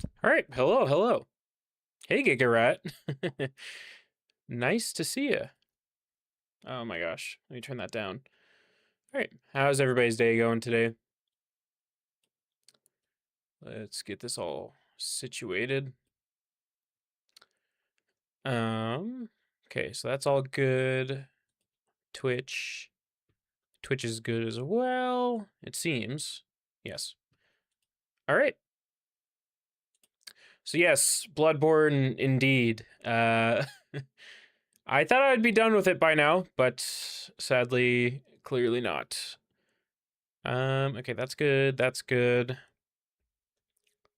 All right, hello, hello. Hey, Giga Rat. Nice to see you. Oh my gosh, let me turn that down. All right, how's everybody's day going today? Let's get this all situated. Okay, so that's all good. Twitch is good as well, it seems. Yes. All right. So yes, Bloodborne indeed. I thought I'd be done with it by now, but sadly, clearly not. Okay, that's good. That's good.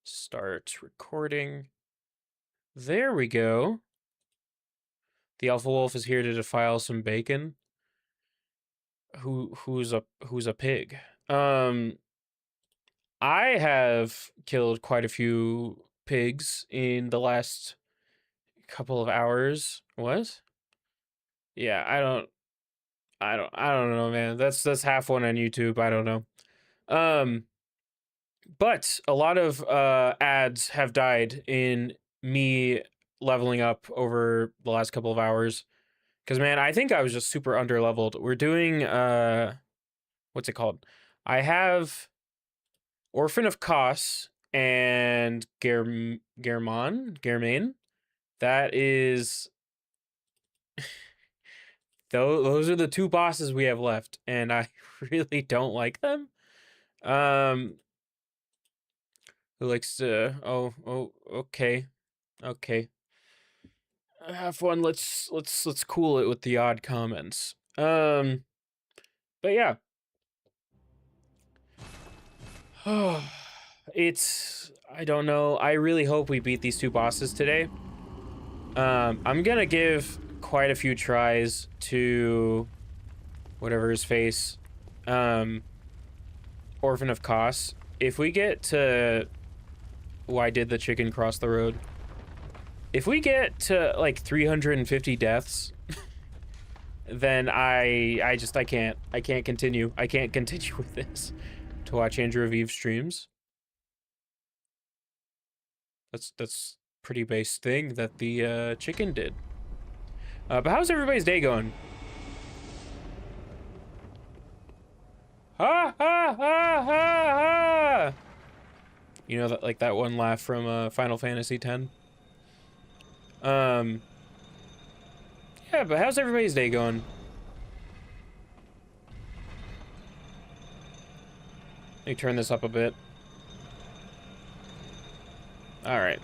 Start recording. There we go. The Alpha Wolf is here to defile some bacon. Who's a pig? I have killed quite a few pigs in the last couple of hours. What? Yeah, I don't know, man. That's half one on YouTube. I don't know. Um, but a lot of ads have died in me leveling up over the last couple of hours. Because man, I think I was just super under leveled. We're doing what's it called? I have Orphan of Kos and Germain. That is those are the two bosses we have left, and I really don't like them. Who likes to okay. Okay. Have fun. Let's cool it with the odd comments. But yeah. It's I don't know. I really hope we beat these two bosses today. I'm gonna give quite a few tries to whatever his face. Orphan of Kos. If we get to why did the chicken cross the road? If we get to like 350 deaths, then I can't continue. I can't continue with this. To watch Andrew Aviv streams. That's pretty base thing that the chicken did. But how's everybody's day going? Ha ha ha ha ha! You know that like that one laugh from Final Fantasy X. Yeah, but how's everybody's day going? Let me turn this up a bit. All right.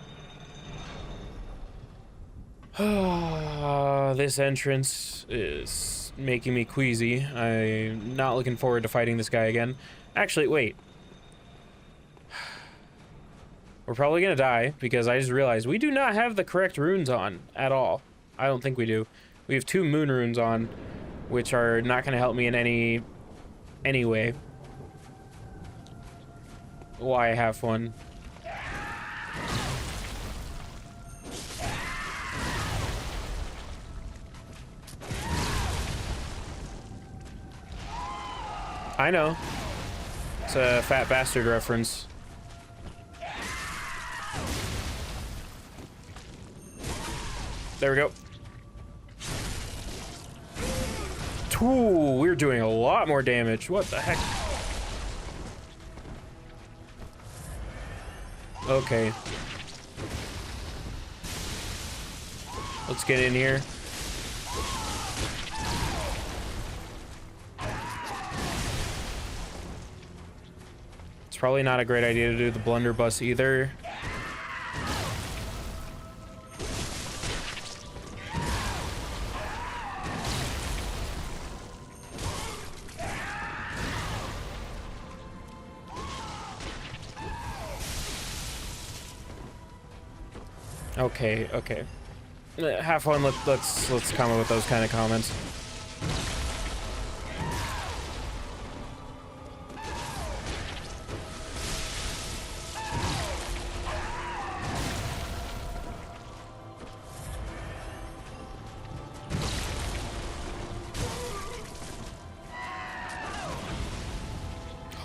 This entrance is making me queasy. I'm not looking forward to fighting this guy again. Actually, wait. We're probably gonna die because I just realized we do not have the correct runes on at all. I don't think we do. We have 2 moon runes on, which are not gonna help me in any way. Why I have one. I know. It's a fat bastard reference. There we go. Ooh, we're doing a lot more damage. What the heck? Okay. Let's get in here. It's probably not a great idea to do the blunderbuss either. Okay, okay. Have fun. Let's come up with those kind of comments.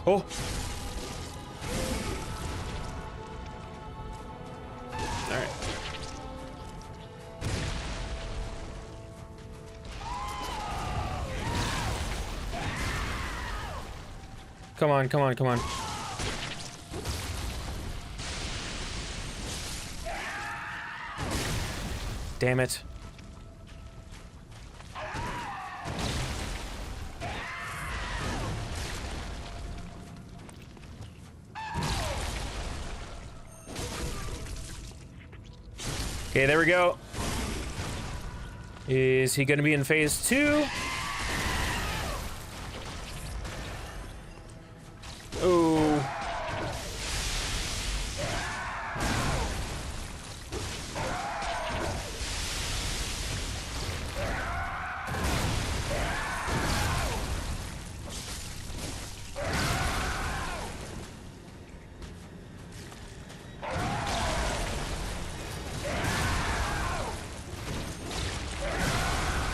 Oh. come on, come on, come on. Damn it. Okay, there we go. Is he gonna be in phase 2? Oh.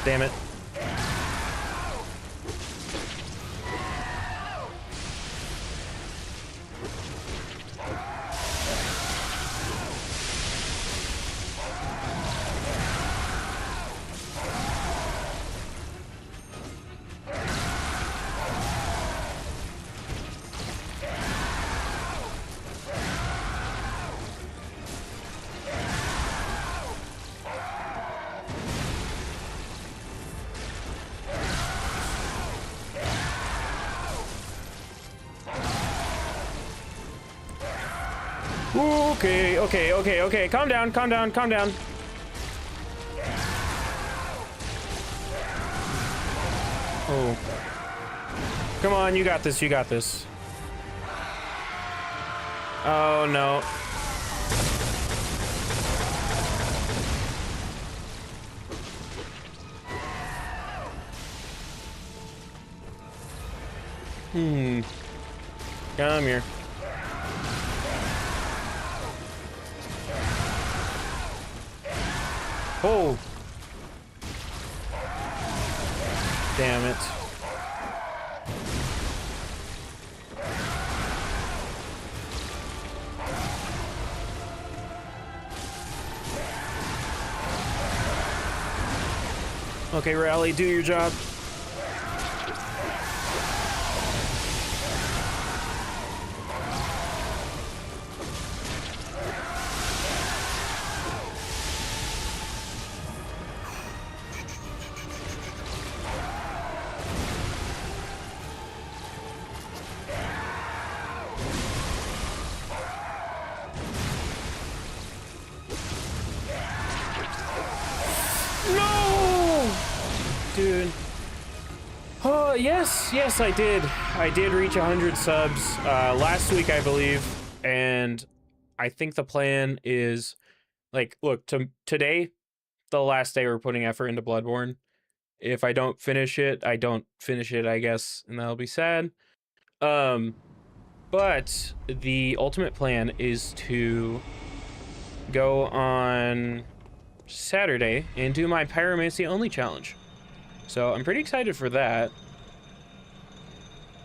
Damn it. Okay, okay, okay, okay. Calm down, calm down, calm down. Oh. Come on, you got this, you got this. Oh, no. Come here. Oh. Damn it. Okay, Rally, do your job. Dude. Oh, yes, I did. I did reach 100 subs last week, I believe. And I think the plan is, like, look, today, the last day we're putting effort into Bloodborne. If I don't finish it, I don't finish it, I guess, and that'll be sad. But the ultimate plan is to go on Saturday and do my Pyromancy only challenge. So I'm pretty excited for that.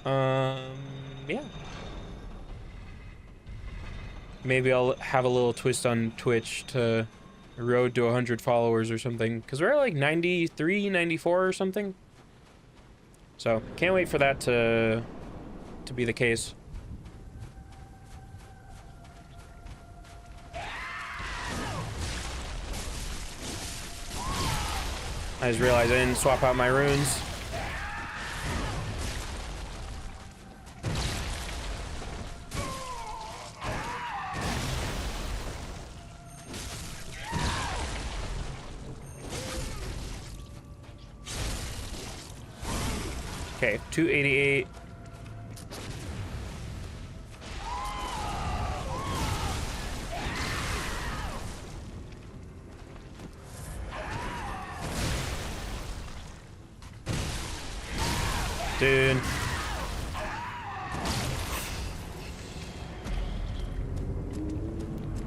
Yeah. Maybe I'll have a little twist on Twitch to road to 100 followers or something, because we're at like 93, 94 or something. So can't wait for that to be the case. I just realized I didn't swap out my runes. Okay, 288. Dude.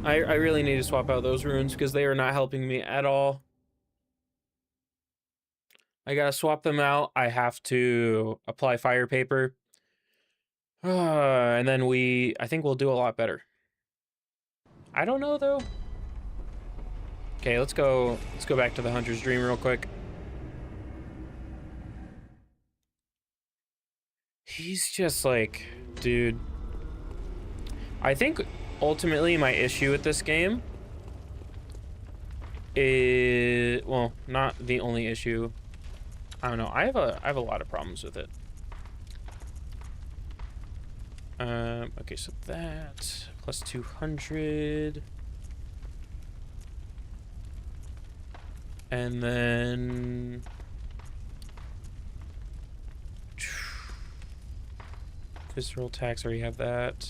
I really need to swap out those runes because they are not helping me at all. I gotta swap them out. I have to apply fire paper. And then I think we'll do a lot better. I don't know though. Okay, let's go back to the Hunter's Dream real quick. He's just like, dude. I think ultimately my issue with this game is, well, not the only issue. I don't know. I have a lot of problems with it. Okay, so that plus 200. And then visceral attacks, already have that.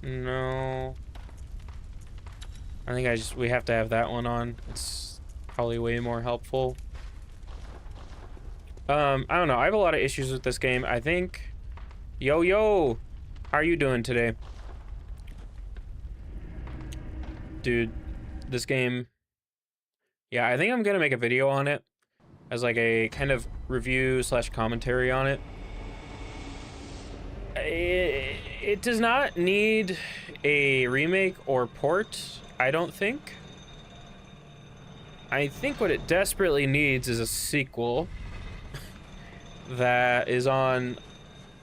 No. I think we have to have that one on. It's probably way more helpful. I don't know. I have a lot of issues with this game. I think, yo, how are you doing today? Dude, this game, yeah, I think I'm gonna make a video on it as like a kind of review / commentary on it. It does not need a remake or port, I don't think. I think what it desperately needs is a sequel that is on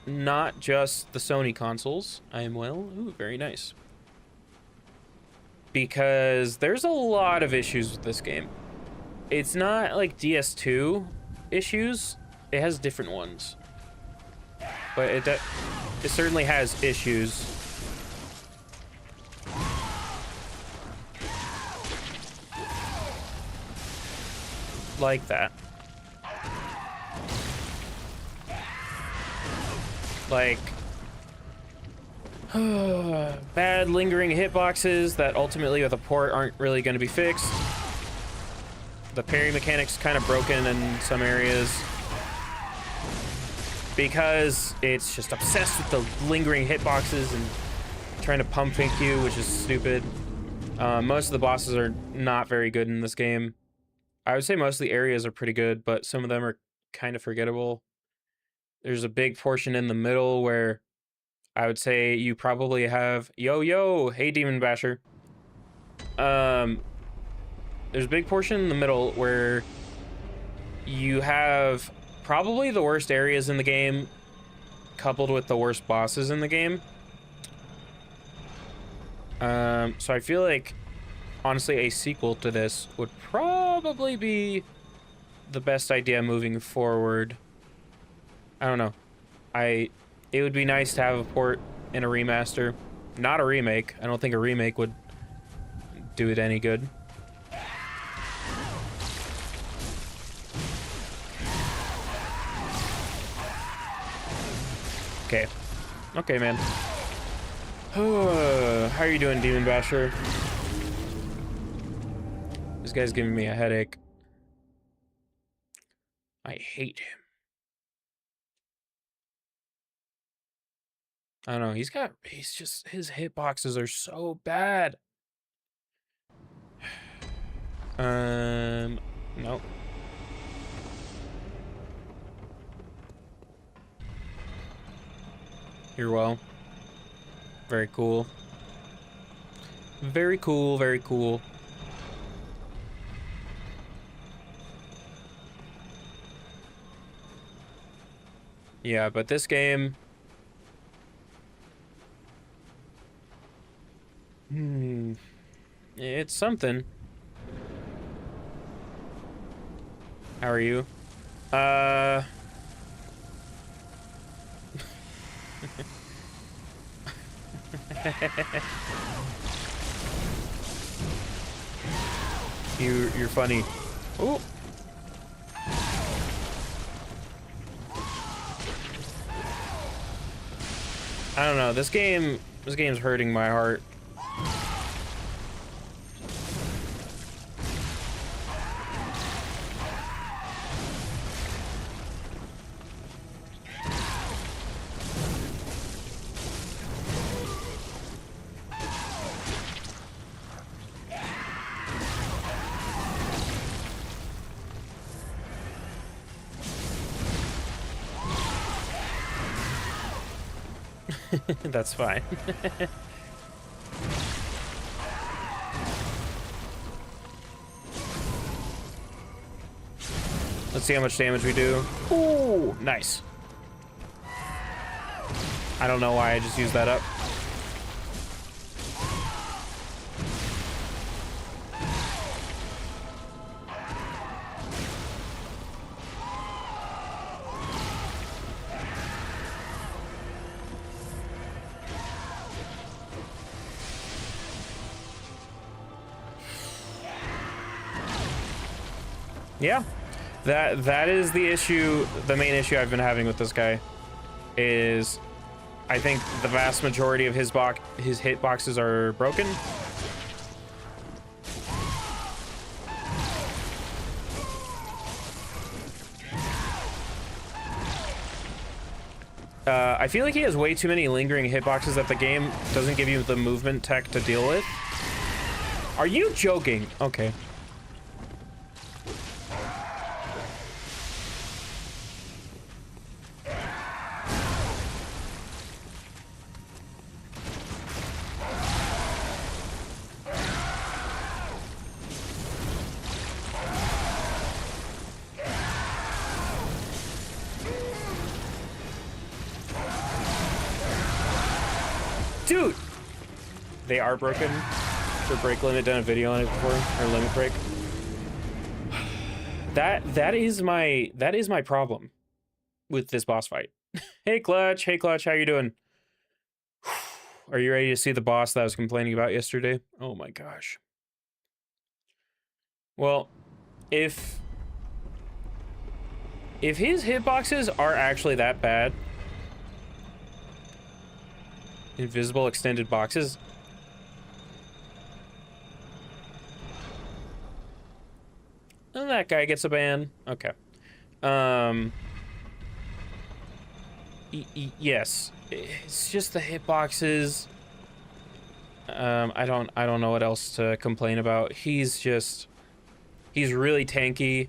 not just the Sony consoles. Ooh, very nice. Because there's a lot of issues with this game. It's not like DS2 issues, it has different ones. But it certainly has issues. Like that. Like bad lingering hitboxes that ultimately with a port aren't really going to be fixed. The parry mechanic's kind of broken in some areas because it's just obsessed with the lingering hitboxes and trying to pump fake you, which is stupid. Most of the bosses are not very good in this game. I would say most of the areas are pretty good, but some of them are kind of forgettable. There's a big portion in the middle where I would say you probably have hey Demon Basher. There's a big portion in the middle where you have probably the worst areas in the game coupled with the worst bosses in the game. So I feel like honestly a sequel to this would probably be the best idea moving forward. I don't know. It would be nice to have a port and a remaster, not a remake. I don't think a remake would do it any good. Okay, man. How are you doing, Demon Basher? This guy's giving me a headache. I hate him. I don't know, he's just, his hitboxes are so bad. Nope. You're well. Very cool. Very cool, very cool. Yeah, but this game... It's something. How are you? You're funny. Oh. I don't know. This game's hurting my heart. That's fine. Let's see how much damage we do. Ooh, nice. I don't know why I just used that up. Yeah, that is the issue. The main issue I've been having with this guy is I think the vast majority of his hitboxes are broken. I feel like he has way too many lingering hitboxes that the game doesn't give you the movement tech to deal with. Are you joking? Okay. Dude! They are broken. The break limit, done a video on it before, or limit break. That is my problem with this boss fight. Hey Clutch, how you doing? Are you ready to see the boss that I was complaining about yesterday? Oh my gosh. Well, if his hitboxes are actually that bad, invisible extended boxes. And that guy gets a ban. Okay. Yes. It's just the hitboxes. I don't know what else to complain about. He's really tanky.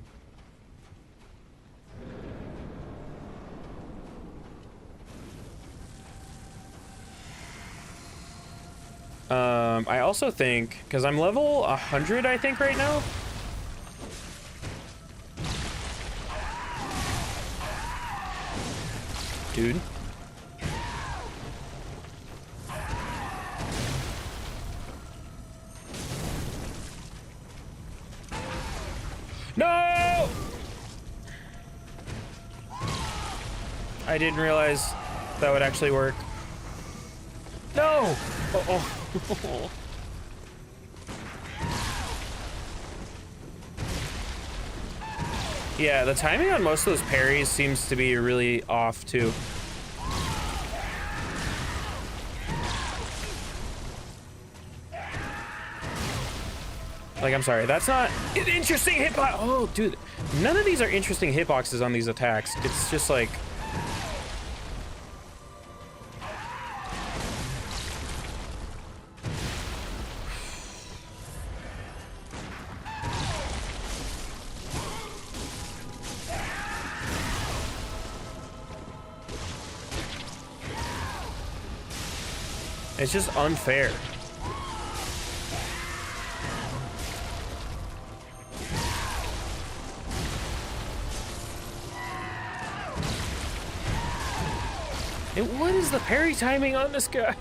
I also think, because I'm level 100, I think, right now. Dude. No! I didn't realize that would actually work. No! Oh. Yeah, the timing on most of those parries seems to be really off, too. Like, I'm sorry, that's not an interesting hitbox. Oh, dude, none of these are interesting hitboxes on these attacks. It's just like... It's just unfair. And what is the parry timing on this guy?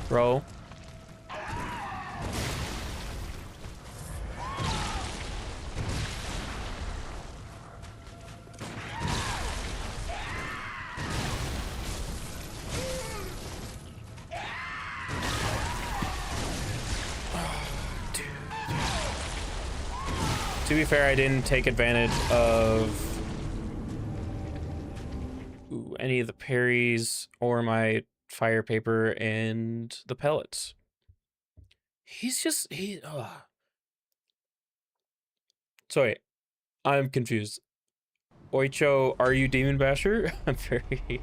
Bro. To be fair, I didn't take advantage of any of the parries or my fire paper and the pellets. He's just, So wait, I'm confused. Oicho, are you Demon Basher? I'm very...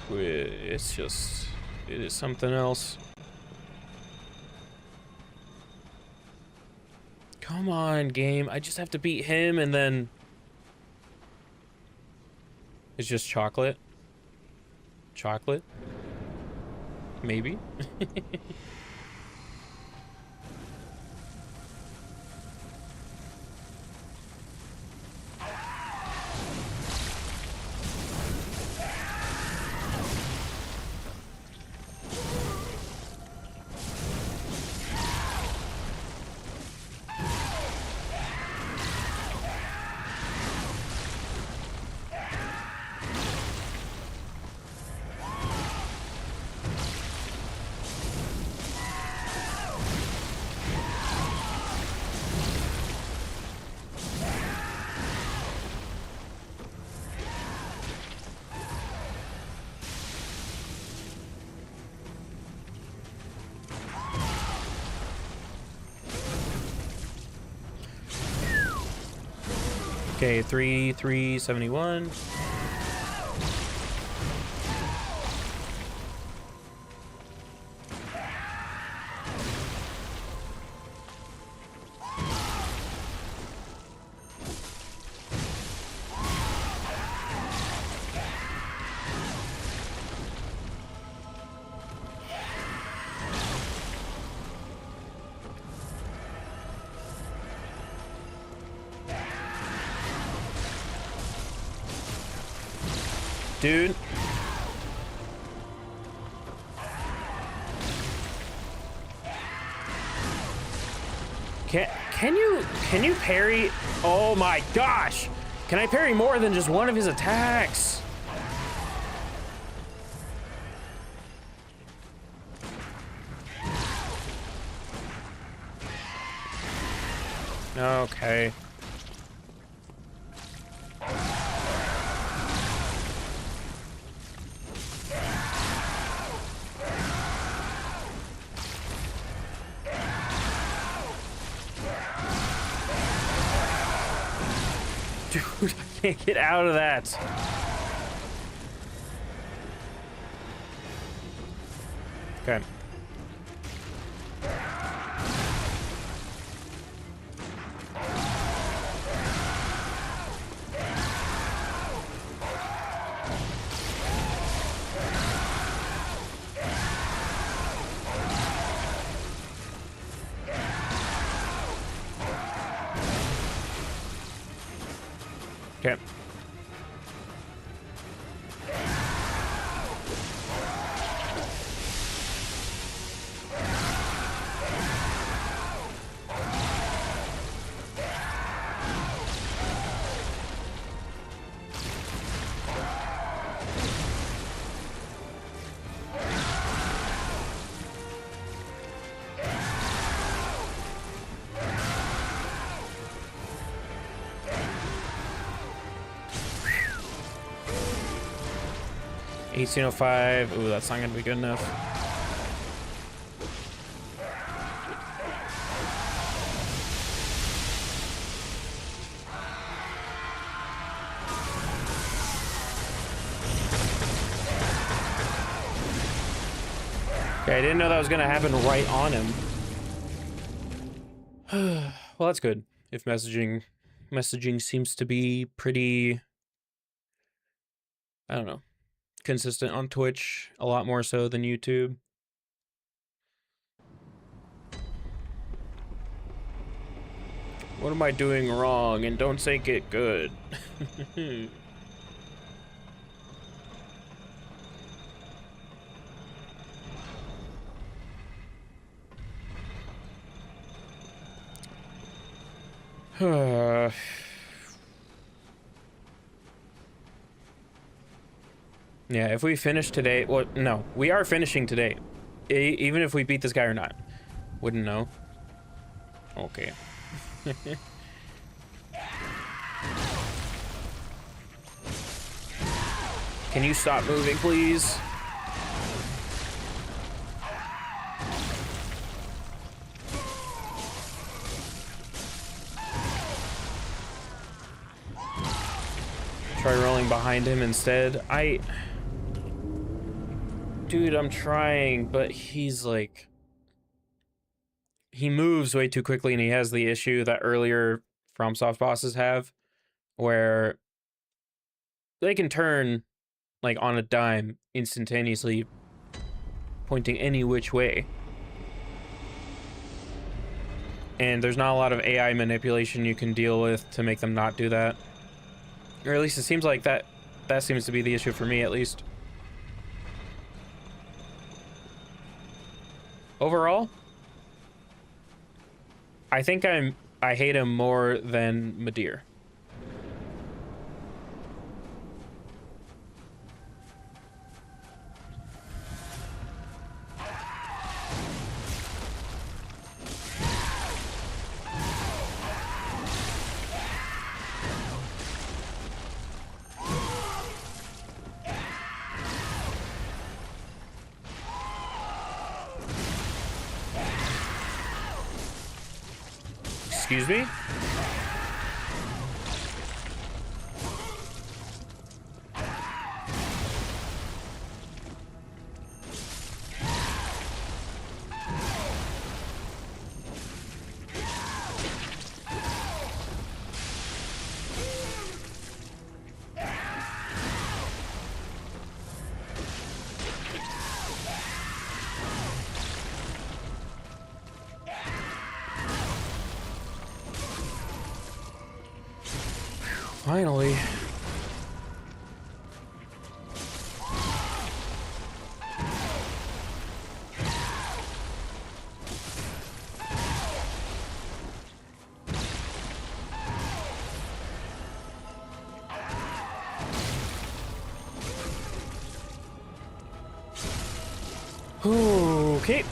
It's just... It is something else. Come on, game. I just have to beat him and then... It's just chocolate. Chocolate? Maybe? Okay, 371. Dude. Can you parry? Oh my gosh! Can I parry more than just one of his attacks? Okay. Dude, I can't get out of that. Okay. Okay. $18.05. Ooh, that's not gonna be good enough. Okay, I didn't know that was gonna happen right on him. Well, that's good. If messaging seems to be pretty, I don't know, consistent on Twitch, a lot more so than YouTube. What am I doing wrong? And don't say get good. Yeah, if we finish today, well, no, we are finishing today. Even if we beat this guy or not. Wouldn't know. Okay. Can you stop moving, please? Try rolling behind him instead. Dude, I'm trying, but he's like... He moves way too quickly, and he has the issue that earlier FromSoft bosses have, where they can turn, like, on a dime instantaneously, pointing any which way. And there's not a lot of AI manipulation you can deal with to make them not do that. Or at least it seems like that seems to be the issue for me, at least. Overall, I think I hate him more than Madir. Excuse me? Finally. Okay.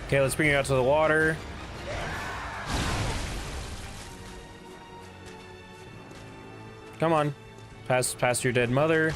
Okay, let's bring you out to the water. Come on. Past your dead mother.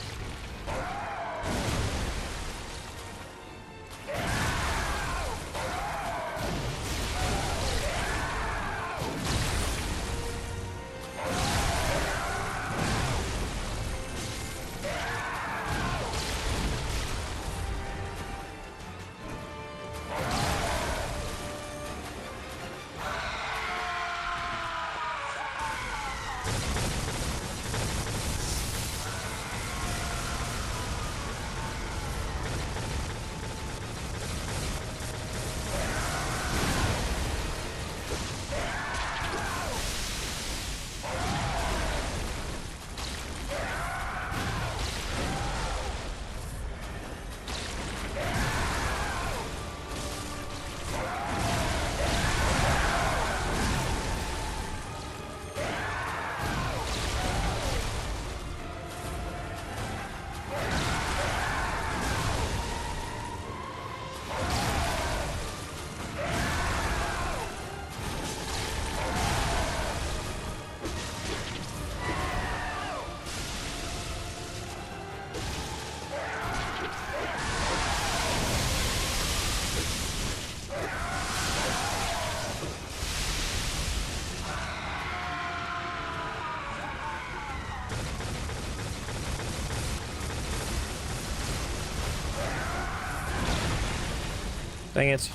Dang it.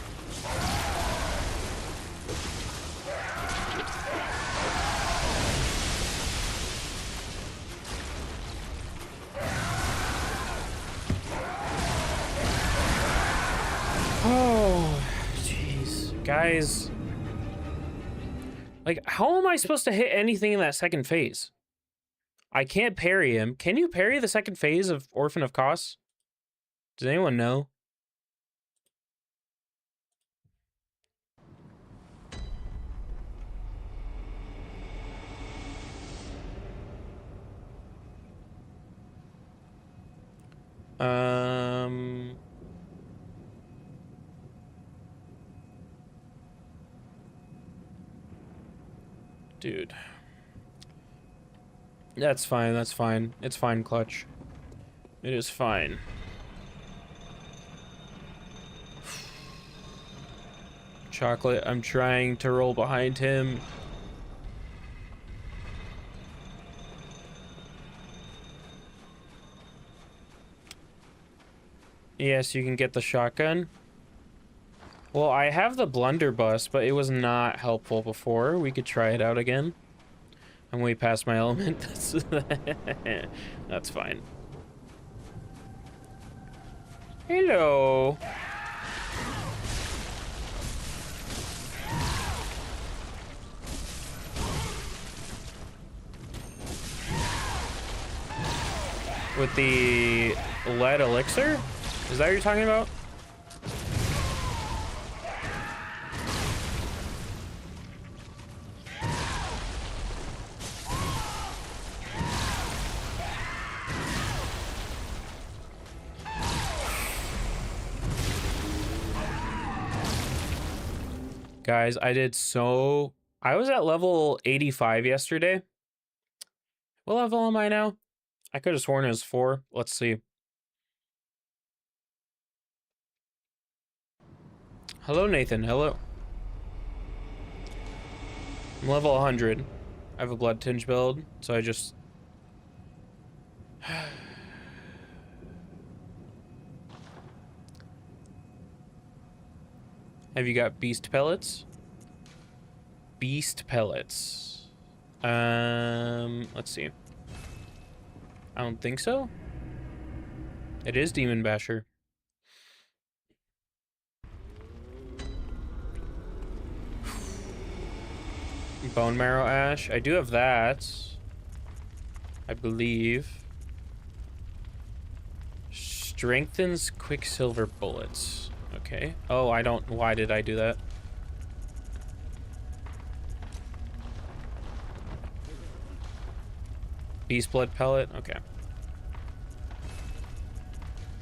Oh, jeez. Guys. Like, how am I supposed to hit anything in that second phase? I can't parry him. Can you parry the second phase of Orphan of Kos? Does anyone know? Dude. That's fine, that's fine. It's fine, Clutch. It is fine. Chocolate, I'm trying to roll behind him. Yes, you can get the shotgun. Well, I have the blunderbuss, but it was not helpful before. We could try it out again. I'm way past my element. That's fine. Hello. With the lead elixir? Is that what you're talking about? Guys, I was at level 85 yesterday. What level am I now? I could have sworn it was 4. Let's see. Hello, Nathan. Hello. I'm level 100. I have a blood tinge build, so I just... Have you got beast pellets? Beast pellets. Let's see. I don't think so. It is Demon Basher. Bone Marrow Ash. I do have that. I believe. Strengthens Quicksilver Bullets. Okay. Oh, I don't... Why did I do that? Beast Blood Pellet. Okay.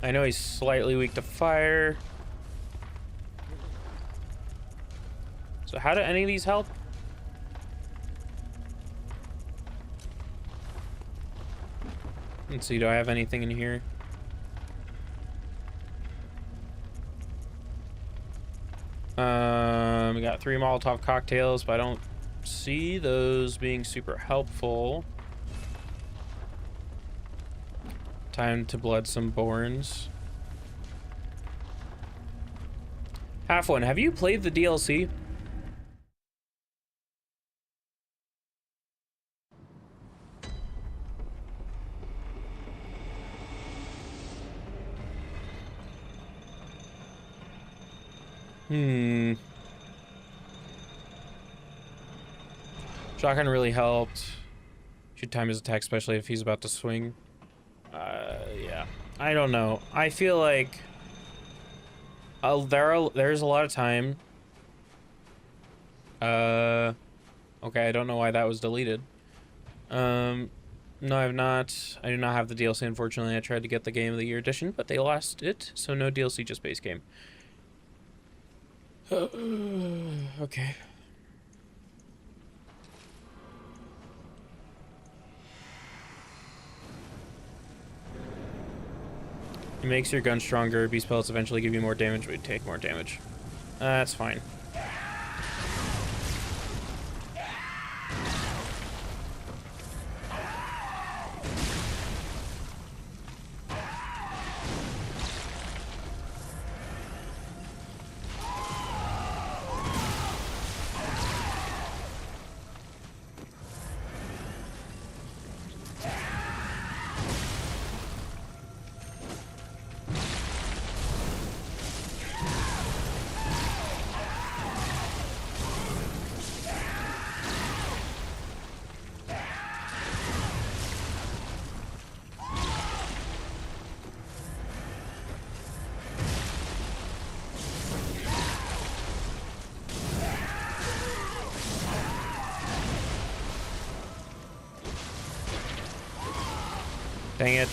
I know he's slightly weak to fire. So how do any of these help? Let's see, do I have anything in here? We got 3 Molotov cocktails, but I don't see those being super helpful. Time to blood some Borns. Half one, have you played the DLC? Shotgun really helped. Should time his attack, especially if he's about to swing. Yeah. I don't know. I feel like there's a lot of time. Okay, I don't know why that was deleted. No, I've not. I do not have the DLC, unfortunately. I tried to get the Game of the Year edition, but they lost it, so no DLC, just base game. Okay. It makes your gun stronger. Beast pellets eventually give you more damage, but you take more damage. That's fine. Dang it.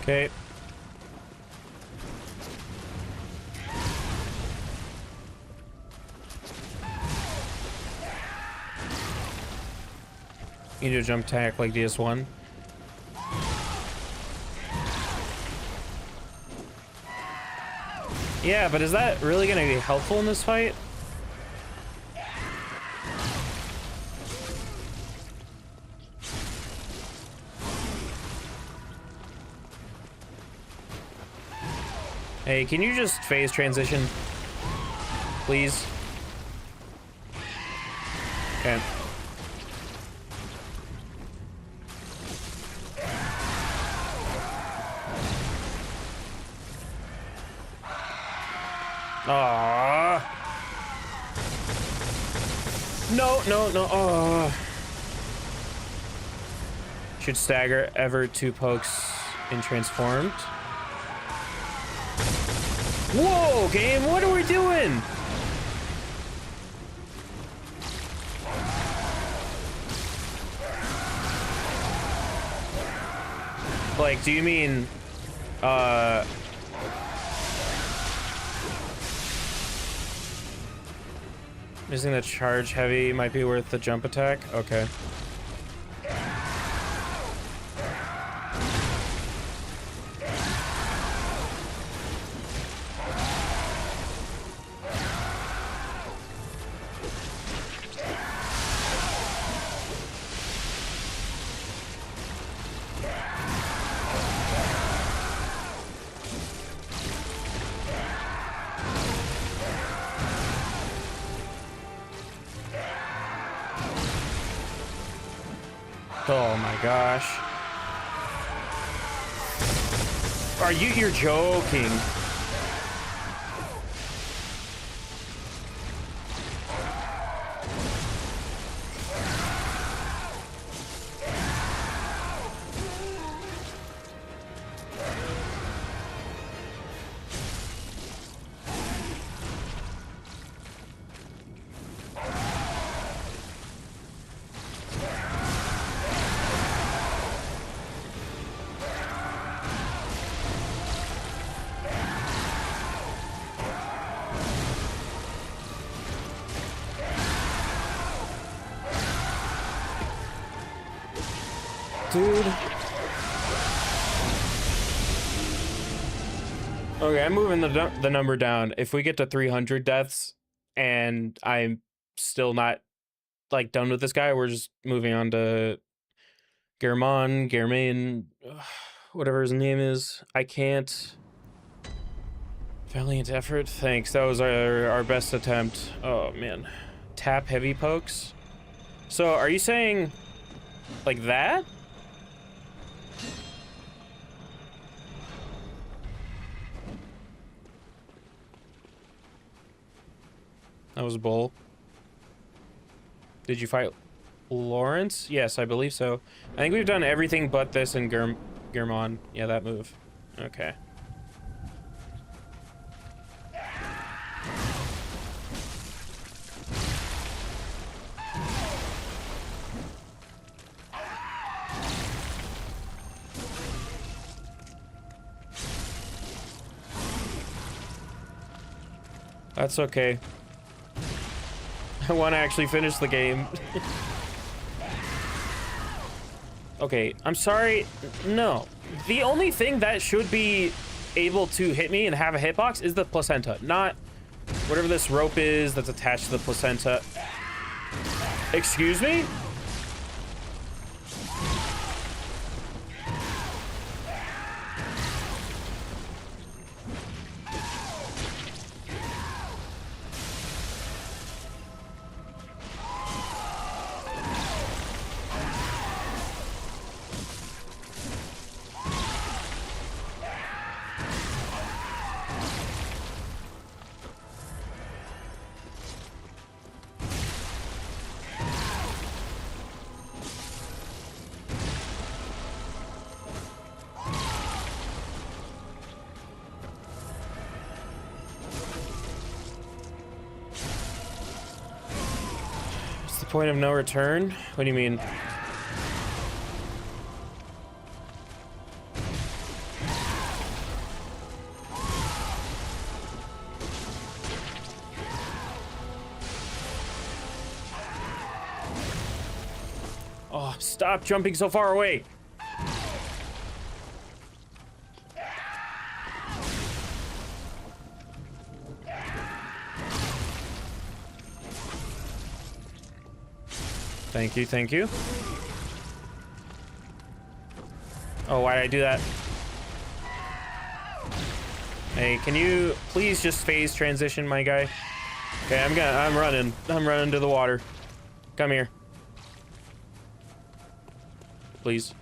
Okay. You do a jump attack like DS1. Yeah, but is that really going to be helpful in this fight? Hey, can you just phase transition? Please? Okay. Aww. No, no, no. Oh. Should stagger ever 2 pokes in transformed. Whoa, game, what are we doing? Like, do you mean, missing the charge heavy might be worth the jump attack? Okay. Oh my gosh. You're joking. Dude. Okay, I'm moving the number down. If we get to 300 deaths and I'm still not like done with this guy, we're just moving on to Germain, whatever his name is. I can't. Valiant effort. Thanks. That was our best attempt. Oh man. Tap heavy pokes. So are you saying like that? That was bull. Did you fight Lawrence? Yes, I believe so. I think we've done everything but this in Germon. Yeah, that move. Okay. That's okay. I want to actually finish the game. Okay, I'm sorry. No. The only thing that should be able to hit me and have a hitbox is the placenta, not whatever this rope is that's attached to the placenta. Excuse me? Point of no return? What do you mean? Oh, stop jumping so far away. Thank you, thank you. Oh, why did I do that? Hey, can you please just phase transition, my guy? Okay, I'm running to the water. Come here. Please.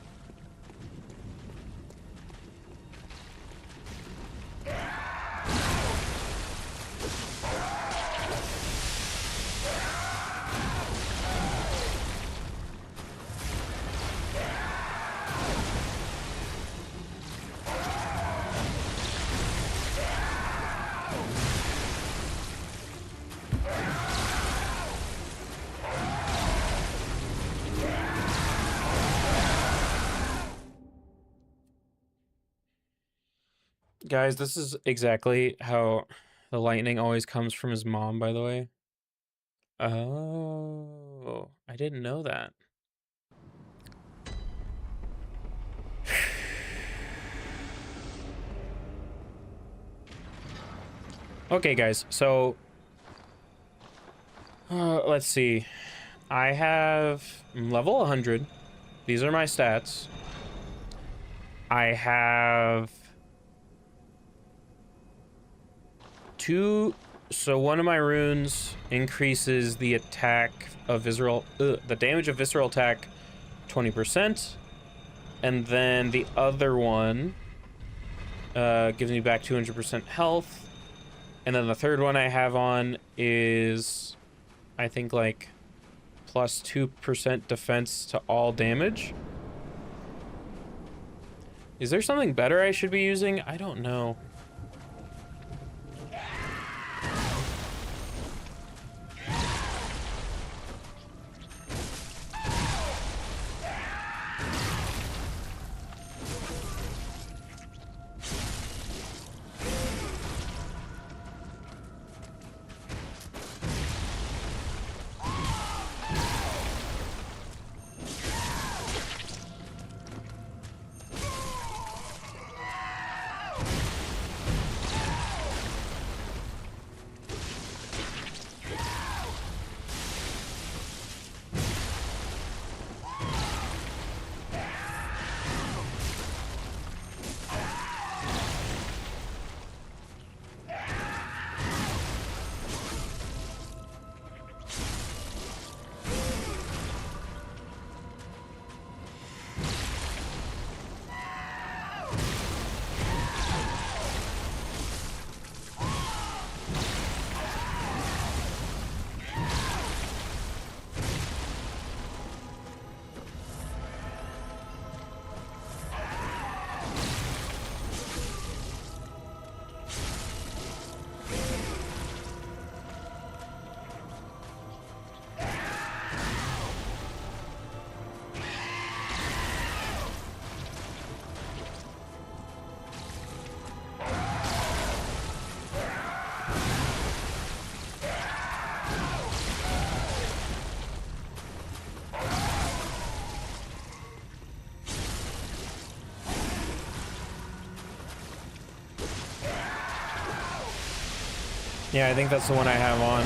Guys, this is exactly how the lightning always comes from his mom, by the way. Oh, I didn't know that. Okay, guys, so let's see. I have level 100. These are my stats. I have two. So one of my runes increases the attack of visceral, the damage of visceral attack 20%, and then the other one gives me back 200% health, and then the third one I have on is, I think, like plus 2% defense to all damage. Is there something better I should be using? I don't know. Yeah, I think that's the one I have on.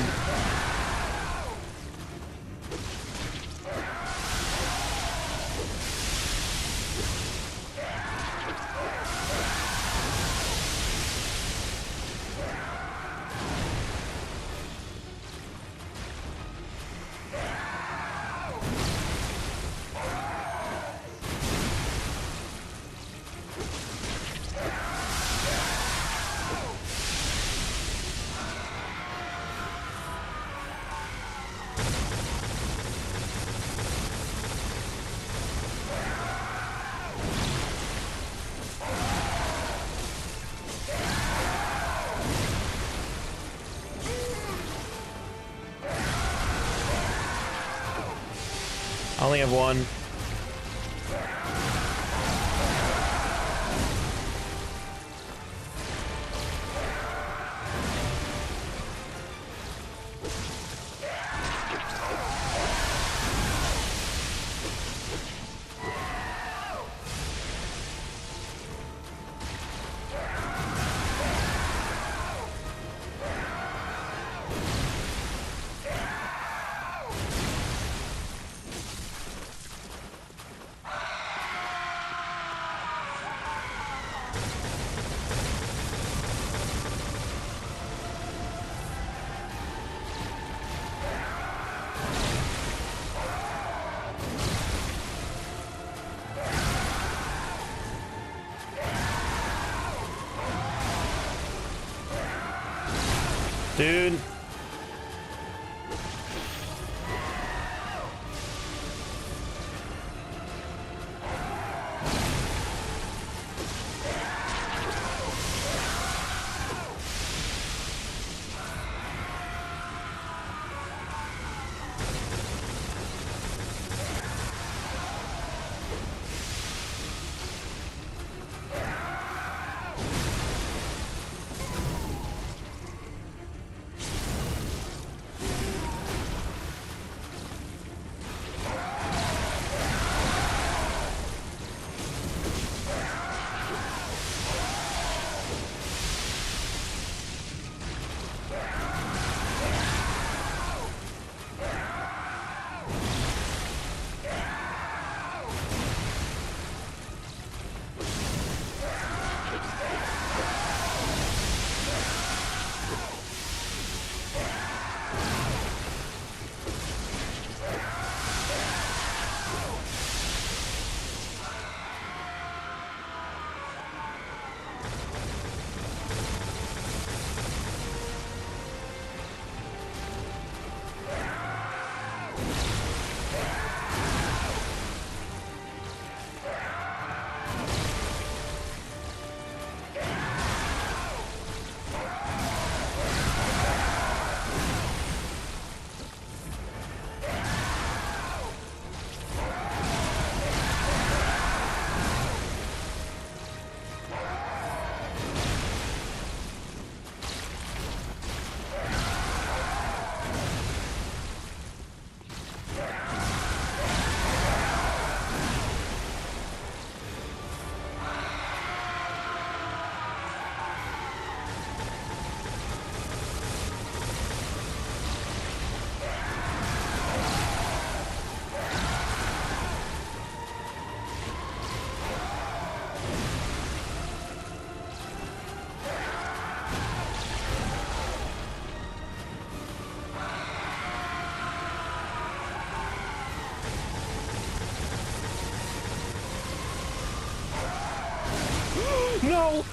only have one. Dude. No!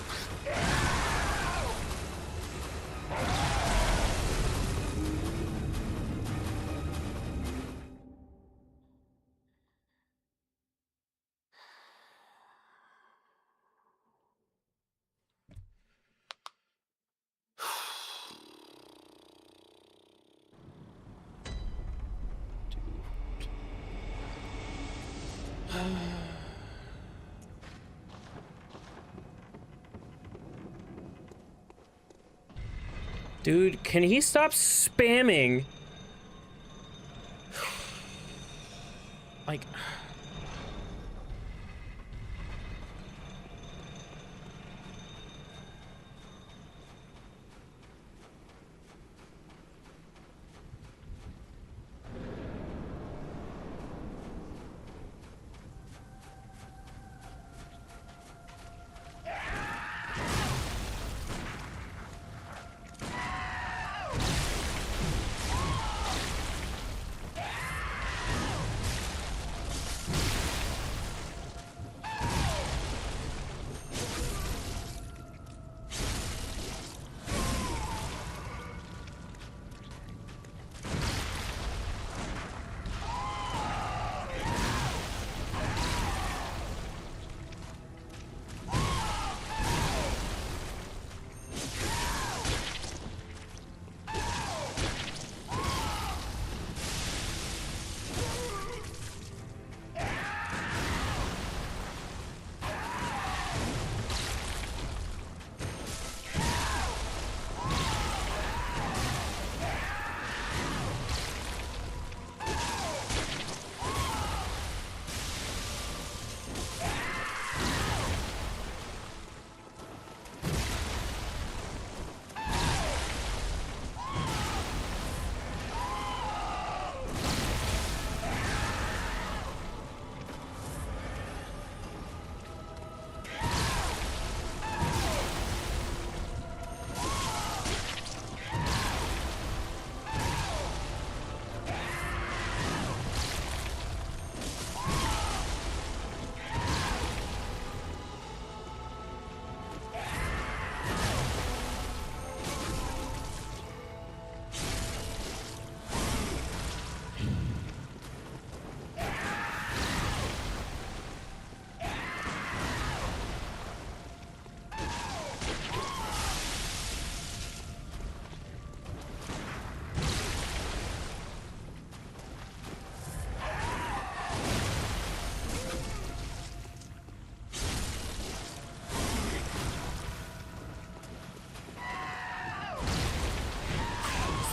Dude, can he stop spamming? Like...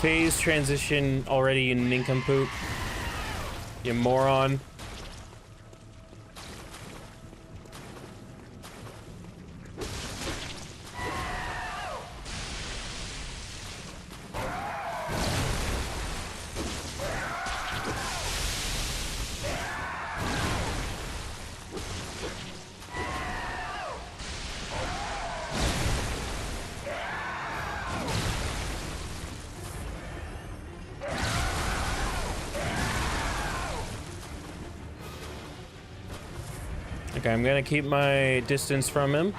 phase transition already, you nincompoop. You moron. Okay, I'm gonna keep my distance from him.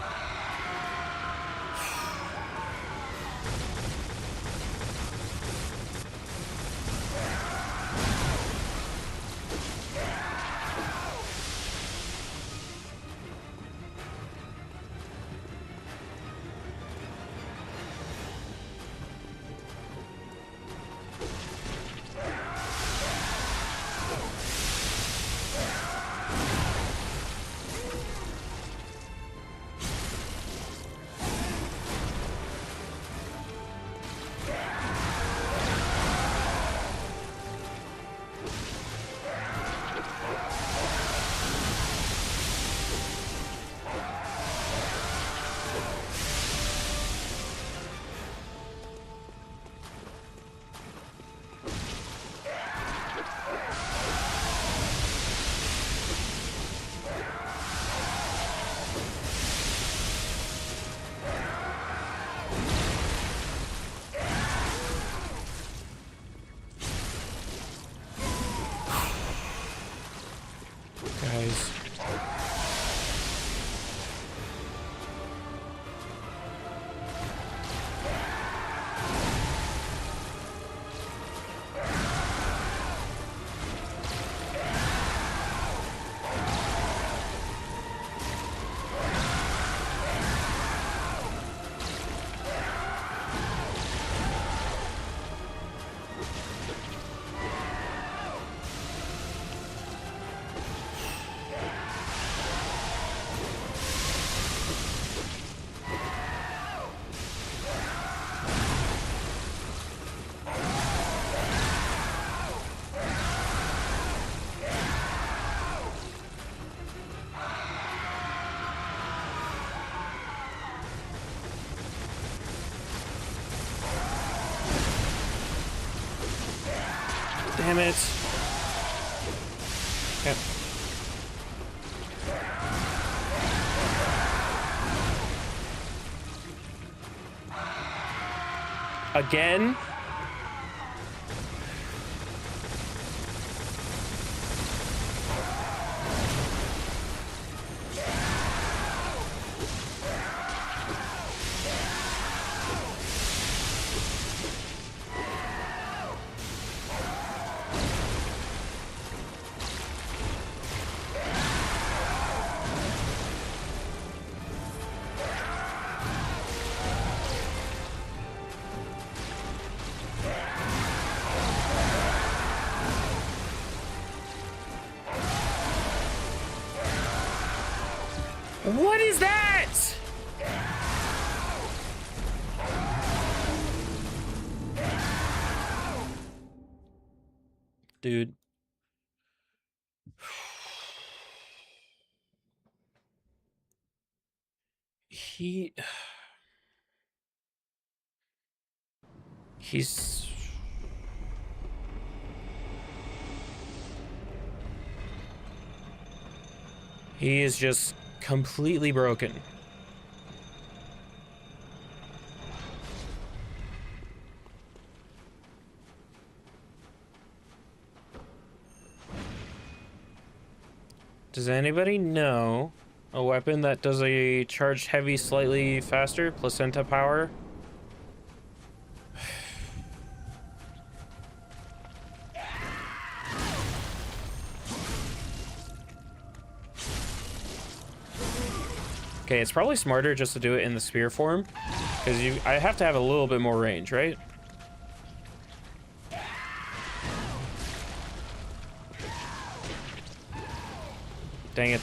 Guys. Damn it. Yep. Again? What is that? Dude. He's he is just completely broken. Does anybody know a weapon that does a charged heavy slightly faster placenta power? Okay, it's probably smarter just to do it in the spear form, because I have to have a little bit more range, right? Dang it.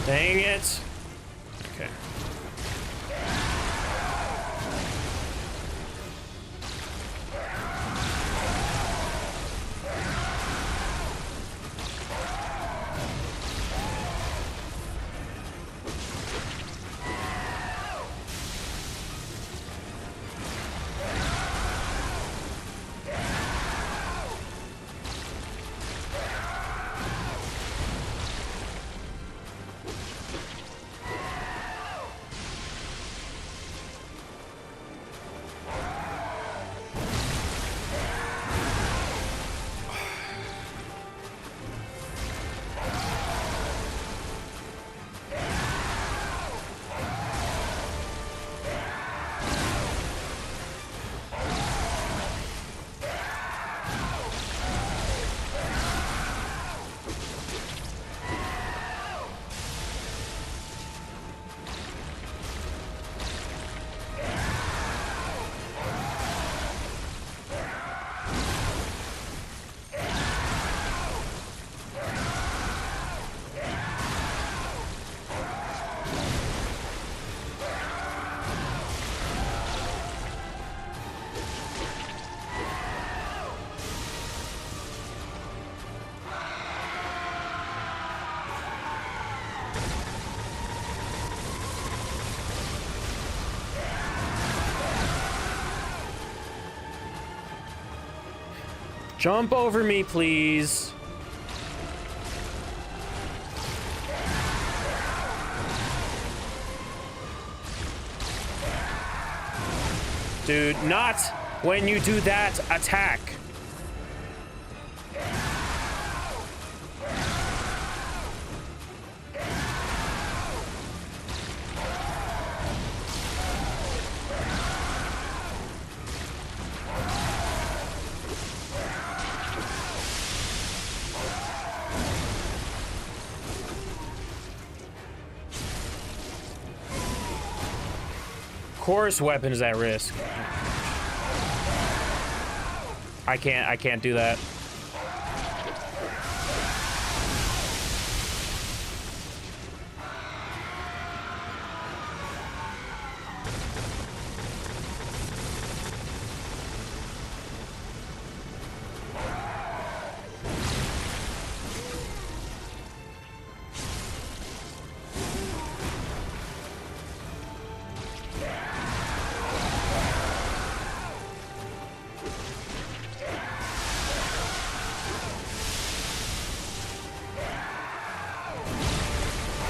Dang it. Okay. Jump over me, please. Dude, not when you do that attack. Course weapon is at risk. I can't do that.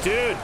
Dude.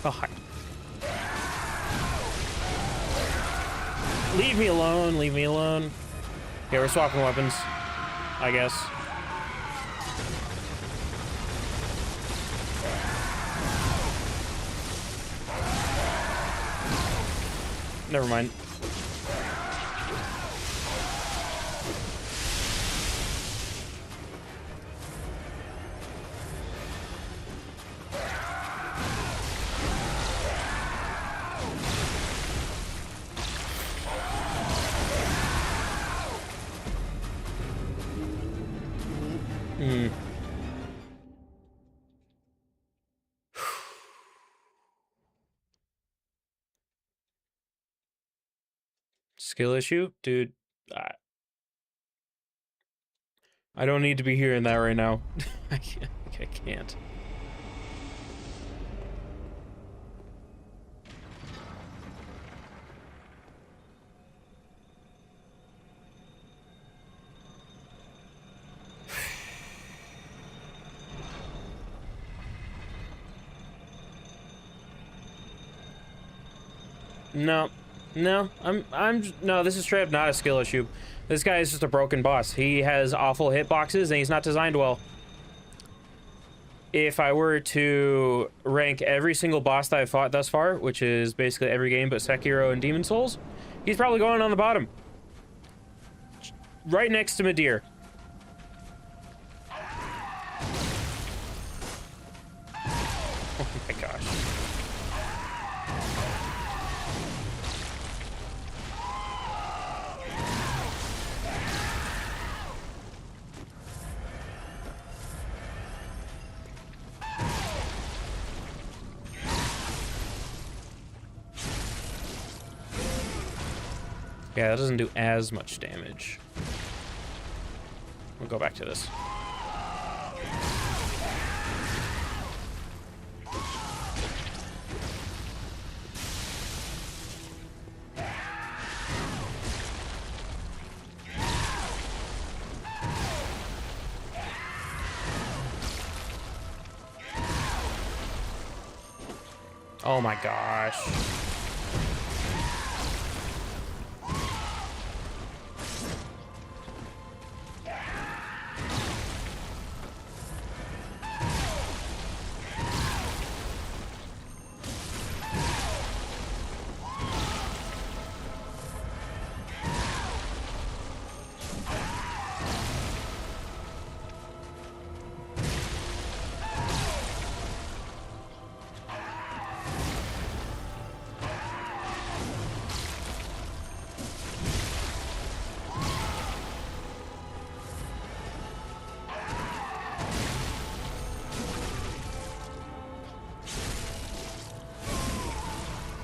God. Leave me alone, leave me alone. Okay, we're swapping weapons, I guess. Never mind. Skill issue? Dude, I don't need to be hearing that right now. I can't. No, no, no, this is straight up not a skill issue. This guy is just a broken boss. He has awful hitboxes and he's not designed well. If I were to rank every single boss that I've fought thus far, which is basically every game but Sekiro and Demon Souls, he's probably going on the bottom. Right next to Midir. Oh my gosh. Yeah, that doesn't do as much damage. We'll go back to this. Oh my gosh.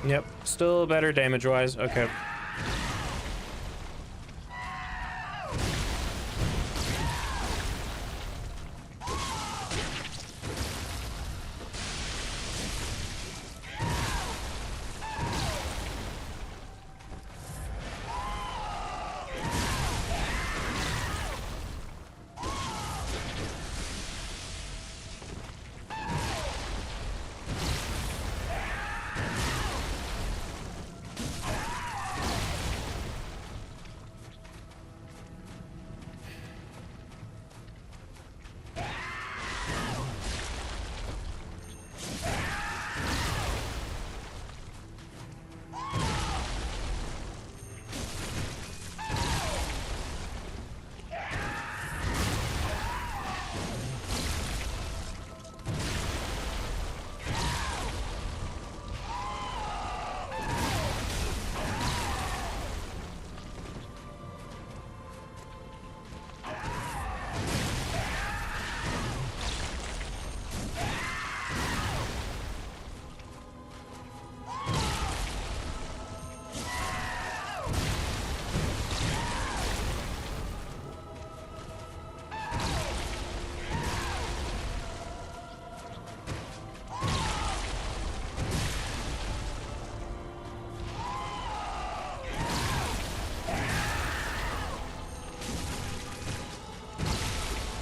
Yep, still better damage-wise. Okay.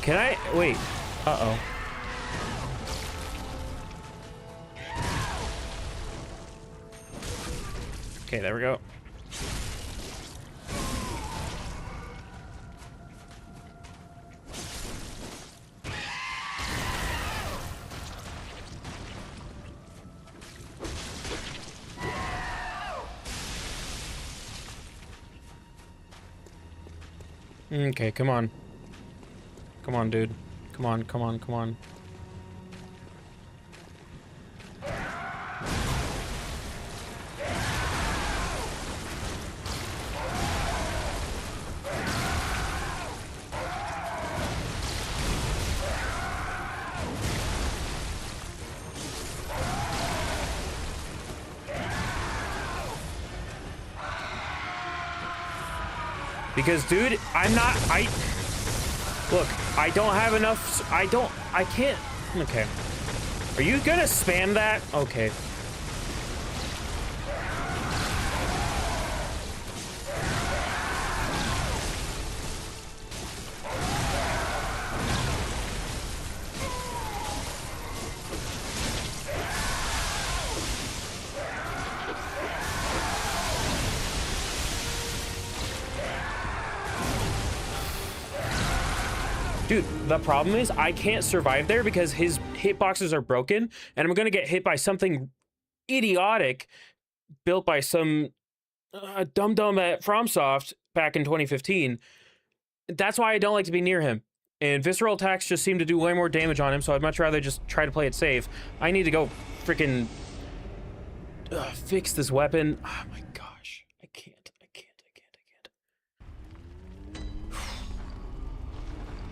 Can I wait? Uh-oh. Okay, there we go. Okay, come on. Come on, dude. Come on, come on, come on. Because, dude, look, I don't have enough, I can't, okay. Are you gonna spam that? Okay. Dude, the problem is I can't survive there because his hitboxes are broken, and I'm gonna get hit by something idiotic built by some dum-dum at FromSoft back in 2015. That's why I don't like to be near him. And visceral attacks just seem to do way more damage on him, so I'd much rather just try to play it safe. I need to go freaking fix this weapon. Oh my gosh. I can't.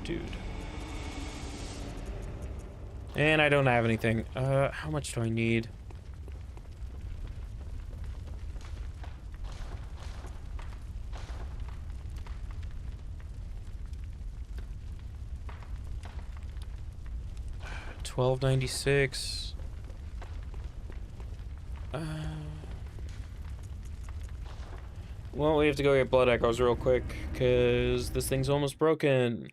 Dude. And I don't have anything. How much do I need? $12.96. Well, we have to go get blood echoes real quick because this thing's almost broken.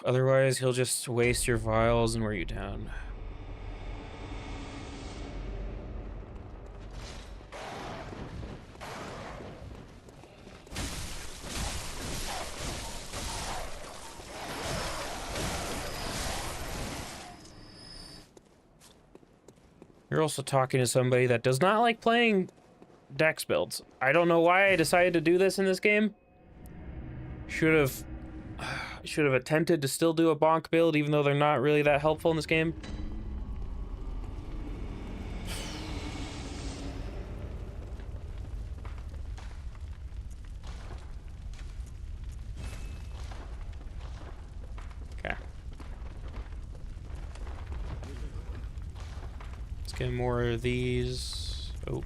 Otherwise, he'll just waste your vials and wear you down. You're also talking to somebody that does not like playing dex builds. I don't know why I decided to do this in this game. Should have attempted to still do a bonk build, even though they're not really that helpful in this game. Okay. Let's get more of these. Oh.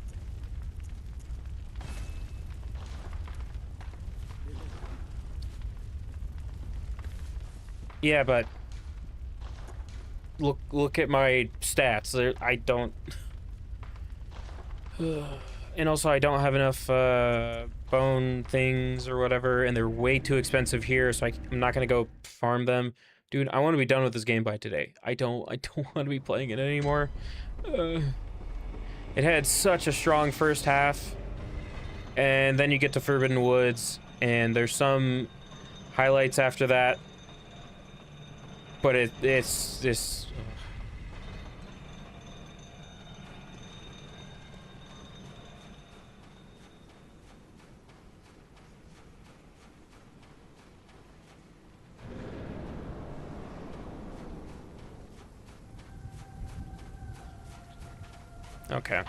Yeah, but look at my stats. I don't. And also, I don't have enough bone things or whatever, and they're way too expensive here, so I'm not gonna go farm them. Dude, I want to be done with this game by today. I don't want to be playing it anymore. It had such a strong first half, and then you get to Forbidden Woods, and there's some highlights after that. But it's this. Okay.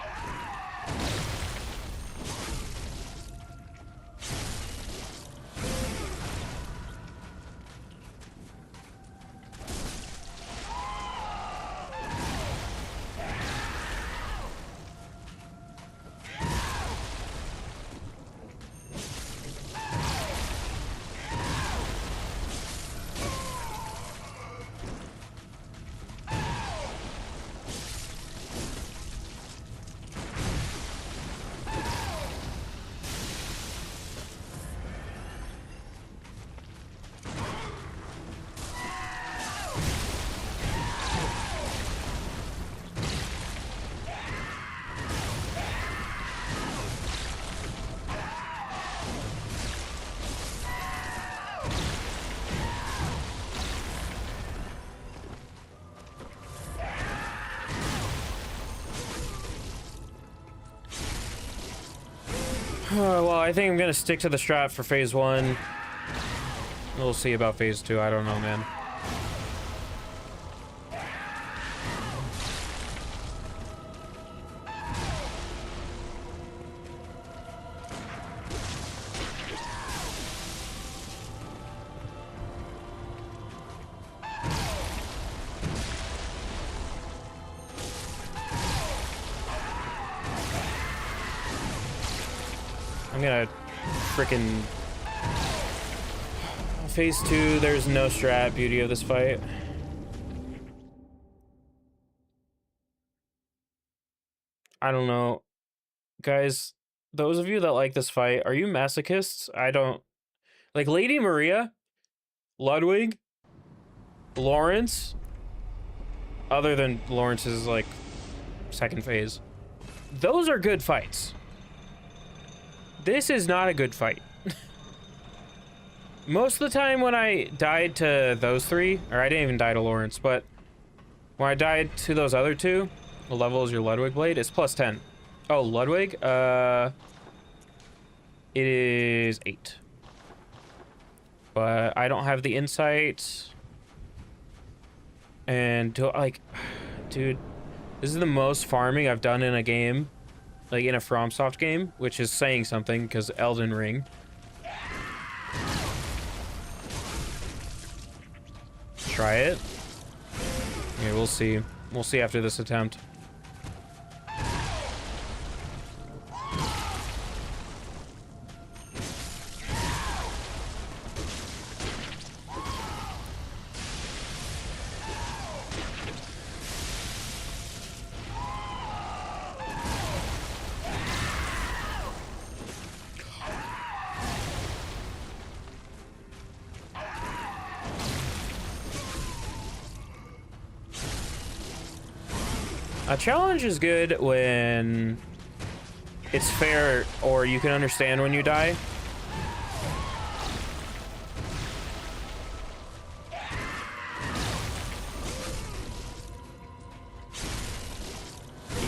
Well, I think I'm gonna stick to the strat for phase 1. We'll see about phase 2. I don't know, man. I'm gonna frickin' phase 2. There's no strat. Beauty of this fight. I don't know, guys. Those of you that like this fight, are you masochists? I don't like Lady Maria, Ludwig, Lawrence. Other than Lawrence's like second phase, those are good fights. This is not a good fight. Most of the time when I died to those three, or I didn't even die to Lawrence, but when I died to those other two, what level is your Ludwig blade? It's plus 10. Oh, Ludwig? It is 8. But I don't have the insight. And like, dude, this is the most farming I've done in a game, like in a FromSoft game, which is saying something because Elden Ring. Try it. Okay, we'll see. We'll see after this attempt. A challenge is good when it's fair or you can understand when you die.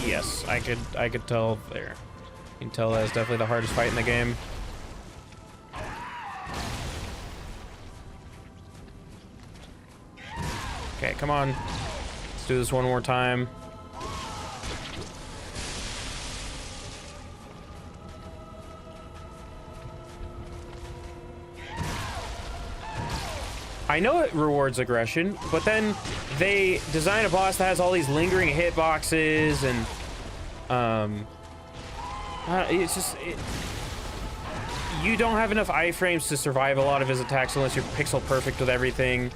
Yes, I could tell there. You can tell that's definitely the hardest fight in the game. Okay, come on. Let's do this one more time. I know it rewards aggression, but then they design a boss that has all these lingering hitboxes and it's just you don't have enough iframes to survive a lot of his attacks unless you're pixel perfect with everything.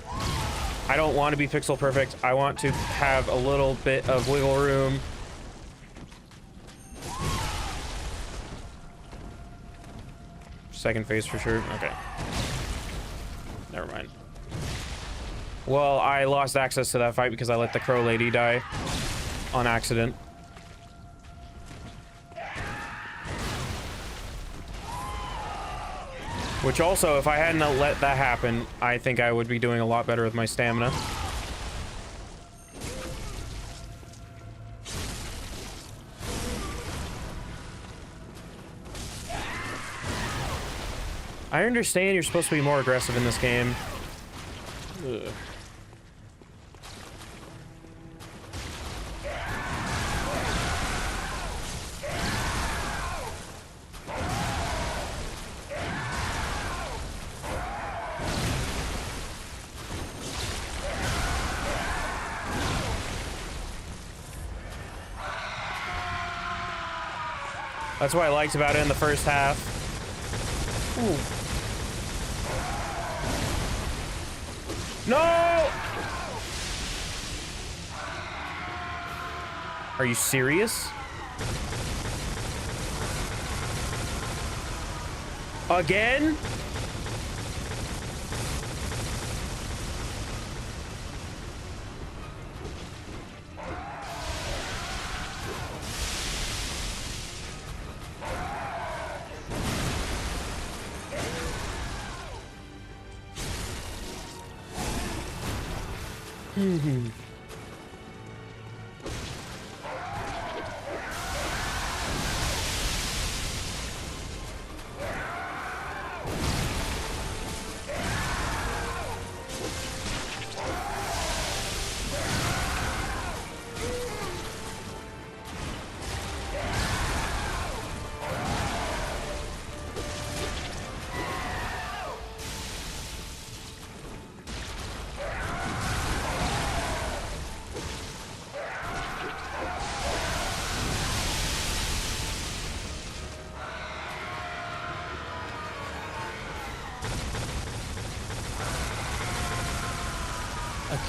I don't want to be pixel perfect. I want to have a little bit of wiggle room. Second phase for sure. Okay. Never mind. Well, I lost access to that fight because I let the crow lady die on accident. Which also, if I hadn't let that happen, I think I would be doing a lot better with my stamina. I understand you're supposed to be more aggressive in this game. Ugh. That's what I liked about it in the first half. Ooh. No! Are you serious? Again?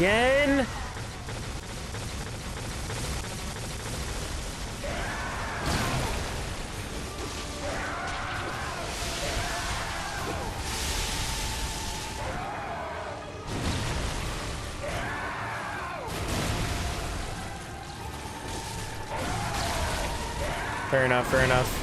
again? Fair enough, fair enough.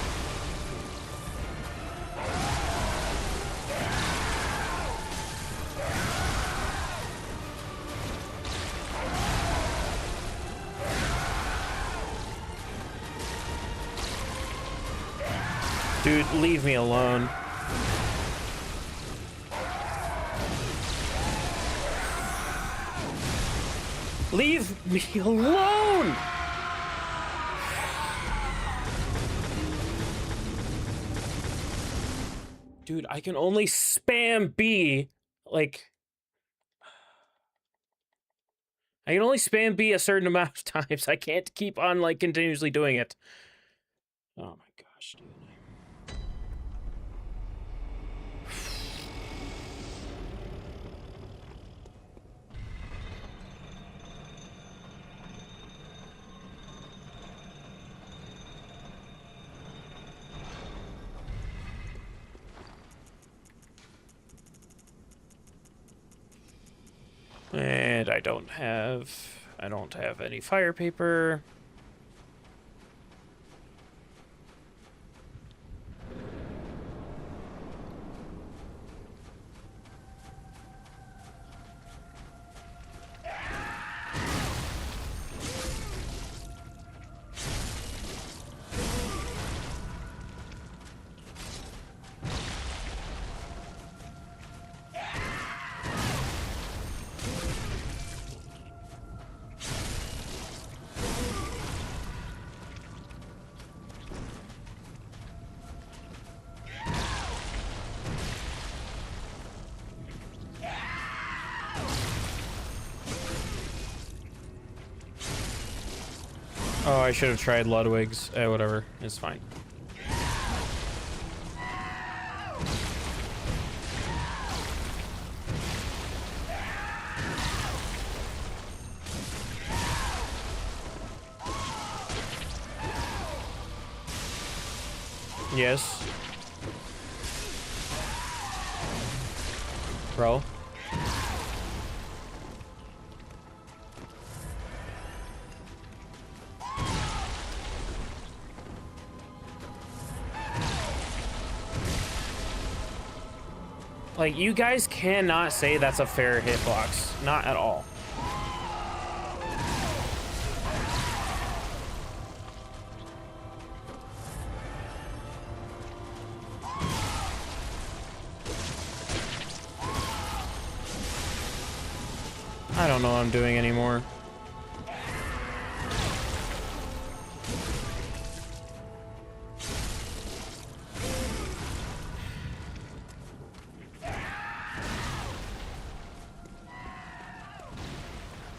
Dude, leave me alone. Leave me alone! Dude, I can only spam B, like... I can only spam B a certain amount of times. I can't keep on, like, continuously doing it. Oh my gosh, dude. And I don't have any fire paper. Oh, I should have tried Ludwig's. Whatever. It's fine. Yes. Bro. Like, you guys cannot say that's a fair hitbox. Not at all. I don't know what I'm doing anymore.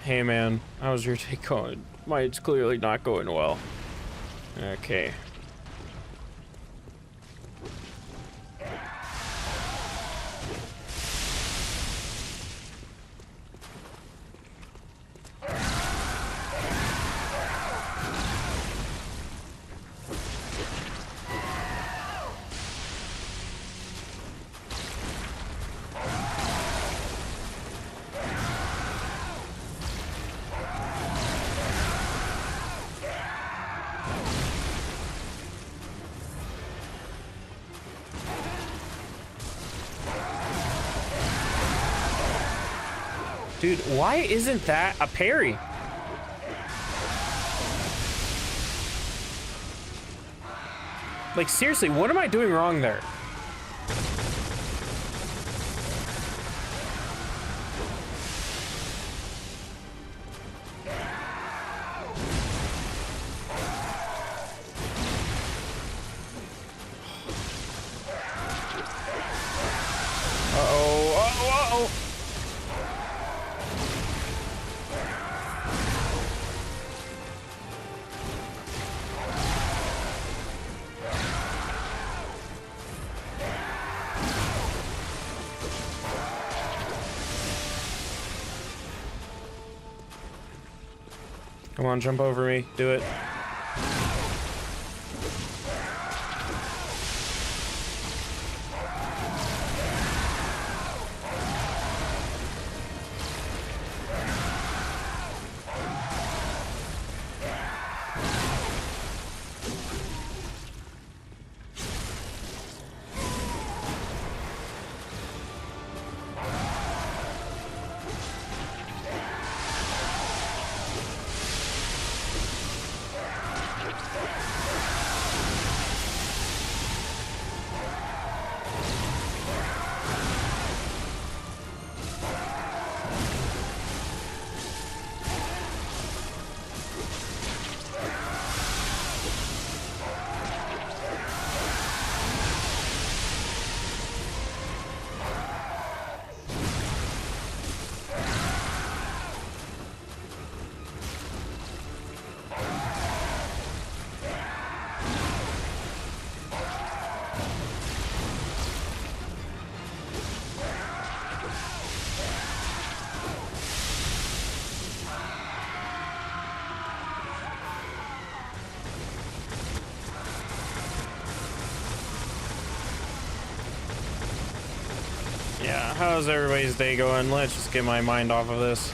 Hey man, how's your day going? Mine's clearly not going well. Okay. Dude, why isn't that a parry? Like, seriously, what am I doing wrong there? Come on, jump over me. Do it. Yeah, how's everybody's day going? Let's just get my mind off of this.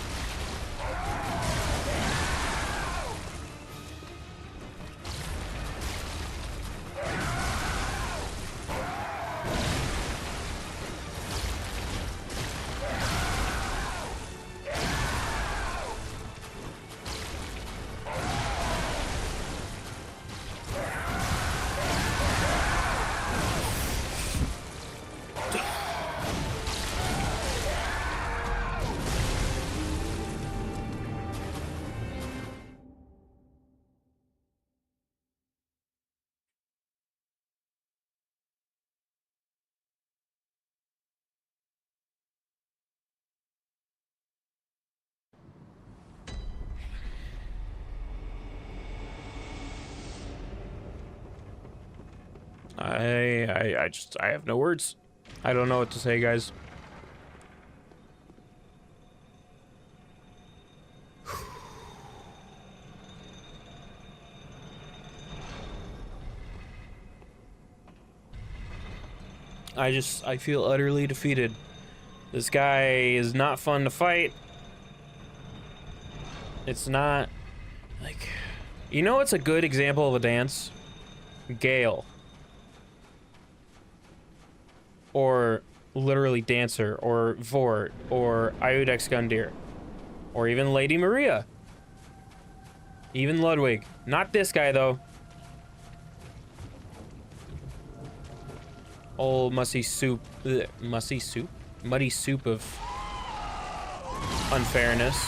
I have no words. I don't know what to say, guys. I feel utterly defeated. This guy is not fun to fight. It's not, like, you know what's a good example of a dance? Gale. Or literally Dancer, or Vort, or Iudex Gundyr, or even Lady Maria. Even Ludwig. Not this guy, though. Old muddy soup of unfairness.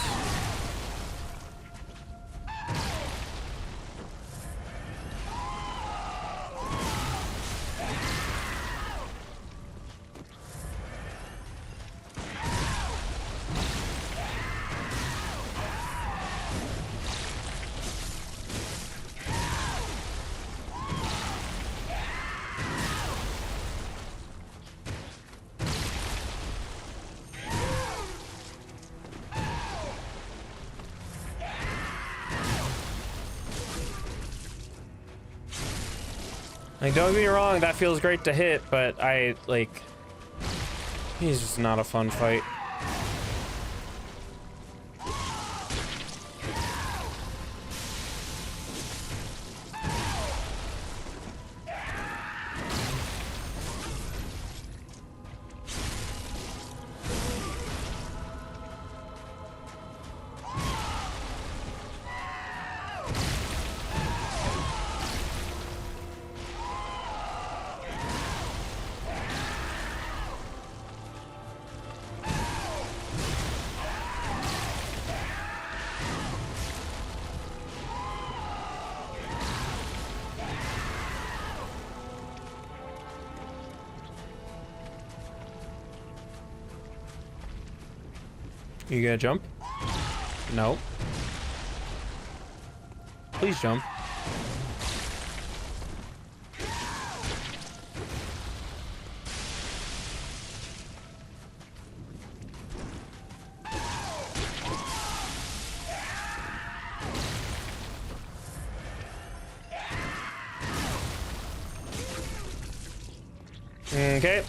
Like, don't get me wrong, that feels great to hit, but he's just not a fun fight. You gonna jump? No. Please jump. Okay.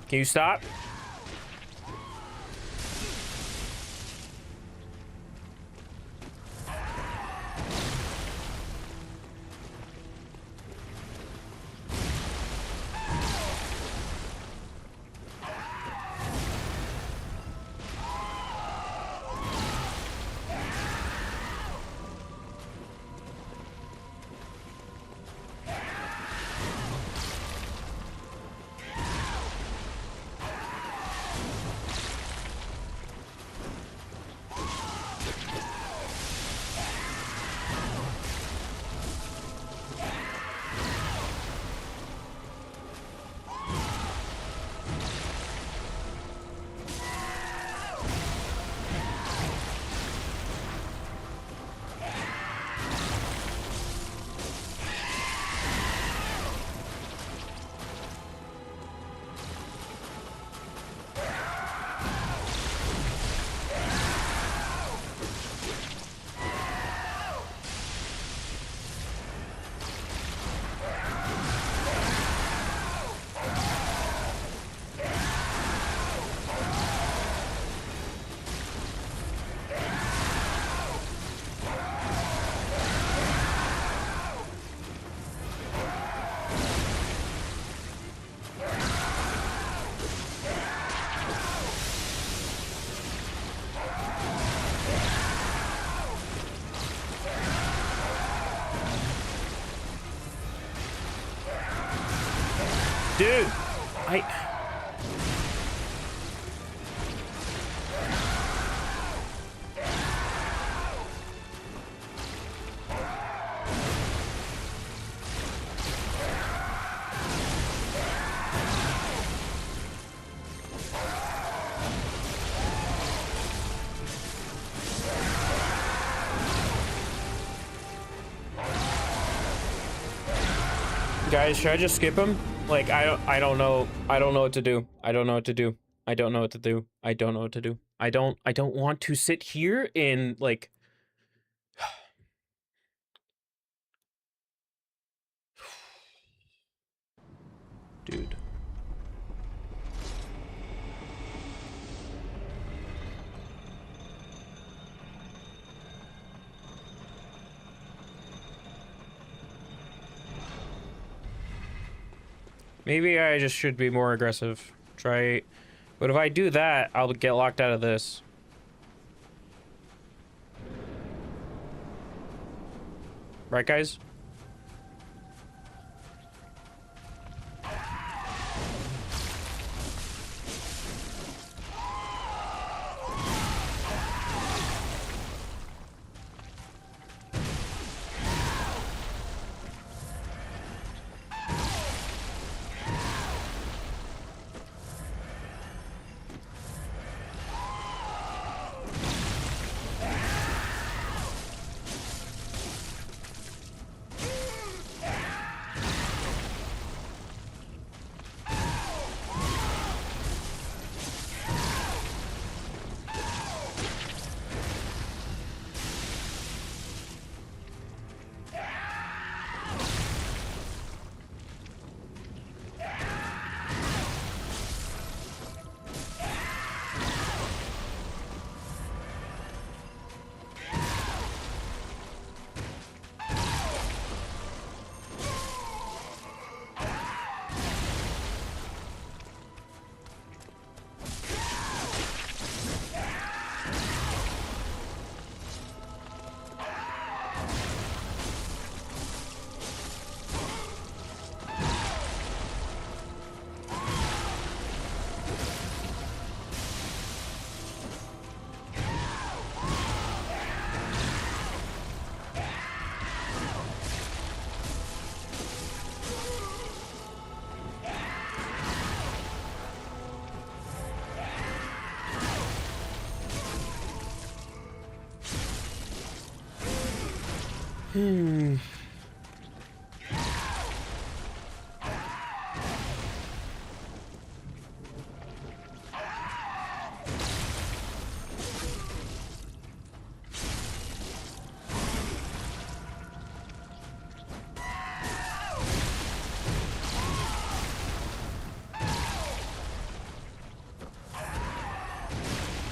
Can you stop? Dude, guys, should I just skip him? Like, I don't know what to do. I don't know what to do. I don't know what to do. I don't know what to do. I don't want to sit here and, like... Dude. Maybe I just should be more aggressive. Try... But if I do that, I'll get locked out of this. Right, guys?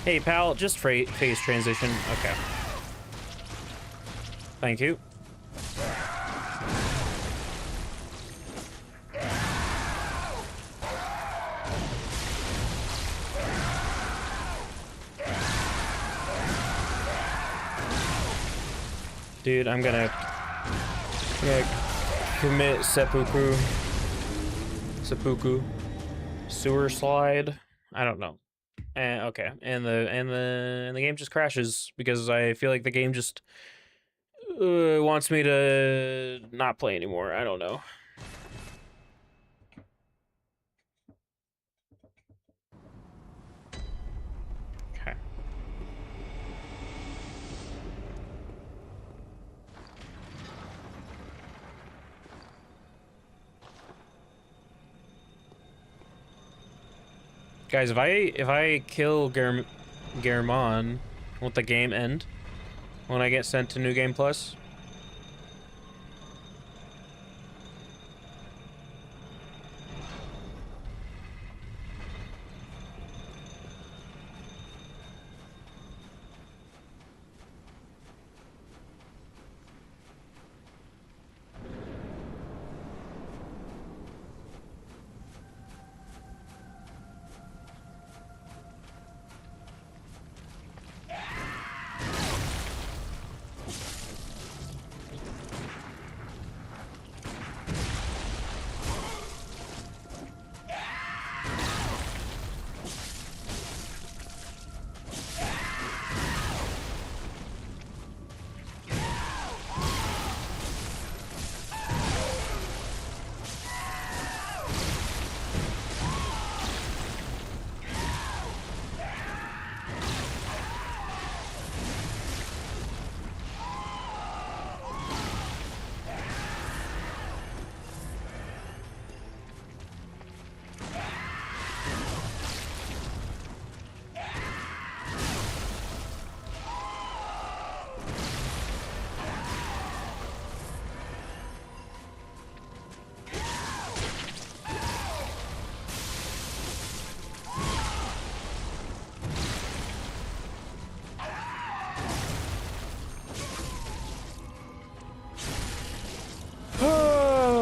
Hey, pal, just phase transition. Okay. Thank you. Dude, I'm gonna commit seppuku. Sewer slide. I don't know. Okay, and the game just crashes because I feel like the game just wants me to not play anymore. I don't know. Okay. Guys, if I kill Garamon, won't the game end when I get sent to New Game Plus?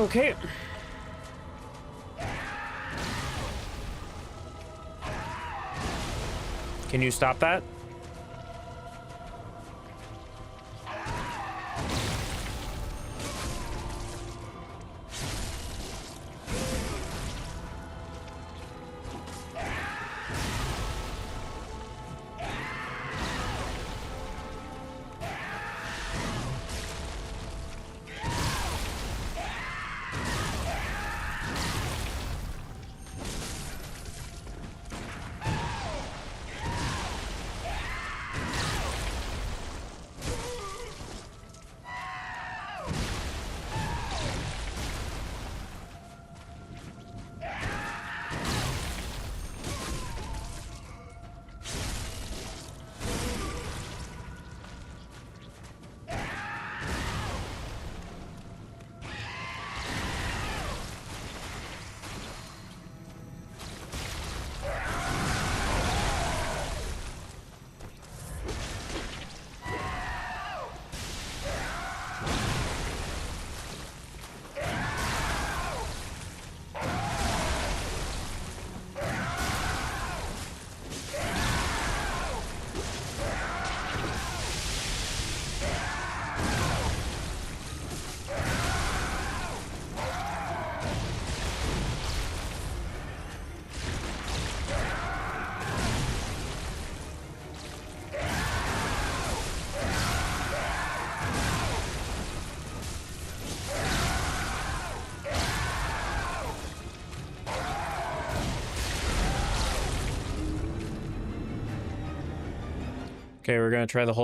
Okay. Can you stop that? Okay, we're gonna try the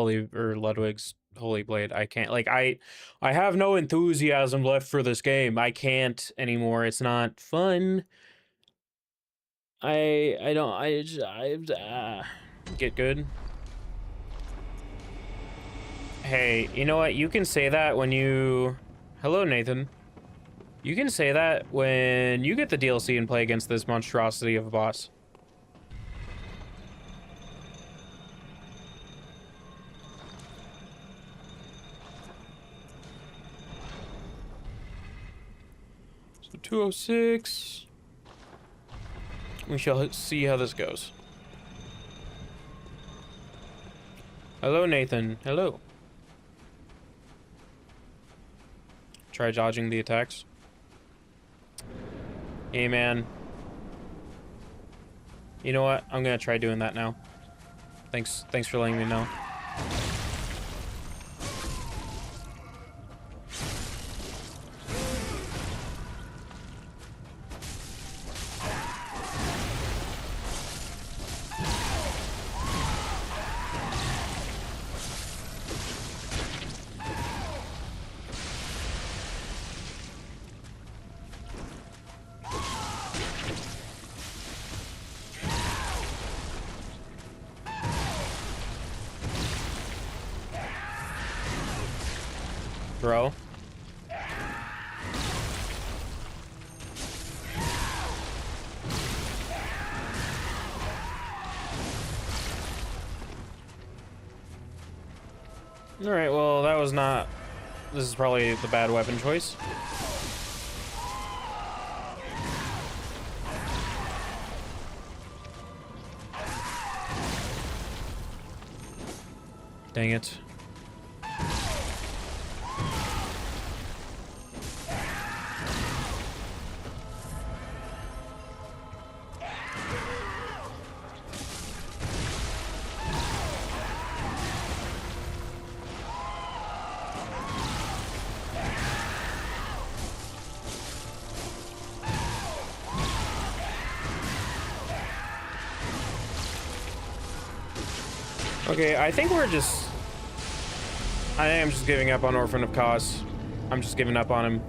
Ludwig's Holy Blade. I can't I have no enthusiasm left for this game. I can't anymore. It's not fun. I don't get good. Hey, you know what? You can say that when you Hello, Nathan. You can say that when you get the DLC and play against this monstrosity of a boss. 206. We shall see how this goes. Hello, Nathan. Hello. Try dodging the attacks. Hey, man. You know what? I'm gonna try doing that now. Thanks for letting me know. Bro. Alright, well, that was not... This is probably the bad weapon choice. Dang it. Okay, I think we're just... I am just giving up on Orphan of Cause. I'm just giving up on him.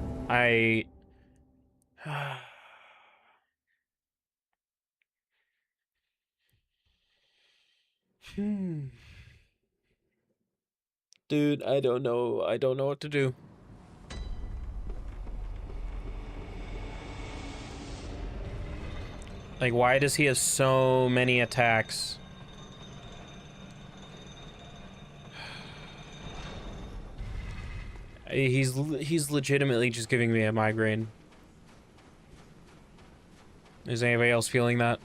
Dude, I don't know. I don't know what to do. Like, why does he have so many attacks? He's legitimately just giving me a migraine. Is anybody else feeling that?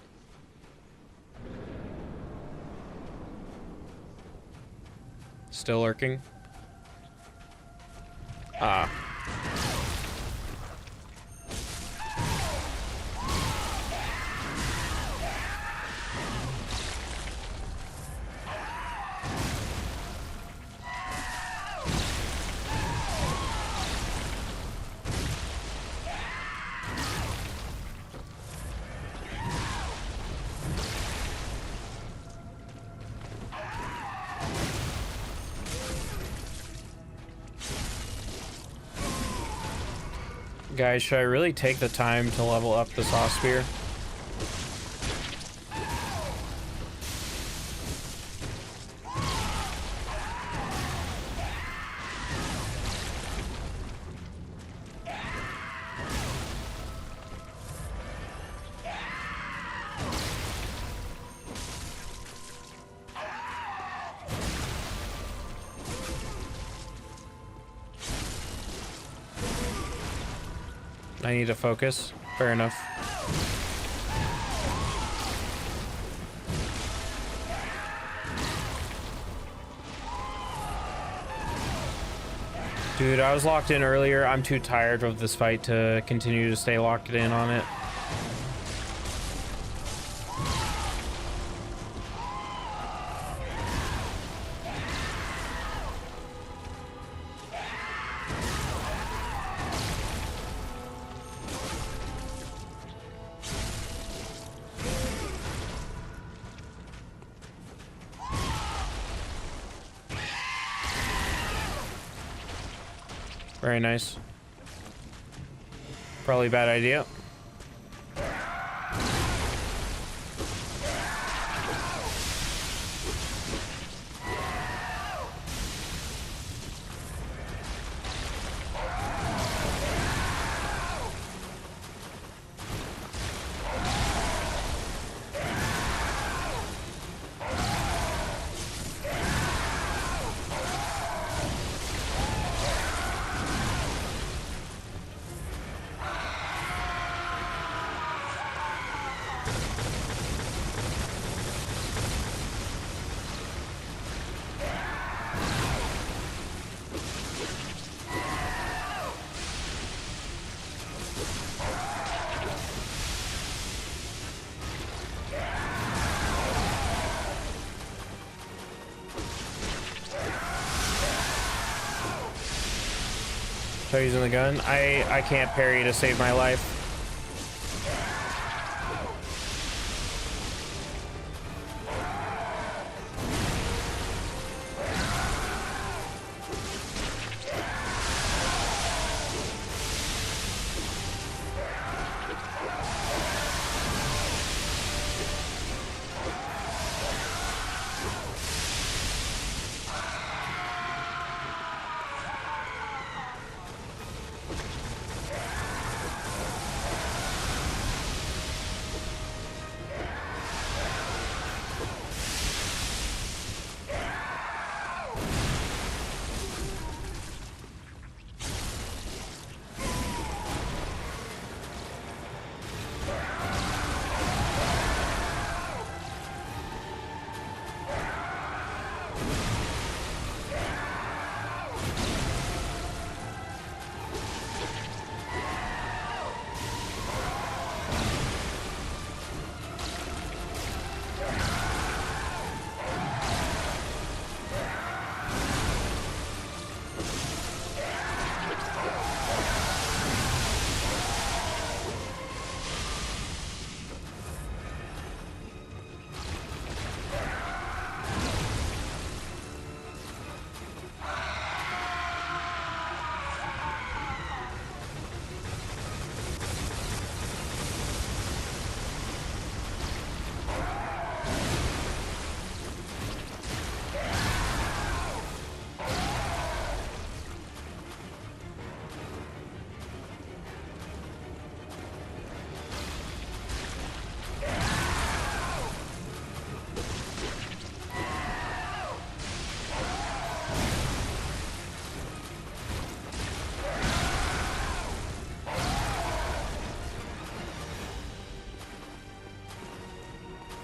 Still lurking? Ah. Guys, should I really take the time to level up the Saw Spear? I need to focus. Fair enough. Dude, I was locked in earlier. I'm too tired of this fight to continue to stay locked in on it. Very nice. Probably a bad idea. Try using the gun. I can't parry to save my life.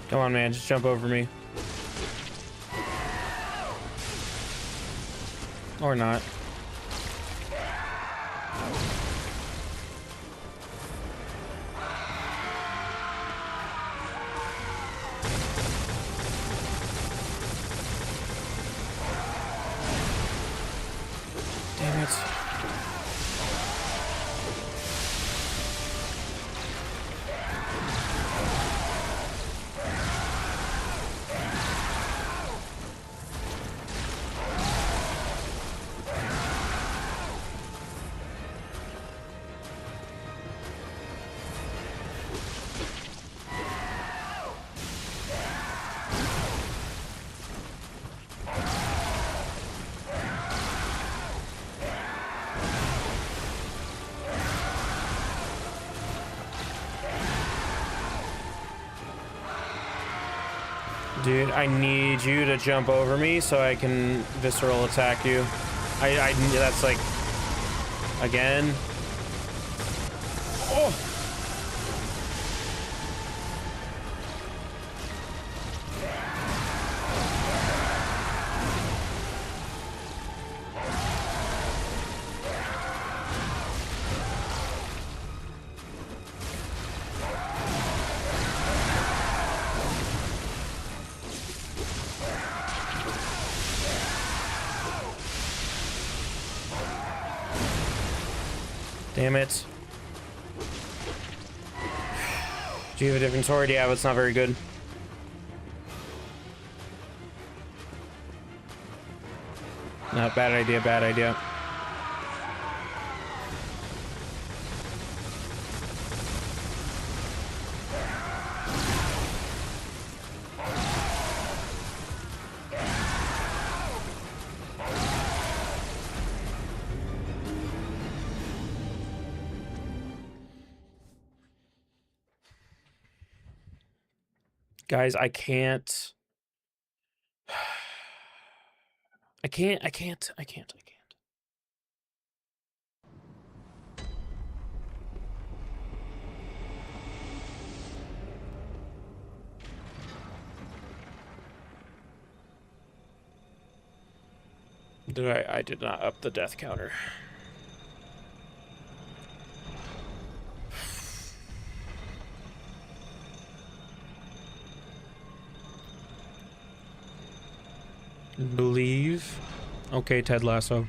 Come on, man, just jump over me. Or not. Damn it. Dude, I need you to jump over me so I can visceral attack you. That's like, again. Oh! Damn it. Do you have a different sword? Yeah, but it's not very good. No, bad idea, bad idea. Guys, I can't. I can't. I did not up the death counter. Believe. Okay, Ted Lasso.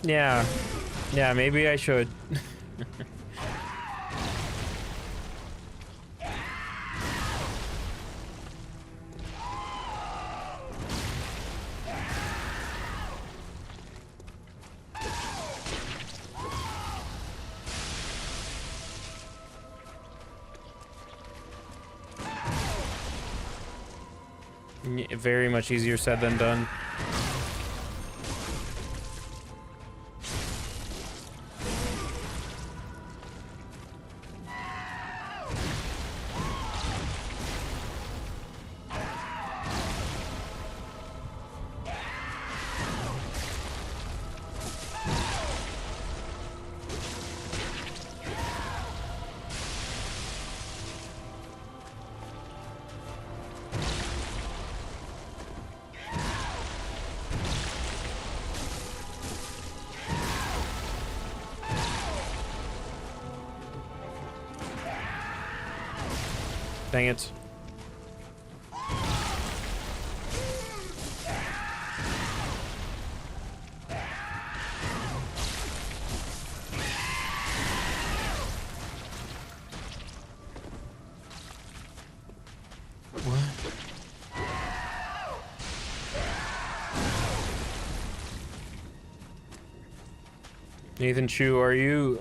Yeah. Yeah, maybe I should. Very much easier said than done. Dang it. What? Nathan Chu, are you...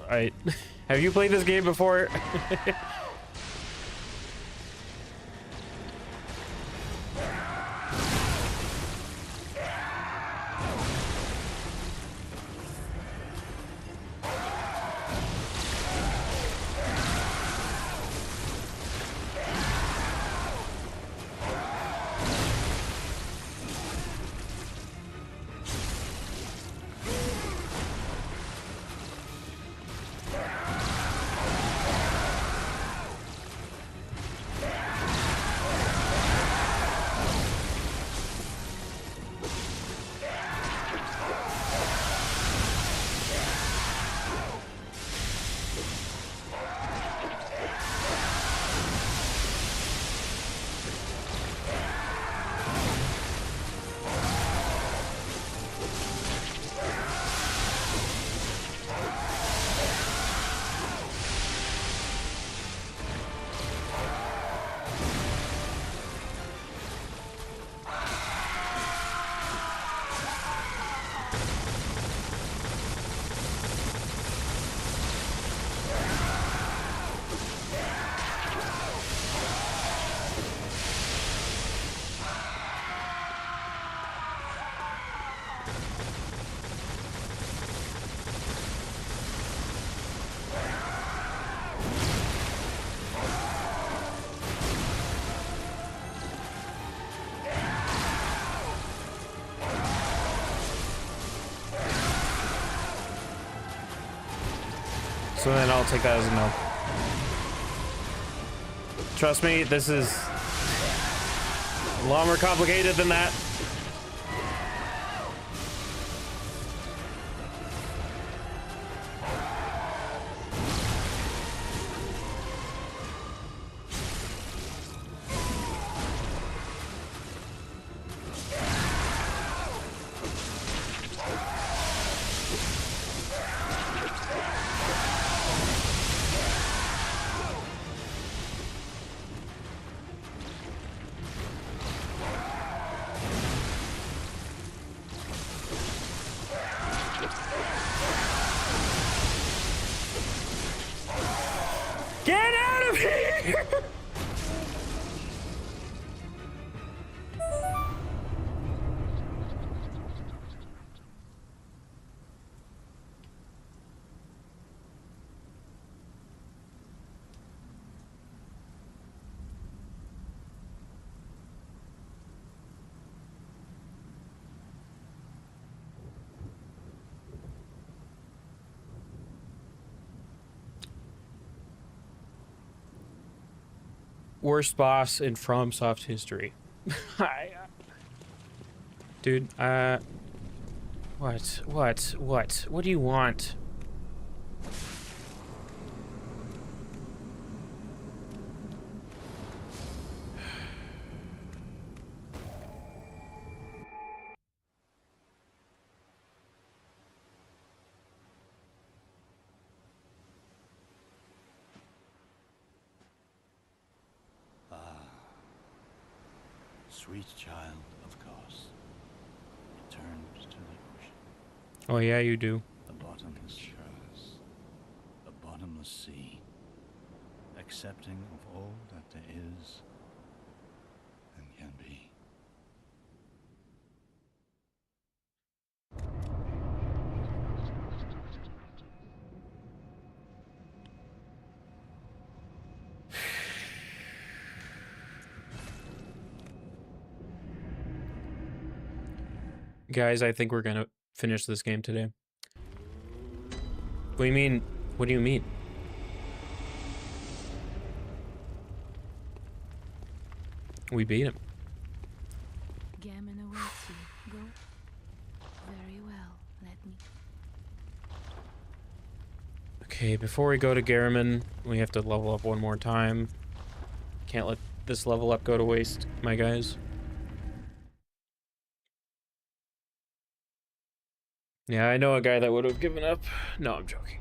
have you played this game before? So then I'll take that as a no. Trust me, this is a lot more complicated than that. Get out of here! Worst boss in FromSoft history. Dude, what do you want? Sweet child of Kos returned to the ocean. Oh yeah, you do. A bottomless earth, a bottomless sea, accepting of all that there is and can be. Guys, I think we're gonna finish this game today. What do you mean? What do you mean? We beat him. Gammon awaits you. Go. Very well. Let me. Okay, before we go to Garamon, we have to level up one more time. Can't let this level up go to waste, my guys. Yeah, I know a guy that would have given up. No, I'm joking.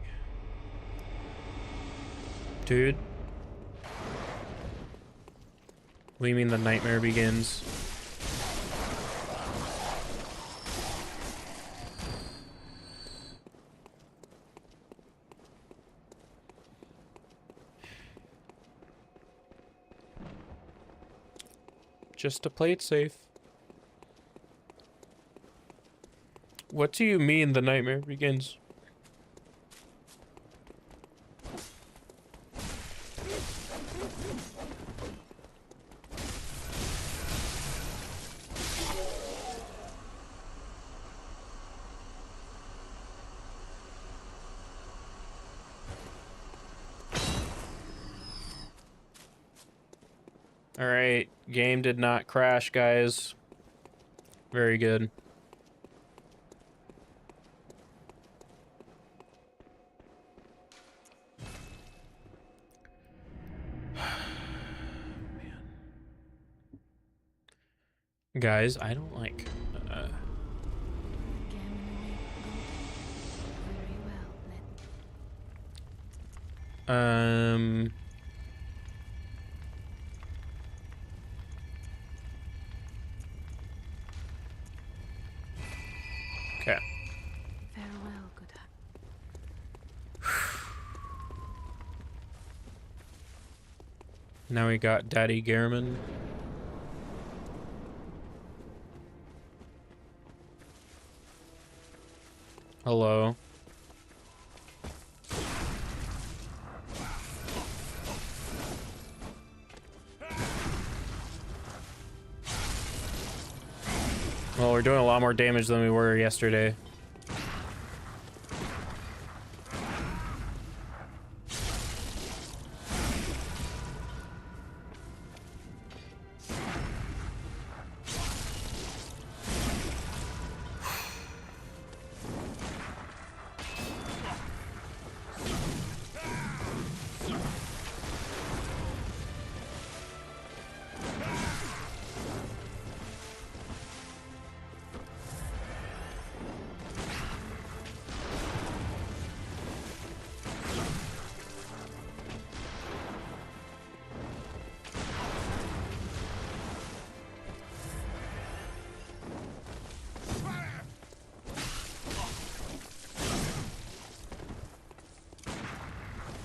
Dude. What do you mean the nightmare begins? Just to play it safe. What do you mean the nightmare begins? Alright, game did not crash, guys. Very good. Man. Guys, I don't like... Gammon away. Go. Very well. Let me. Okay. Farewell, good husband. Now we got Daddy Garamon. Hello. Well, we're doing a lot more damage than we were yesterday.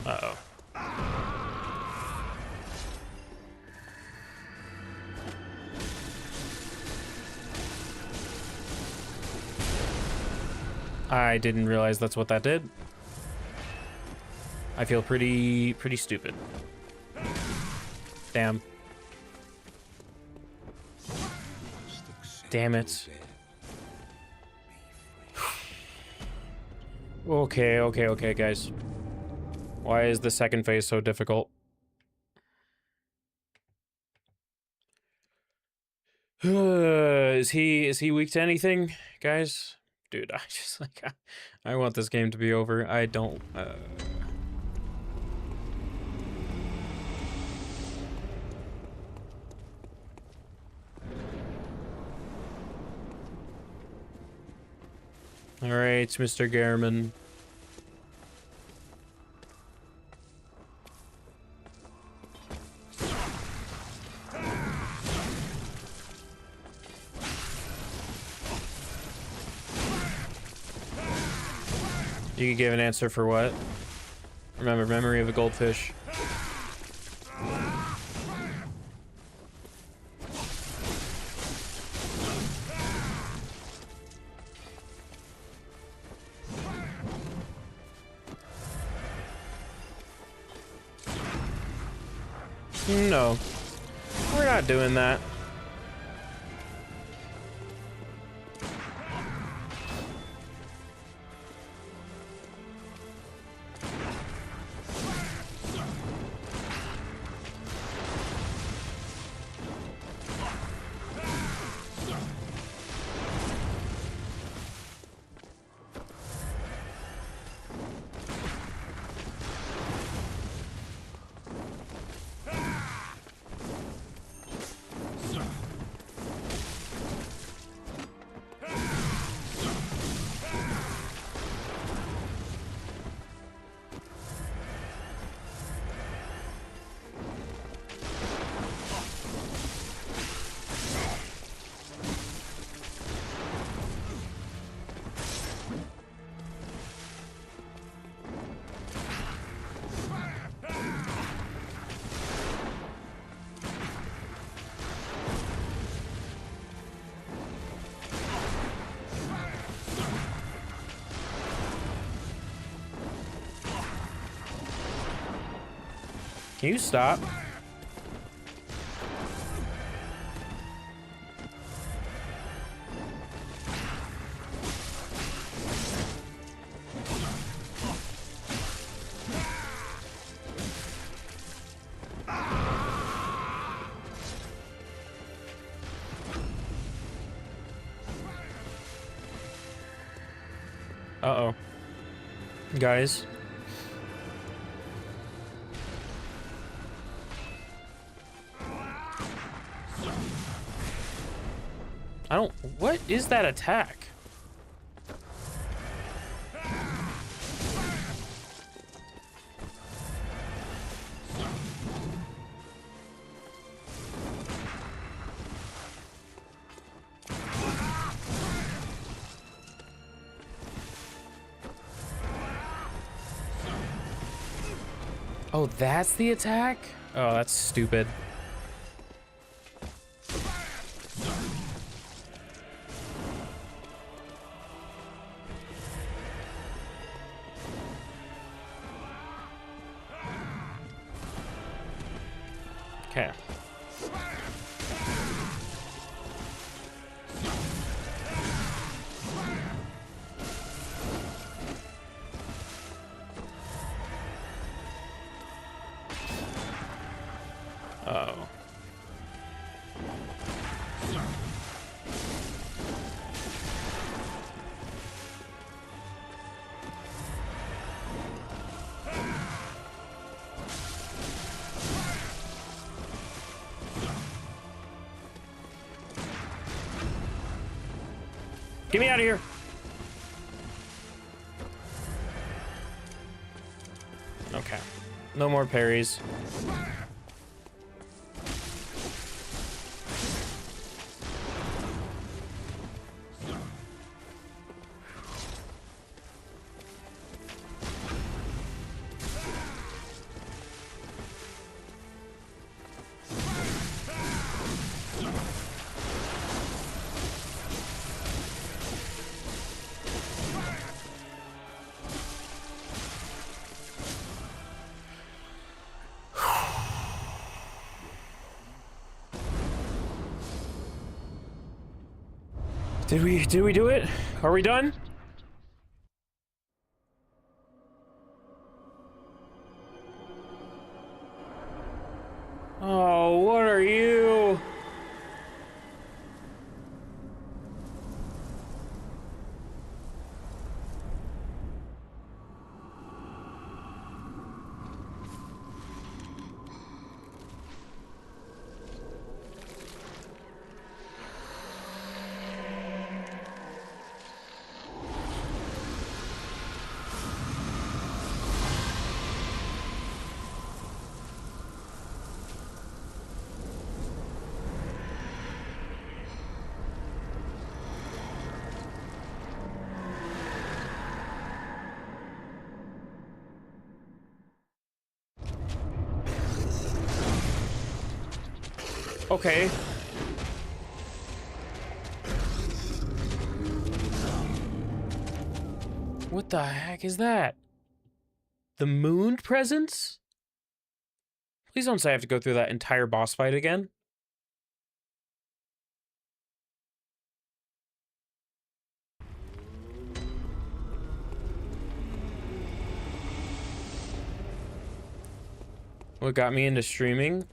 Uh-oh. I didn't realize that's what that did. I feel pretty stupid. Damn. Damn it. Okay, guys. Why is the second phase so difficult? Is he weak to anything, guys? Dude, I just like I want this game to be over. I don't All right, Mr. Garamon. You could give an answer for what? Remember, memory of a goldfish. No, we're not doing that. Can you stop? Uh-oh. Guys. I don't... What is that attack? Oh, that's the attack? Oh, that's stupid. Okay. Uh-oh. Get me out of here. Okay. No more parries. Did we do it? Are we done? Oh, what are you? Okay. What the heck is that? The moon presence? Please don't say I have to go through that entire boss fight again. What got me into streaming?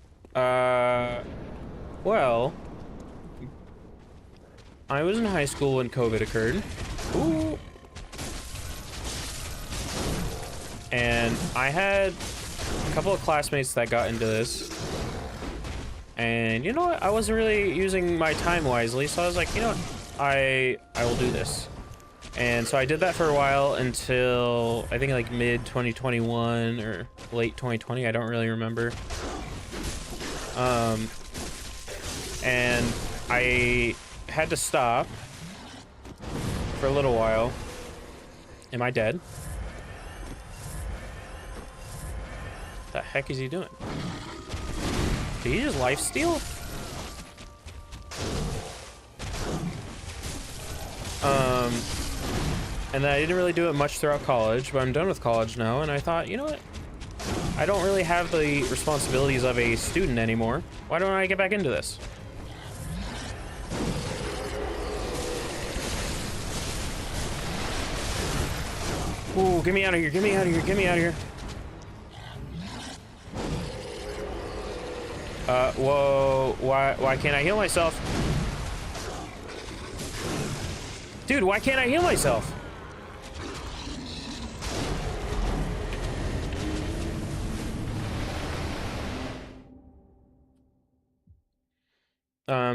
Well, I was in high school when COVID occurred. Ooh. And I had a couple of classmates that got into this. And you know what? I wasn't really using my time wisely, so I was like, you know what? I will do this. And so I did that for a while until I think like mid 2021 or late 2020. I don't really remember. And I had to stop for a little while. Am I dead? What the heck is he doing? Did he just life steal? And then I didn't really do it much throughout college, but I'm done with college now, and I thought, you know what? I don't really have the responsibilities of a student anymore. Why don't I get back into this? Ooh, get me out of here, get me out of here, get me out of here. Whoa, why can't I heal myself? Dude, why can't I heal myself?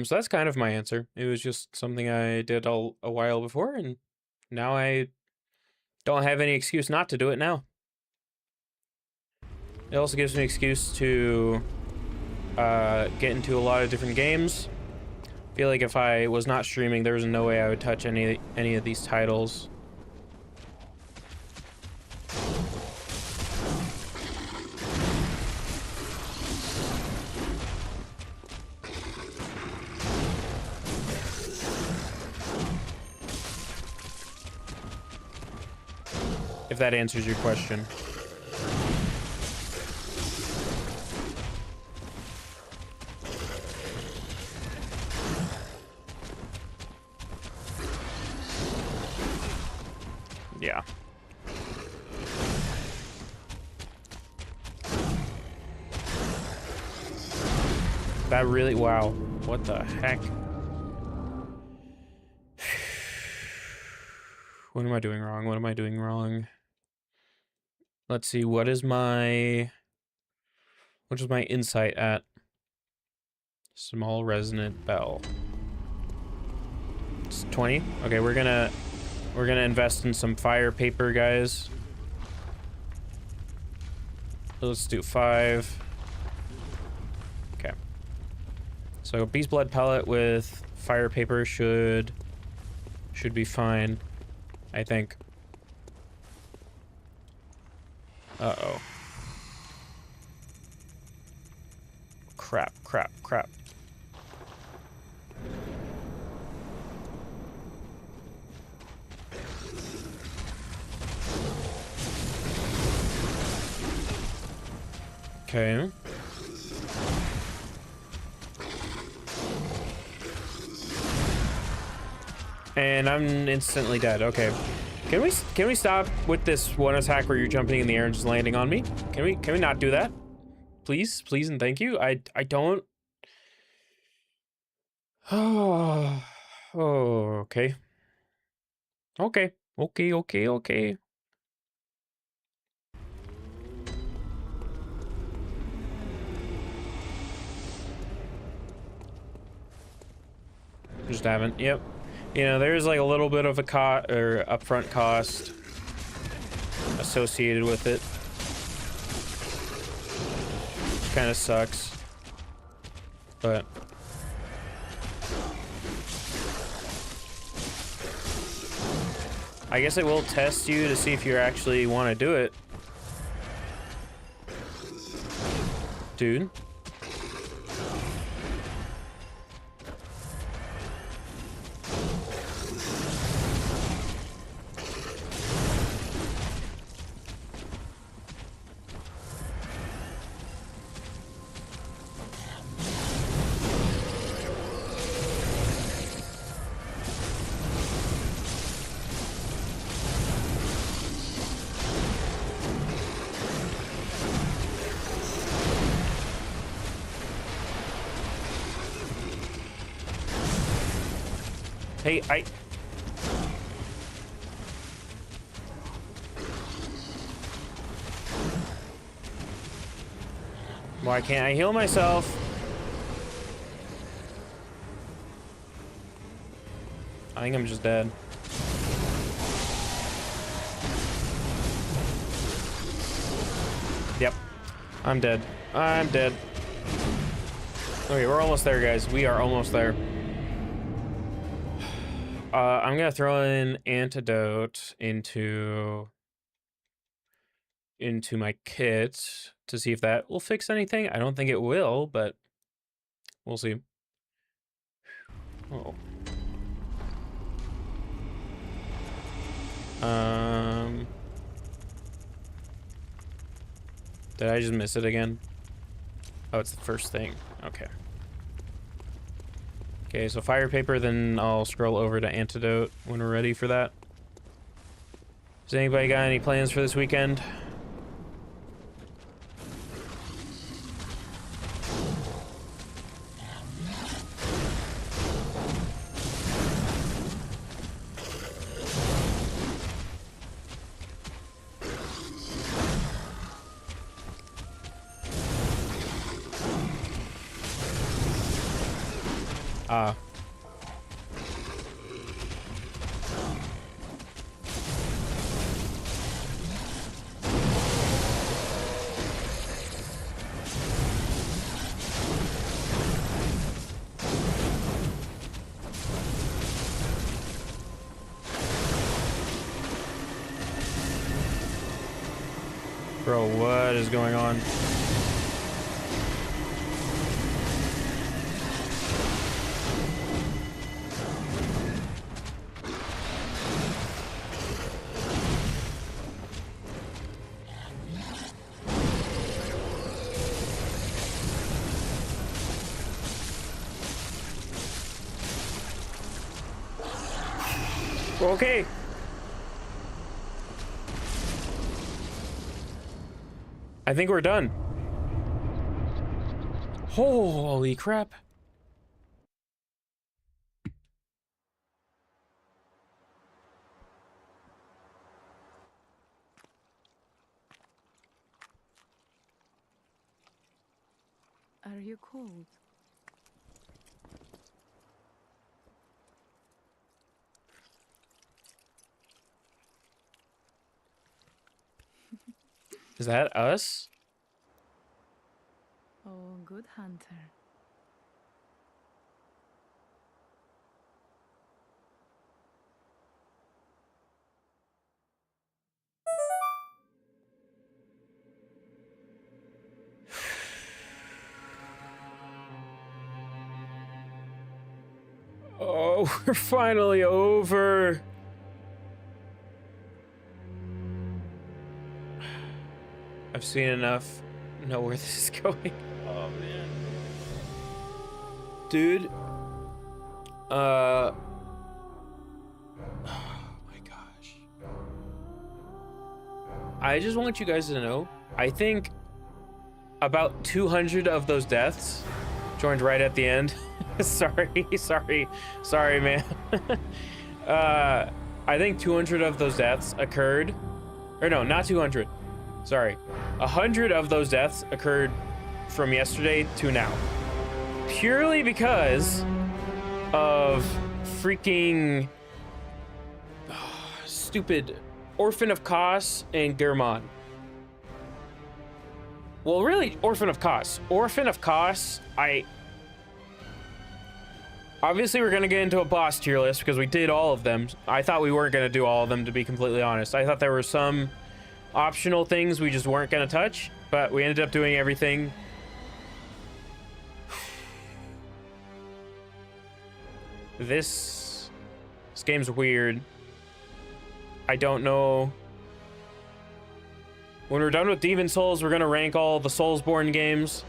So that's kind of my answer. It was just something I did a while before, and now I don't have any excuse not to do it now. It also gives me an excuse to get into a lot of different games. I feel like if I was not streaming, there was no way I would touch any of these titles. If that answers your question. Yeah. That really, wow. What the heck? What am I doing wrong? What am I doing wrong? Let's see, what is my insight at? Small resonant bell. It's 20. Okay, we're gonna invest in some fire paper, guys. Let's do 5. Okay. So beast blood pellet with fire paper should be fine, I think. Uh-oh. Crap, crap, crap. Okay. And I'm instantly dead. Okay. Can we stop with this one attack where you're jumping in the air and just landing on me? Can we not do that? Please, please and thank you. I don't. Oh, okay. Okay. Okay, okay, okay. Just haven't. Yep. You know, there's like a little bit of a upfront cost associated with it. Kind of sucks. But I guess it will test you to see if you actually want to do it. Dude. Hey, why can't I heal myself? I think I'm just dead. Yep. I'm dead. I'm dead. Okay, we're almost there, guys. We are almost there. I'm gonna throw an antidote into my kit to see if that will fix anything. I don't think it will, but we'll see. Oh. Did I just miss it again? Oh, it's the first thing. Okay. Okay, so fire paper, then I'll scroll over to antidote when we're ready for that. Has anybody got any plans for this weekend? Bro, what is going on? Okay. I think we're done. Holy crap. Are you cold? Is that us? Oh, good hunter. Oh, we're finally over. I've seen enough. Know where this is going. Oh man. Dude. Oh my gosh. I just want you guys to know, I think about 200 of those deaths joined right at the end. sorry, man. I think 200 of those deaths occurred, or no, not 200. Sorry, 100 of those deaths occurred from yesterday to now, purely because of freaking stupid Orphan of Kos and Germon. Well, really, Orphan of Kos. Orphan of Kos, obviously, we're going to get into a boss tier list because we did all of them. I thought we weren't going to do all of them, to be completely honest. I thought there were some optional things we just weren't going to touch, but we ended up doing everything. This game's weird. I don't know. When we're done with Demon Souls, we're going to rank all the Soulsborne games,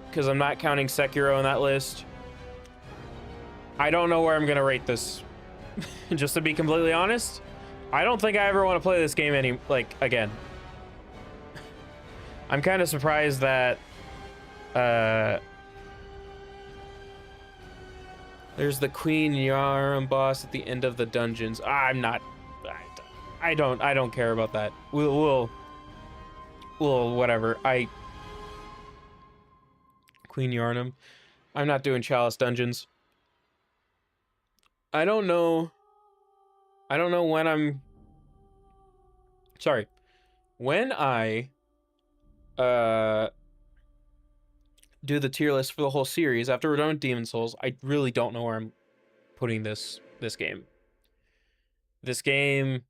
because I'm not counting Sekiro on that list. I don't know where I'm going to rate this. Just to be completely honest, I don't think I ever want to play this game again. I'm kind of surprised that There's the Queen Yarm boss at the end of the dungeons. I'm not. I don't care about that. We'll whatever. Queen Yarnum. I'm not doing Chalice dungeons. I don't know. I don't know when I'm. Sorry. When I do the tier list for the whole series after we're done with Demon Souls, I really don't know where I'm putting this game. This game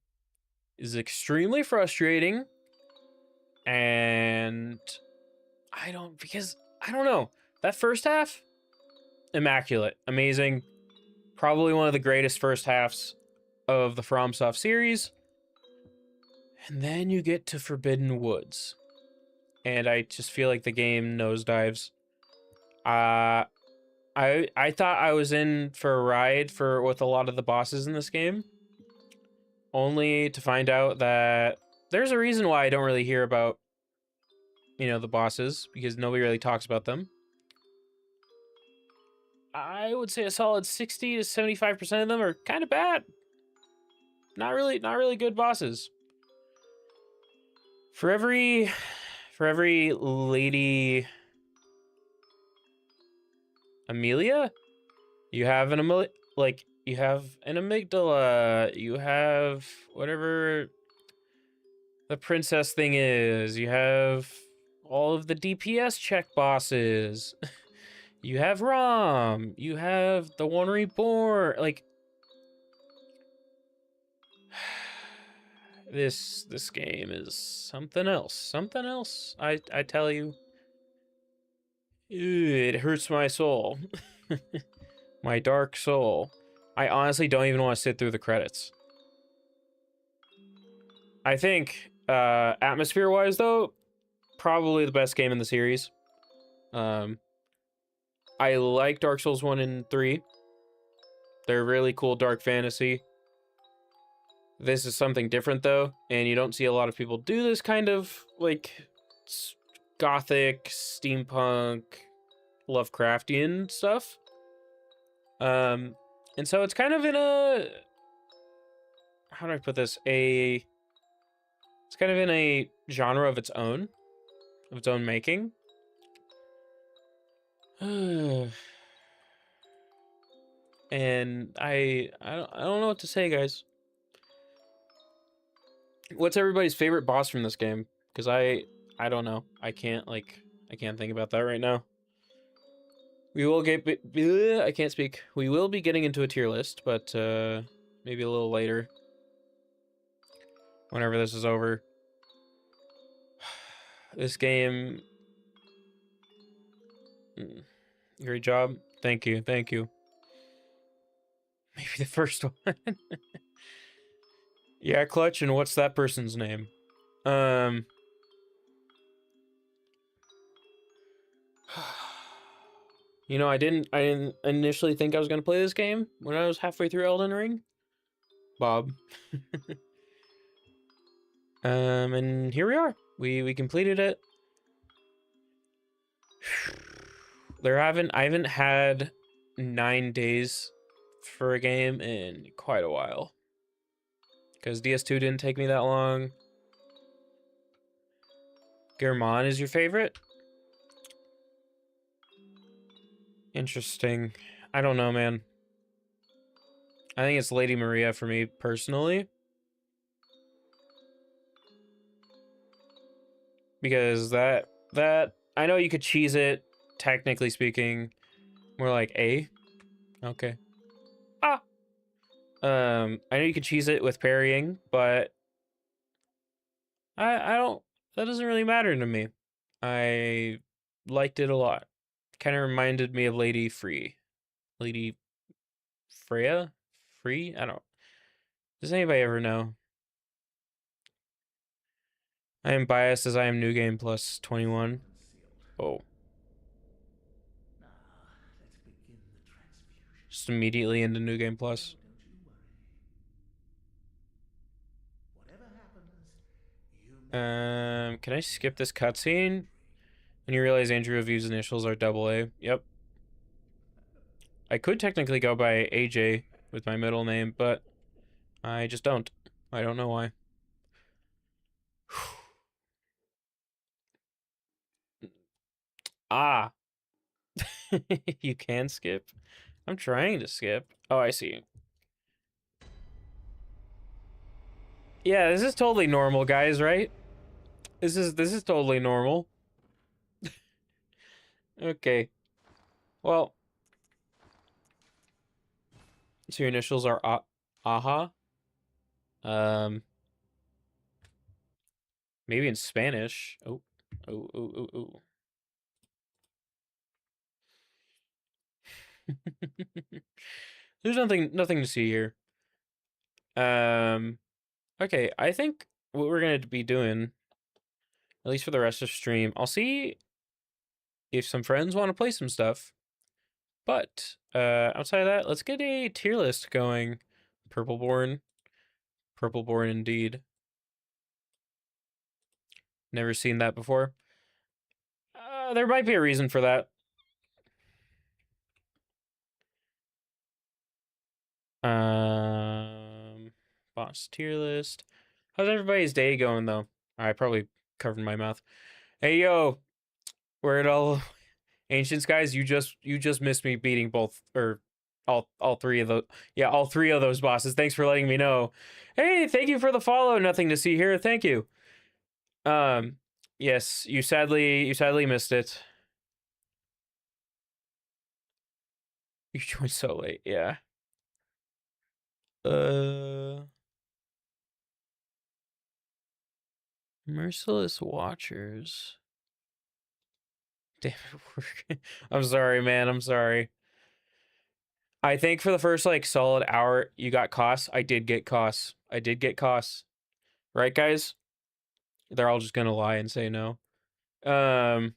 is extremely frustrating, and I don't know. That first half, immaculate, amazing, probably one of the greatest first halves of the FromSoft series. And then you get to Forbidden Woods, and I just feel like the game nosedives. I thought I was in for a ride with a lot of the bosses in this game, only to find out that there's a reason why I don't really hear about, the bosses, because nobody really talks about them. I would say a solid 60 to 75% of them are kind of bad. Not really good bosses. For every Lady Amelia, you have an you have an amygdala, you have whatever the princess thing is, you have all of the DPS check bosses. You have Rom, you have the one reborn, like this game is something else. I tell you. It hurts my soul. My dark soul. I honestly don't even want to sit through the credits. I think, atmosphere-wise, though, probably the best game in the series. I like Dark Souls 1 and 3. They're really cool dark fantasy. This is something different, though, and you don't see a lot of people do this kind of, gothic, steampunk, Lovecraftian stuff. And so it's kind of in a... How do I put this? It's kind of in a genre of its own making. And I don't know what to say, guys. What's everybody's favorite boss from this game? Because I don't know. I can't think about that right now. We will get I can't speak. We will be getting into a tier list, but maybe a little later. Whenever this is over. This game, great job. Thank you. Maybe the first one. Yeah, Clutch, and what's that person's name? I didn't initially think I was gonna play this game when I was halfway through Elden Ring. Bob. And here we are. We completed it. I haven't had 9 days for a game in quite a while. Because DS2 didn't take me that long. Germán is your favorite? Interesting. I don't know, man. I think it's Lady Maria for me, personally. Because that... I know you could cheese it, technically speaking. More like A. Okay. Ah! I know you could cheese it with parrying, but... I don't... That doesn't really matter to me. I liked it a lot. Kind of reminded me of Lady Freya? Free? I don't... Does anybody ever know? I am biased as I am New Game Plus 21. Oh. Just immediately into New Game Plus. Can I skip this cutscene? And you realize Andrew Review's initials are AA. Yep. I could technically go by AJ with my middle name, but I just don't. I don't know why. Ah. You can skip? I'm trying to skip. Oh, I see. Yeah, this is totally normal, guys, right? This is totally normal. Okay. Well, so your initials are AHA. Um, maybe in Spanish. Oh, oh, oh, oh, oh. There's nothing to see here. Okay, I think what we're gonna be doing, at least for the rest of stream, I'll see if some friends want to play some stuff. But outside of that, let's get a tier list going. Purpleborn. Purpleborn indeed. Never seen that before. There might be a reason for that. Boss tier list. How's everybody's day going though? I probably covered my mouth. Hey yo, where it all ancients guys? You just missed me beating both or all three of the all three of those bosses. Thanks for letting me know. Hey, thank you for the follow. Nothing to see here. Thank you. Yes, you sadly missed it. You joined so late. Yeah. Merciless Watchers. Damn it. I'm sorry, man. I'm sorry. I think for the first like solid hour you got costs. I did get costs. I did get costs. Right, guys? They're all just gonna lie and say no. Uh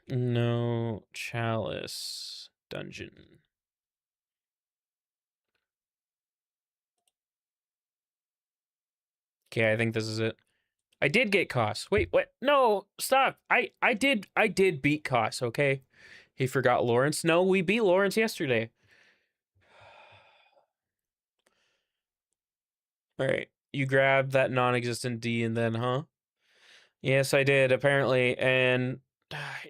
no chalice dungeon. Okay, I think this is it. I did get costs. Wait, what? No, stop. I did beat costs, okay? He forgot Lawrence. No, we beat Lawrence yesterday. All right. You grabbed that non-existent D and then, huh? Yes, I did, apparently. And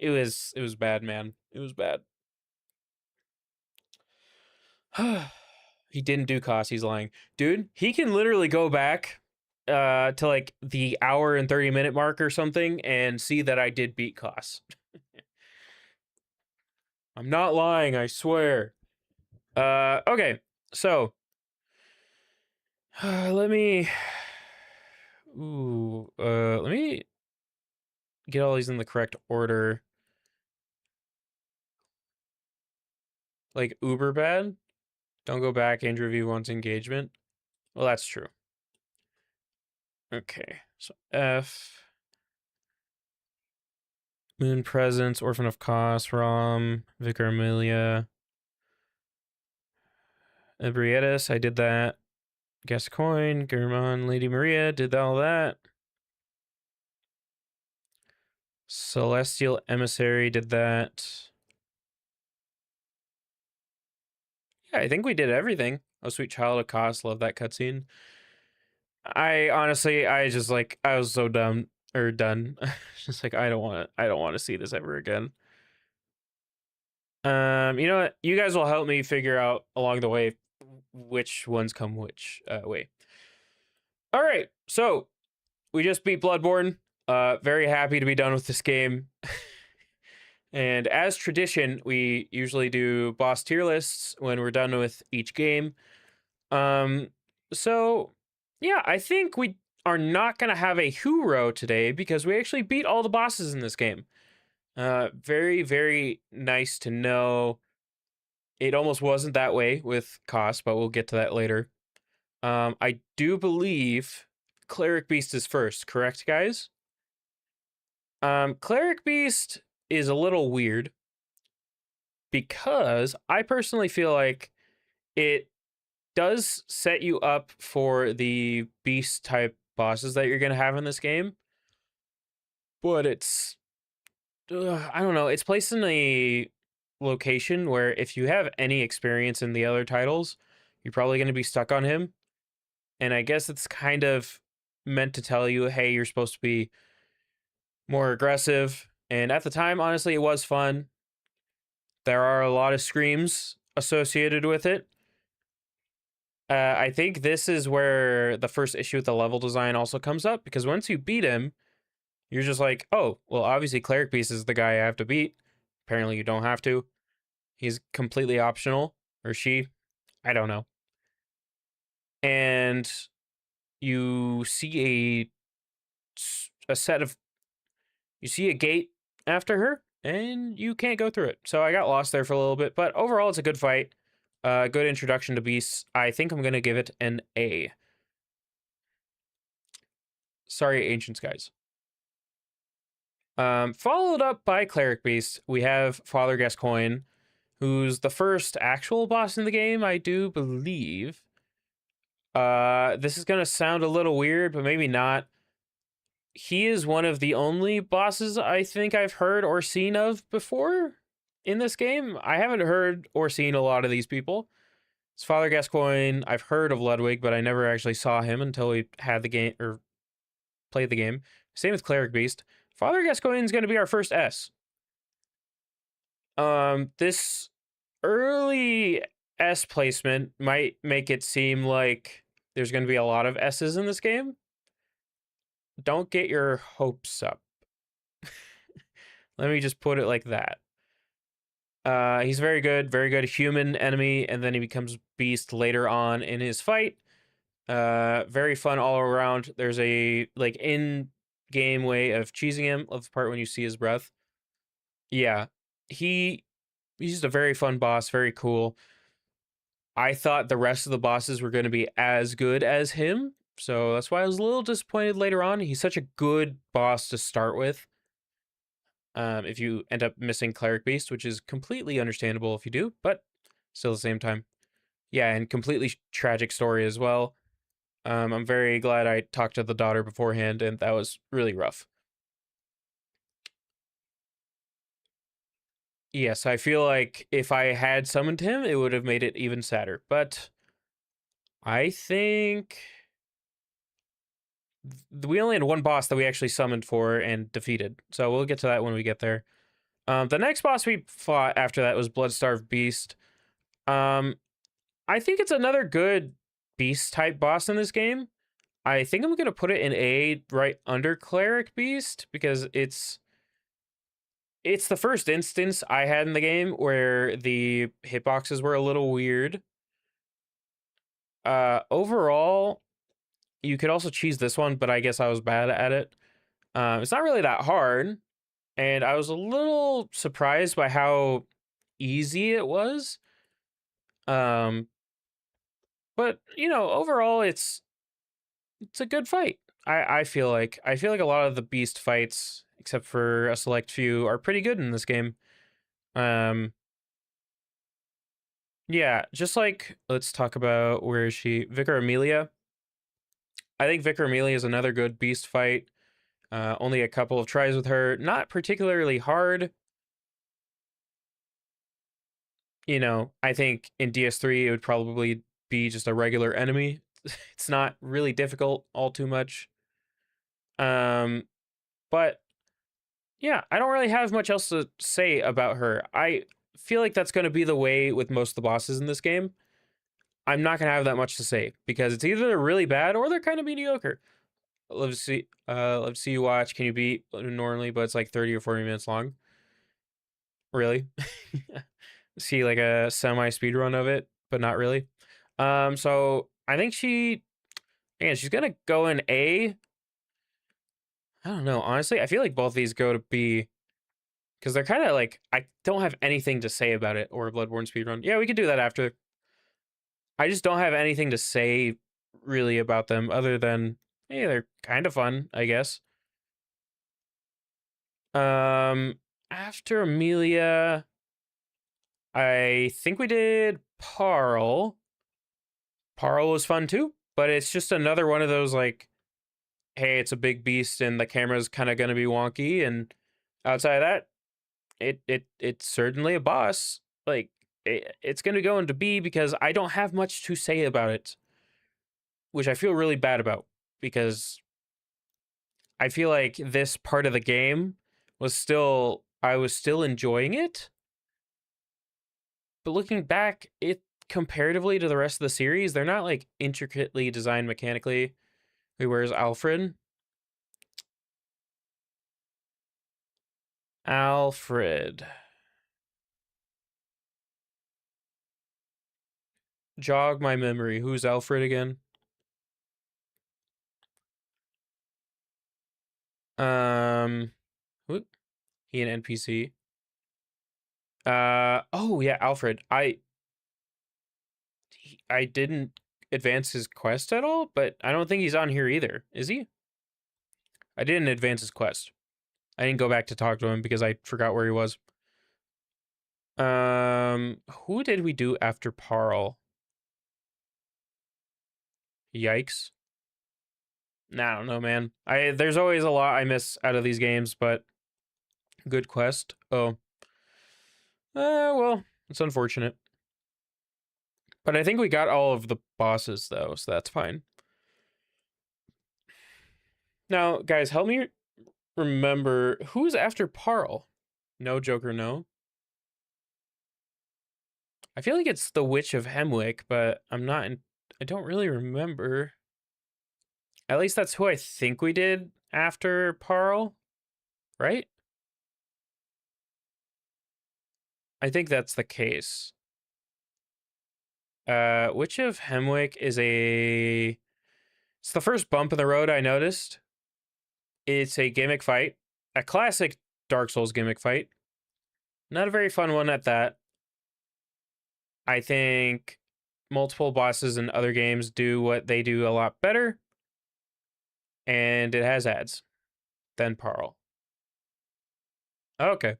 it was bad, man. It was bad. He didn't do costs, he's lying. Dude, he can literally go back to like the hour and 30-minute mark or something and see that I did beat costs. I'm not lying, I swear. Okay. So, let me let me get all these in the correct order. Like uber bad. Don't go back, Andrew V wants engagement. Well, that's true. Okay. So F Moon Presence, Orphan of Kos, Rom, Vicar Amelia, Ebrietis, I did that. Gascoigne, Germon, Lady Maria, did all that. Celestial Emissary did that. Yeah, I think we did everything. Oh, Sweet Child of Kos, love that cutscene. I honestly, I just like, I was so dumb or done. Just like, I don't want to see this ever again. You know what? You guys will help me figure out along the way which ones come which way. All right, so we just beat Bloodborne. Very happy to be done with this game. And as tradition, we usually do boss tier lists when we're done with each game. So yeah, I think we are not gonna have a hero today because we actually beat all the bosses in this game. Very, very nice to know. It almost wasn't that way with Kos, but we'll get to that later. I do believe Cleric Beast is first, correct, guys? Cleric Beast is a little weird because I personally feel like it does set you up for the beast type bosses that you're going to have in this game, but it's I don't know. It's placed in a location where if you have any experience in the other titles, you're probably going to be stuck on him. And I guess it's kind of meant to tell you, hey, you're supposed to be more aggressive. And at the time, honestly, it was fun. There are a lot of screams associated with it. I think this is where the first issue with the level design also comes up, because once you beat him, you're just like, oh, well, obviously Cleric Beast is the guy I have to beat. Apparently, you don't have to. He's completely optional, or she. I don't know. And you see a set of you see a gate after her, and you can't go through it. So I got lost there for a little bit, but overall, it's a good fight. Good introduction to beasts. I think I'm gonna give it an A. Sorry, Ancient Skies. Followed up by Cleric Beast, we have Father Gascoigne, who's the first actual boss in the game, I do believe. This is gonna sound a little weird, but maybe not. He is one of the only bosses I think I've heard or seen of before in this game. I haven't heard or seen a lot of these people. It's Father Gascoigne. I've heard of Ludwig, but I never actually saw him until we had the game or played the game. Same with Cleric Beast. Father Gascoigne is going to be our first S. This early S placement might make it seem like there's going to be a lot of S's in this game. Don't get your hopes up. Let me just put it like that. He's very good human enemy, and then he becomes beast later on in his fight. Very fun all around. There's a like in-game way of cheesing him. Love the part when you see his breath. Yeah, he's just a very fun boss. Very cool. I thought the rest of the bosses were going to be as good as him, so that's why I was a little disappointed later on. He's such a good boss to start with. If you end up missing Cleric Beast, which is completely understandable if you do, but still at the same time. Yeah, and completely tragic story as well. I'm very glad I talked to the daughter beforehand, and that was really rough. Yes, I feel like if I had summoned him, it would have made it even sadder. But I think we only had one boss that we actually summoned for and defeated. So we'll get to that when we get there. The next boss we fought after that was Bloodstarved Beast. I think it's another good beast type boss in this game. I think I'm going to put it in A right under Cleric Beast because it's the first instance I had in the game where the hitboxes were a little weird. Overall, you could also cheese this one, but I guess I was bad at it. It's not really that hard, and I was a little surprised by how easy it was. But overall, it's a good fight. I feel like a lot of the beast fights, except for a select few, are pretty good in this game. Yeah, just like let's talk about where is she? Vicar Amelia. I think Vicar Amelia is another good beast fight. Only a couple of tries with her, not particularly hard. I think in DS3 it would probably be just a regular enemy. It's not really difficult all too much. But yeah, I don't really have much else to say about her. I feel like that's going to be the way with most of the bosses in this game. I'm not going to have that much to say because it's either they're really bad or they're kind of mediocre. Love to see you watch. Can you beat normally, but it's like 30 or 40 minutes long. Really? See like a semi speed run of it, but not really. So I think she's gonna go in A. I don't know. Honestly, I feel like both these go to B because they're kind of like I don't have anything to say about it or a Bloodborne speedrun. Yeah, we could do that after. I just don't have anything to say really about them other than hey, they're kind of fun, I guess. After Amelia, I think we did Parl. Parl was fun too, but it's just another one of those like, hey, it's a big beast and the camera's kind of gonna be wonky, and outside of that, it's certainly a boss. Like it's gonna go into B because I don't have much to say about it, which I feel really bad about because I feel like this part of the game was still I was still enjoying it, but looking back, it comparatively to the rest of the series, they're not like intricately designed mechanically. Whereas Alfred. Jog my memory. Who's Alfred again? Um, whoop, he an NPC. Oh yeah, Alfred. I didn't advance his quest at all, but I don't think he's on here either. Is he? I didn't advance his quest. I didn't go back to talk to him because I forgot where he was. Who did we do after Parl? Yikes. Nah, I don't know, man. There's always a lot I miss out of these games, but good quest. Oh. Well, it's unfortunate. But I think we got all of the bosses though, so that's fine. Now, guys, help me remember who's after Parl. No Joker, no. I feel like it's the Witch of Hemwick, but I don't really remember. At least that's who I think we did after Parl, right? I think that's the case. Witch of Hemwick is it's the first bump in the road I noticed. It's a gimmick fight, a classic Dark Souls gimmick fight. Not a very fun one at that. I think multiple bosses in other games do what they do a lot better, and it has ads than Parl. Okay.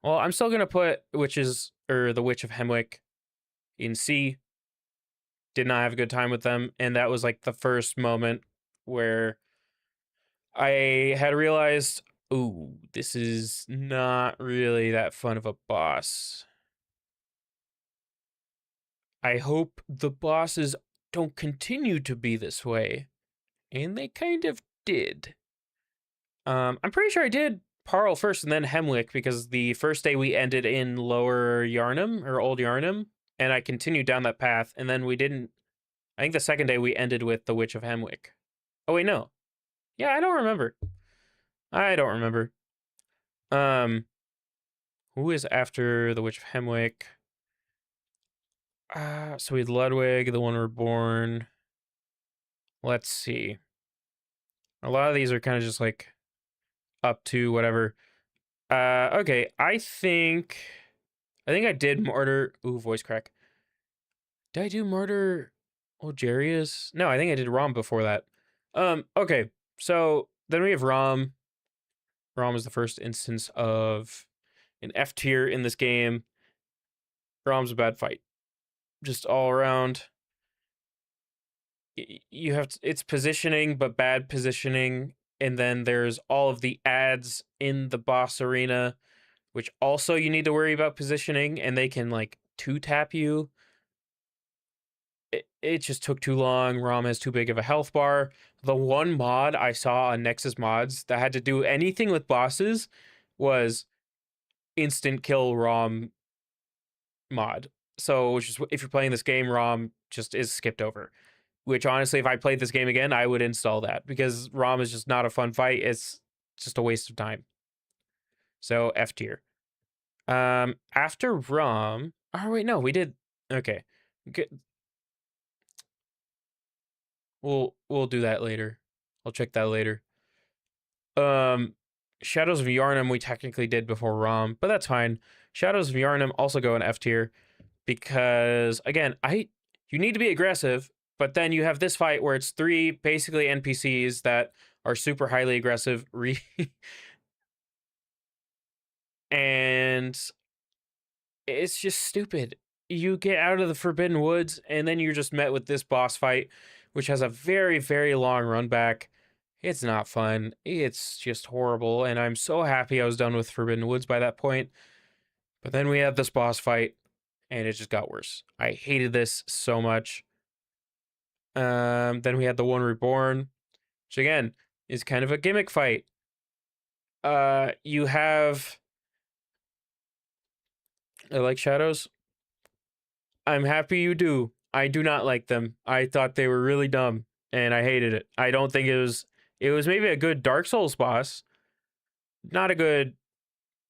Well, I'm still gonna put the Witch of Hemwick in C. Did not have a good time with them, and that was like the first moment where I had realized, ooh, this is not really that fun of a boss. I hope the bosses don't continue to be this way. And they kind of did. I'm pretty sure I did Parl first and then Hemwick because the first day we ended in Lower Yarnum or Old Yarnum, and I continued down that path, and then we didn't. I think the second day we ended with the Witch of Hemwick. Oh wait, no. Yeah, I don't remember. I don't remember. Who is after the Witch of Hemwick? So we had Ludwig, the One Reborn. Let's see. A lot of these are kind of just like up to whatever. Okay, I think I did Martyr. Ooh, voice crack. Did I do Martyr Algerius? No, I think I did Rom before that. Okay, so then we have Rom. Rom is the first instance of an F tier in this game. Rom's a bad fight. Just all around. You have it's positioning, but bad positioning. And then there's all of the ads in the boss arena, which also you need to worry about positioning, and they can like two tap you. It just took too long. Rom has too big of a health bar. The one mod I saw on Nexus Mods that had to do anything with bosses was instant kill Rom mod. So, which is if you're playing this game, Rom just is skipped over. Which honestly, if I played this game again, I would install that because Rom is just not a fun fight. It's just a waste of time. So F tier. After Rom, oh wait, no, we did. Okay, we'll do that later. I'll check that later. Shadows of Yarnum we technically did before Rom, but that's fine. Shadows of Yarnum also go in F tier because again, you need to be aggressive, but then you have this fight where it's three basically NPCs that are super highly aggressive, and it's just stupid. You get out of the Forbidden Woods, and then you're just met with this boss fight, which has a very, very long run back. It's not fun. It's just horrible, and I'm so happy I was done with Forbidden Woods by that point. But then we had this boss fight, and it just got worse. I hated this so much. Then we had the one reborn, which again is kind of a gimmick fight. You have I like shadows. I'm happy you do. I do not like them. I thought they were really dumb, and I hated it. I don't think it was. It was maybe a good Dark Souls boss, not a good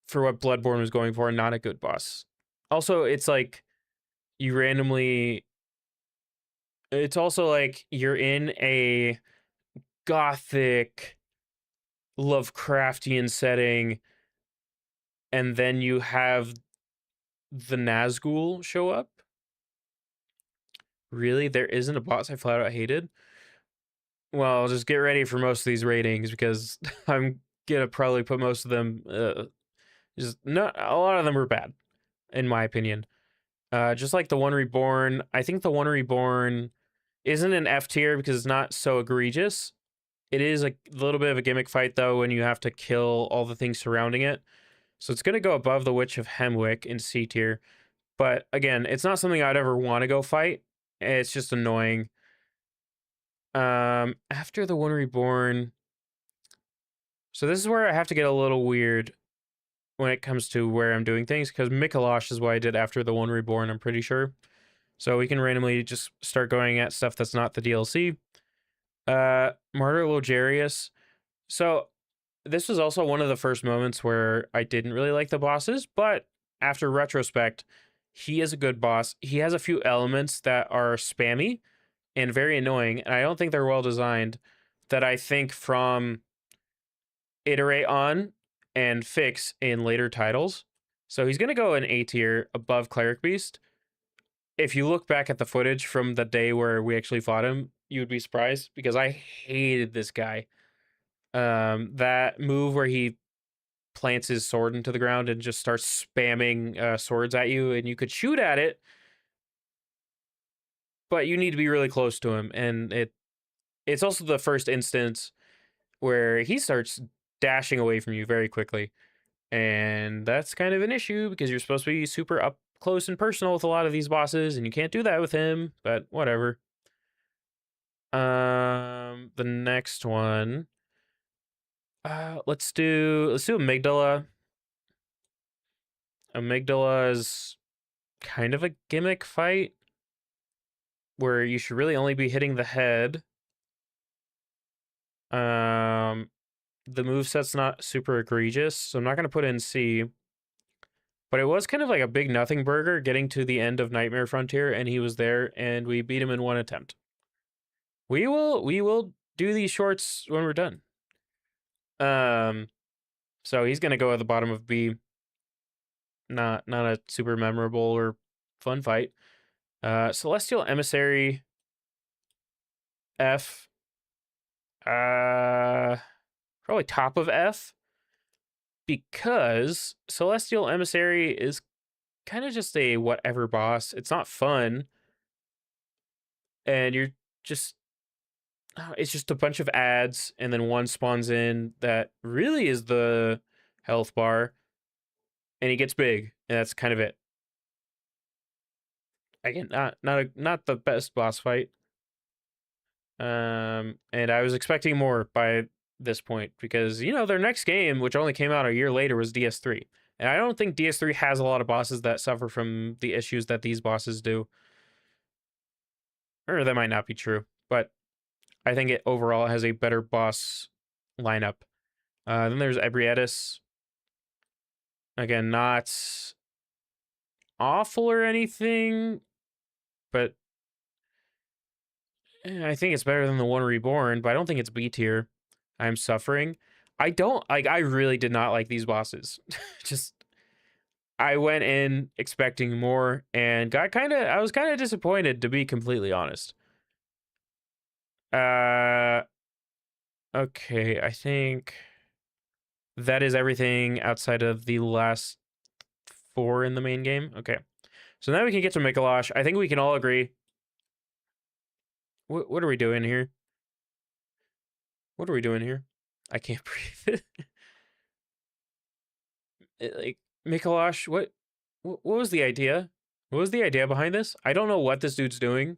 for what Bloodborne was going for. Not a good boss. Also, it's like you randomly. It's also like you're in a gothic Lovecraftian setting, and then you have the Nazgul show up. Really, there isn't a boss I flat out hated. Well, just get ready for most of these ratings because I'm gonna probably put most of them. Just not a lot of them are bad, in my opinion. Just like the One Reborn, I think the One Reborn isn't an F tier because it's not so egregious. It is a little bit of a gimmick fight though when you have to kill all the things surrounding it. So it's gonna go above the Witch of Hemwick in C tier. But again, it's not something I'd ever want to go fight. It's just annoying. After the One Reborn, so this is where I have to get a little weird when it comes to where I'm doing things because Mikolash is what I did after the One Reborn. I'm pretty sure. So we can randomly just start going at stuff that's not the DLC. Martyr Logarius. So this was also one of the first moments where I didn't really like the bosses, but after retrospect, he is a good boss. He has a few elements that are spammy and very annoying, and I don't think they're well designed. That I think from iterate on and fix in later titles. So he's gonna go in A tier above Cleric Beast. If you look back at the footage from the day where we actually fought him, you would be surprised because I hated this guy. That move where he plants his sword into the ground and just starts spamming swords at you, and you could shoot at it, but you need to be really close to him. And it's also the first instance where he starts dashing away from you very quickly. And that's kind of an issue because you're supposed to be super up close and personal with a lot of these bosses, and you can't do that with him, but whatever. The next one. Let's do Amygdala. Amygdala is kind of a gimmick fight where you should really only be hitting the head. The moveset's not super egregious, so I'm not going to put in C. But it was kind of like a big nothing burger getting to the end of Nightmare Frontier, and he was there, and we beat him in one attempt. We will do these shorts when we're done. So he's gonna go at the bottom of B. Not a super memorable or fun fight. Celestial Emissary F. Probably top of F because Celestial Emissary is kind of just a whatever boss. It's not fun, and you're just it's just a bunch of ads, and then one spawns in that really is the health bar, and he gets big, and that's kind of it. Again, not the best boss fight. And I was expecting more by this point because their next game, which only came out a year later, was DS3, and I don't think DS3 has a lot of bosses that suffer from the issues that these bosses do. Or that might not be true, but I think it overall has a better boss lineup. Then there's Ebrietis. Again, not awful or anything, but I think it's better than the One Reborn, but I don't think it's B tier. I'm suffering. I really did not like these bosses. Just I went in expecting more and I was kind of disappointed, to be completely honest. Okay, I think that is everything outside of the last 4 in the main game. Okay. So now we can get to Mikolash. I think we can all agree. What are we doing here? What are we doing here? I can't breathe. Like, Mikolash, what was the idea? What was the idea behind this? I don't know what this dude's doing.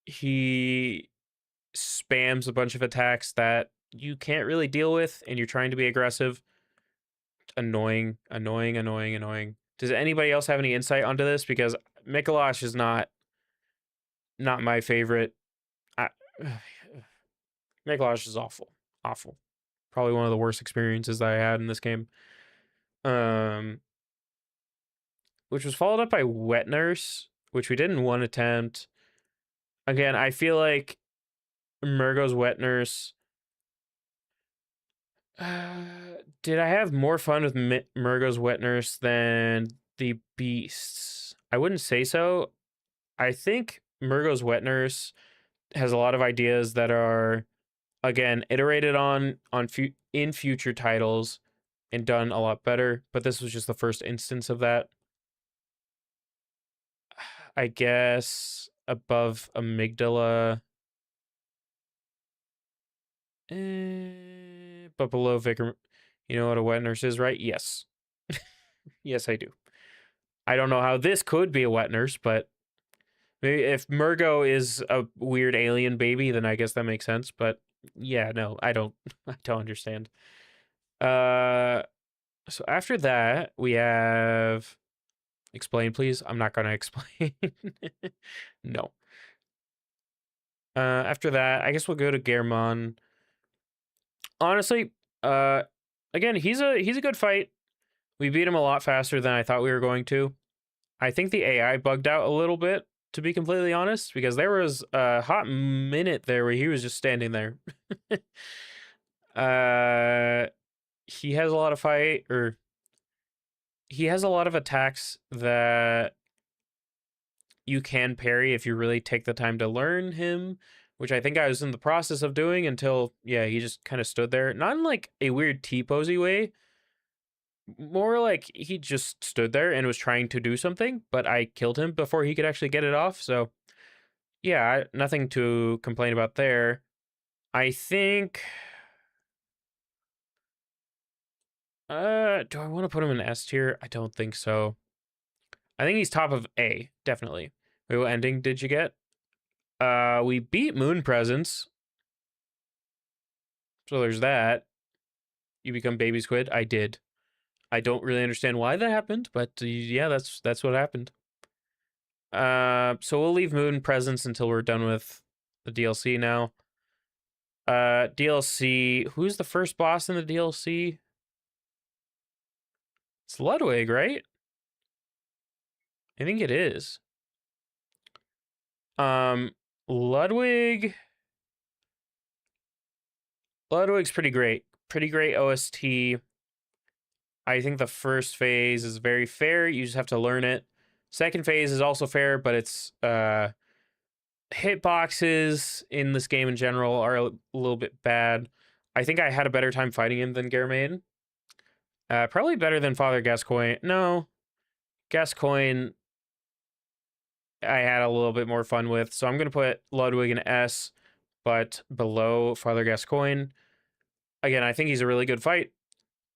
He spams a bunch of attacks that you can't really deal with, and you're trying to be aggressive. Annoying, annoying, annoying, annoying. Does anybody else have any insight onto this? Because Mikolash is not my favorite. I, Mikolash is awful, awful. Probably one of the worst experiences that I had in this game. Which was followed up by Wet Nurse, which we did in one attempt. Again, I feel like Murgo's Wet Nurse. Did I have more fun with Murgo's Wet Nurse than the Beasts? I wouldn't say so. I think Murgo's Wet Nurse has a lot of ideas that are, again, iterated on in future titles and done a lot better. But this was just the first instance of that. I guess above Amygdala. But below Vicar. You know what a wet nurse is, right? Yes. Yes, I do. I don't know how this could be a wet nurse, but maybe if Murgo is a weird alien baby, then I guess that makes sense. But yeah, no, I don't. I don't understand. So after that, we have. Explain, please. I'm not gonna explain. No. After that, I guess we'll go to Germon. Honestly, again, he's a good fight. We beat him a lot faster than I thought we were going to. I think the AI bugged out a little bit, to be completely honest, because there was a hot minute there where he was just standing there. He has a lot of he has a lot of attacks that you can parry if you really take the time to learn him, which I think I was in the process of doing until, yeah, he just kind of stood there. Not in like a weird T-posy way, more like he just stood there and was trying to do something, but I killed him before he could actually get it off. So yeah, nothing to complain about there. I think do I want to put him in S tier? I don't think so. I think he's top of A, definitely. Wait, what ending did you get? We beat Moon Presence. So there's that. You become Baby Squid. I did. I don't really understand why that happened, but yeah, that's what happened. So we'll leave Moon Presence until we're done with the DLC now. DLC. Who's the first boss in the DLC? It's Ludwig, right? I think it is. Ludwig's pretty great. Pretty great OST. I think the first phase is very fair. You just have to learn it. Second phase is also fair, but it's hitboxes in this game in general are a little bit bad. I think I had a better time fighting him than Garmain. Probably better than Father Gascoigne. No, Gascoigne I had a little bit more fun with. So I'm going to put Ludwig in S, but below Father Gascoigne. Again, I think he's a really good fight.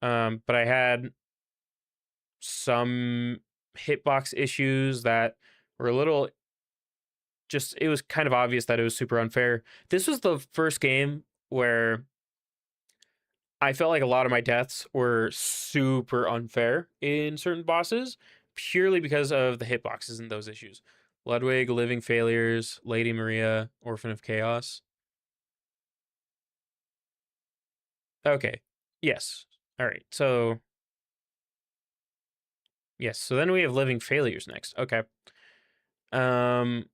But I had some hitbox issues that were a little just, it was kind of obvious that it was super unfair. This was the first game where I felt like a lot of my deaths were super unfair in certain bosses, purely because of the hitboxes and those issues. Ludwig, Living Failures, Lady Maria, Orphan of Chaos. Okay. Yes. All right. So, yes. So then we have Living Failures next. Okay. And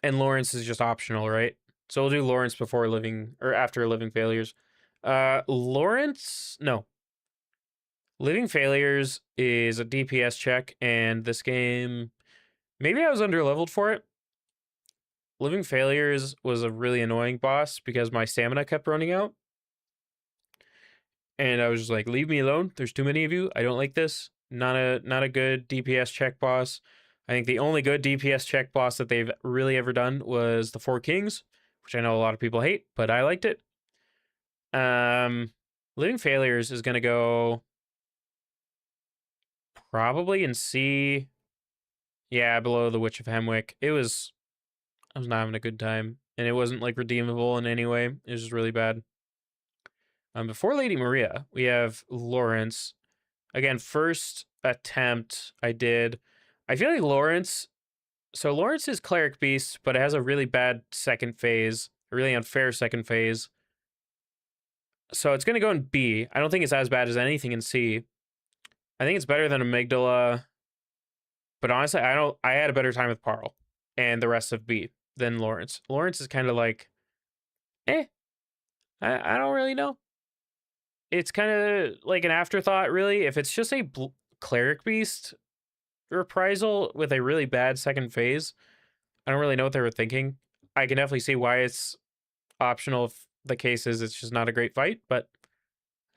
Lawrence is just optional, right? So we'll do Lawrence before Living or after Living Failures. Lawrence, no. Living Failures is a DPS check, and this game, maybe I was underleveled for it. Living Failures was a really annoying boss because my stamina kept running out. And I was just like, leave me alone. There's too many of you. I don't like this. Not a good DPS check boss. I think the only good DPS check boss that they've really ever done was the Four Kings, which I know a lot of people hate, but I liked it. Living Failures is gonna go probably in C. Yeah, below The Witch of Hemwick. I was not having a good time, and it wasn't like redeemable in any way. It was just really bad. Before Lady Maria, we have Lawrence. Again, first attempt I did. I feel like Lawrence. So Lawrence is Cleric Beast, but it has a really bad second phase, a really unfair second phase. So it's gonna go in B. I don't think it's as bad as anything in C. I think it's better than Amygdala, but honestly, I don't. I had a better time with Parl and the rest of B than Lawrence. Lawrence is kind of like, eh. I don't really know. It's kind of like an afterthought, really. If it's just a Cleric Beast reprisal with a really bad second phase, I don't really know what they were thinking. I can definitely see why it's optional if the case is it's just not a great fight, but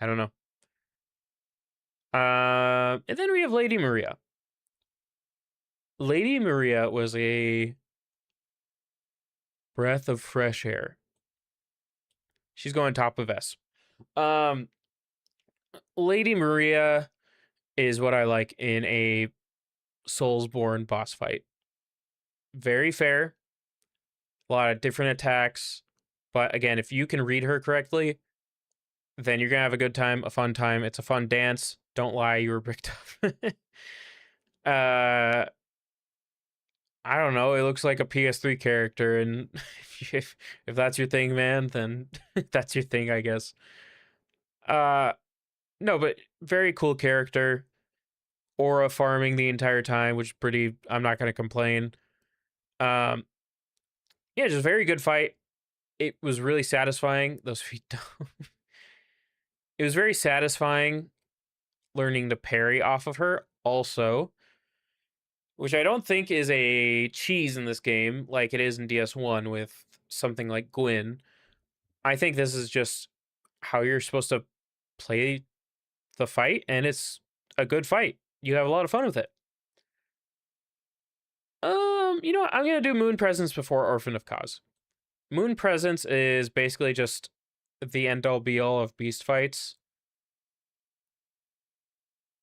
I don't know. And then we have Lady Maria. Lady Maria was a breath of fresh air. She's going top of S. Lady Maria is what I like in a Soulsborne boss fight. Very fair, a lot of different attacks, but again, if you can read her correctly, then you're gonna have a good time, a fun time. It's a fun dance. Don't lie, you were bricked up. uh, I don't know. It looks like a PS3 character, and if that's your thing, man, then that's your thing, I guess. Uh, no, but very cool character. Aura farming the entire time, which is pretty. I'm not gonna complain. Um, yeah, just very good fight. It was really satisfying. Those feet. It was very satisfying learning to parry off of her. Also, which I don't think is a cheese in this game like it is in DS1 with something like Gwyn. I think this is just how you're supposed to play the fight, and it's a good fight. You have a lot of fun with it. You know what? I'm gonna do Moon Presence before Orphan of Cause. Moon Presence is basically just the end all be all of beast fights.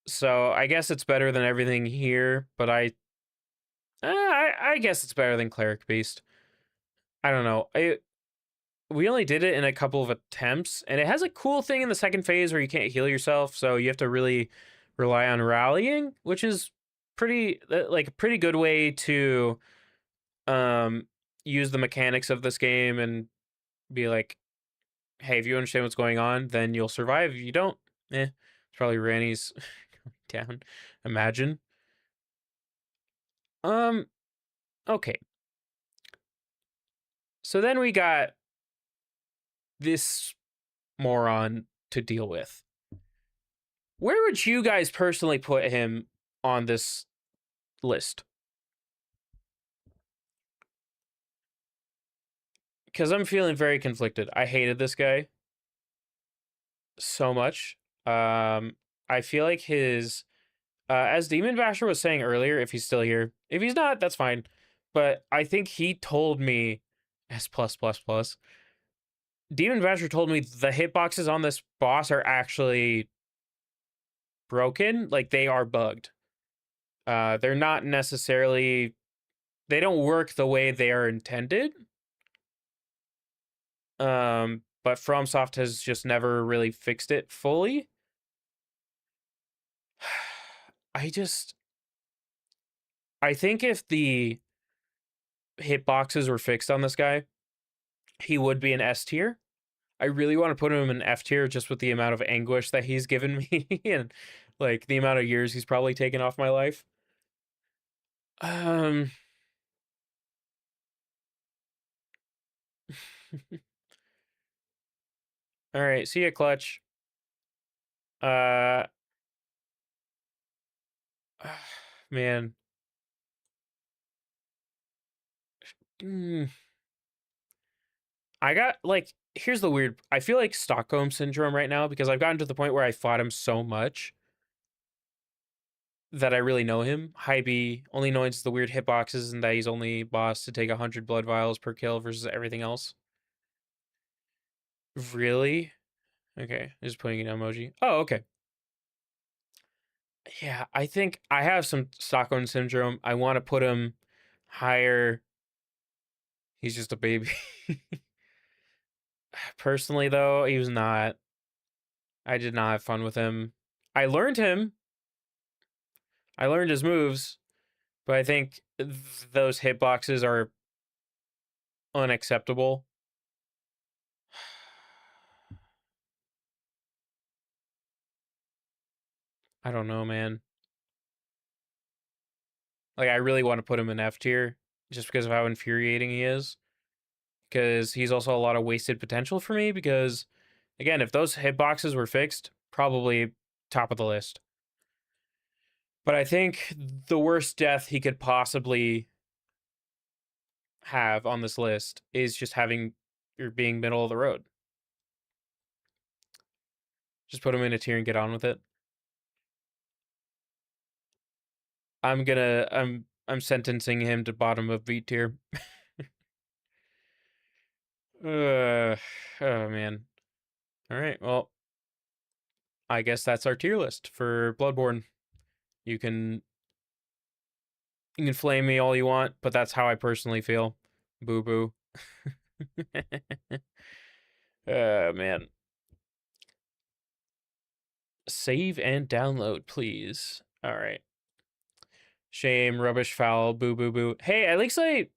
So I guess it's better than everything here, but I guess it's better than Cleric Beast. I don't know. We only did it in a couple of attempts, and it has a cool thing in the second phase where you can't heal yourself, so you have to really rely on rallying, which is pretty like a pretty good way to use the mechanics of this game and be like, hey, if you understand what's going on, then you'll survive. If you don't, it's probably Ranny's down. Imagine. Um, okay. So then we got this moron to deal with. Where would you guys personally put him on this list? Because I'm feeling very conflicted. I hated this guy so much. I feel like his, as Demon Basher was saying earlier, if he's still here, if he's not, that's fine. But I think he told me S plus plus plus. Demon Basher told me the hitboxes on this boss are actually broken, like they are bugged. They're not necessarily, they don't work the way they are intended. But FromSoft has just never really fixed it fully. I think if the hitboxes were fixed on this guy, he would be an S tier. I really want to put him in F tier just with the amount of anguish that he's given me and like the amount of years he's probably taken off my life. Um all right, see ya, Clutch. Uh man. Mm. I got like here's the weird I feel like Stockholm syndrome right now because I've gotten to the point where I fought him so much that I really know him. High B only knows the weird hitboxes and that he's only boss to take 100 blood vials per kill versus everything else. Really? Okay, just putting an emoji. Oh, okay. Yeah, I think I have some Stockholm syndrome. I want to put him higher. He's just a baby. Personally, though, he was not. I did not have fun with him. I learned him. I learned his moves, but I think those hitboxes are unacceptable. I don't know, man. Like, I really want to put him in F tier just because of how infuriating he is. Because he's also a lot of wasted potential for me. Because, again, if those hitboxes were fixed, probably top of the list. But I think the worst death he could possibly have on this list is just having or being middle of the road. Just put him in a tier and get on with it. I'm sentencing him to bottom of V tier. Oh man. All right. Well, I guess that's our tier list for Bloodborne. You can flame me all you want, but that's how I personally feel. Boo boo. Oh man. Save and download, please. All right. Shame, rubbish, foul, boo boo boo. Hey, at least I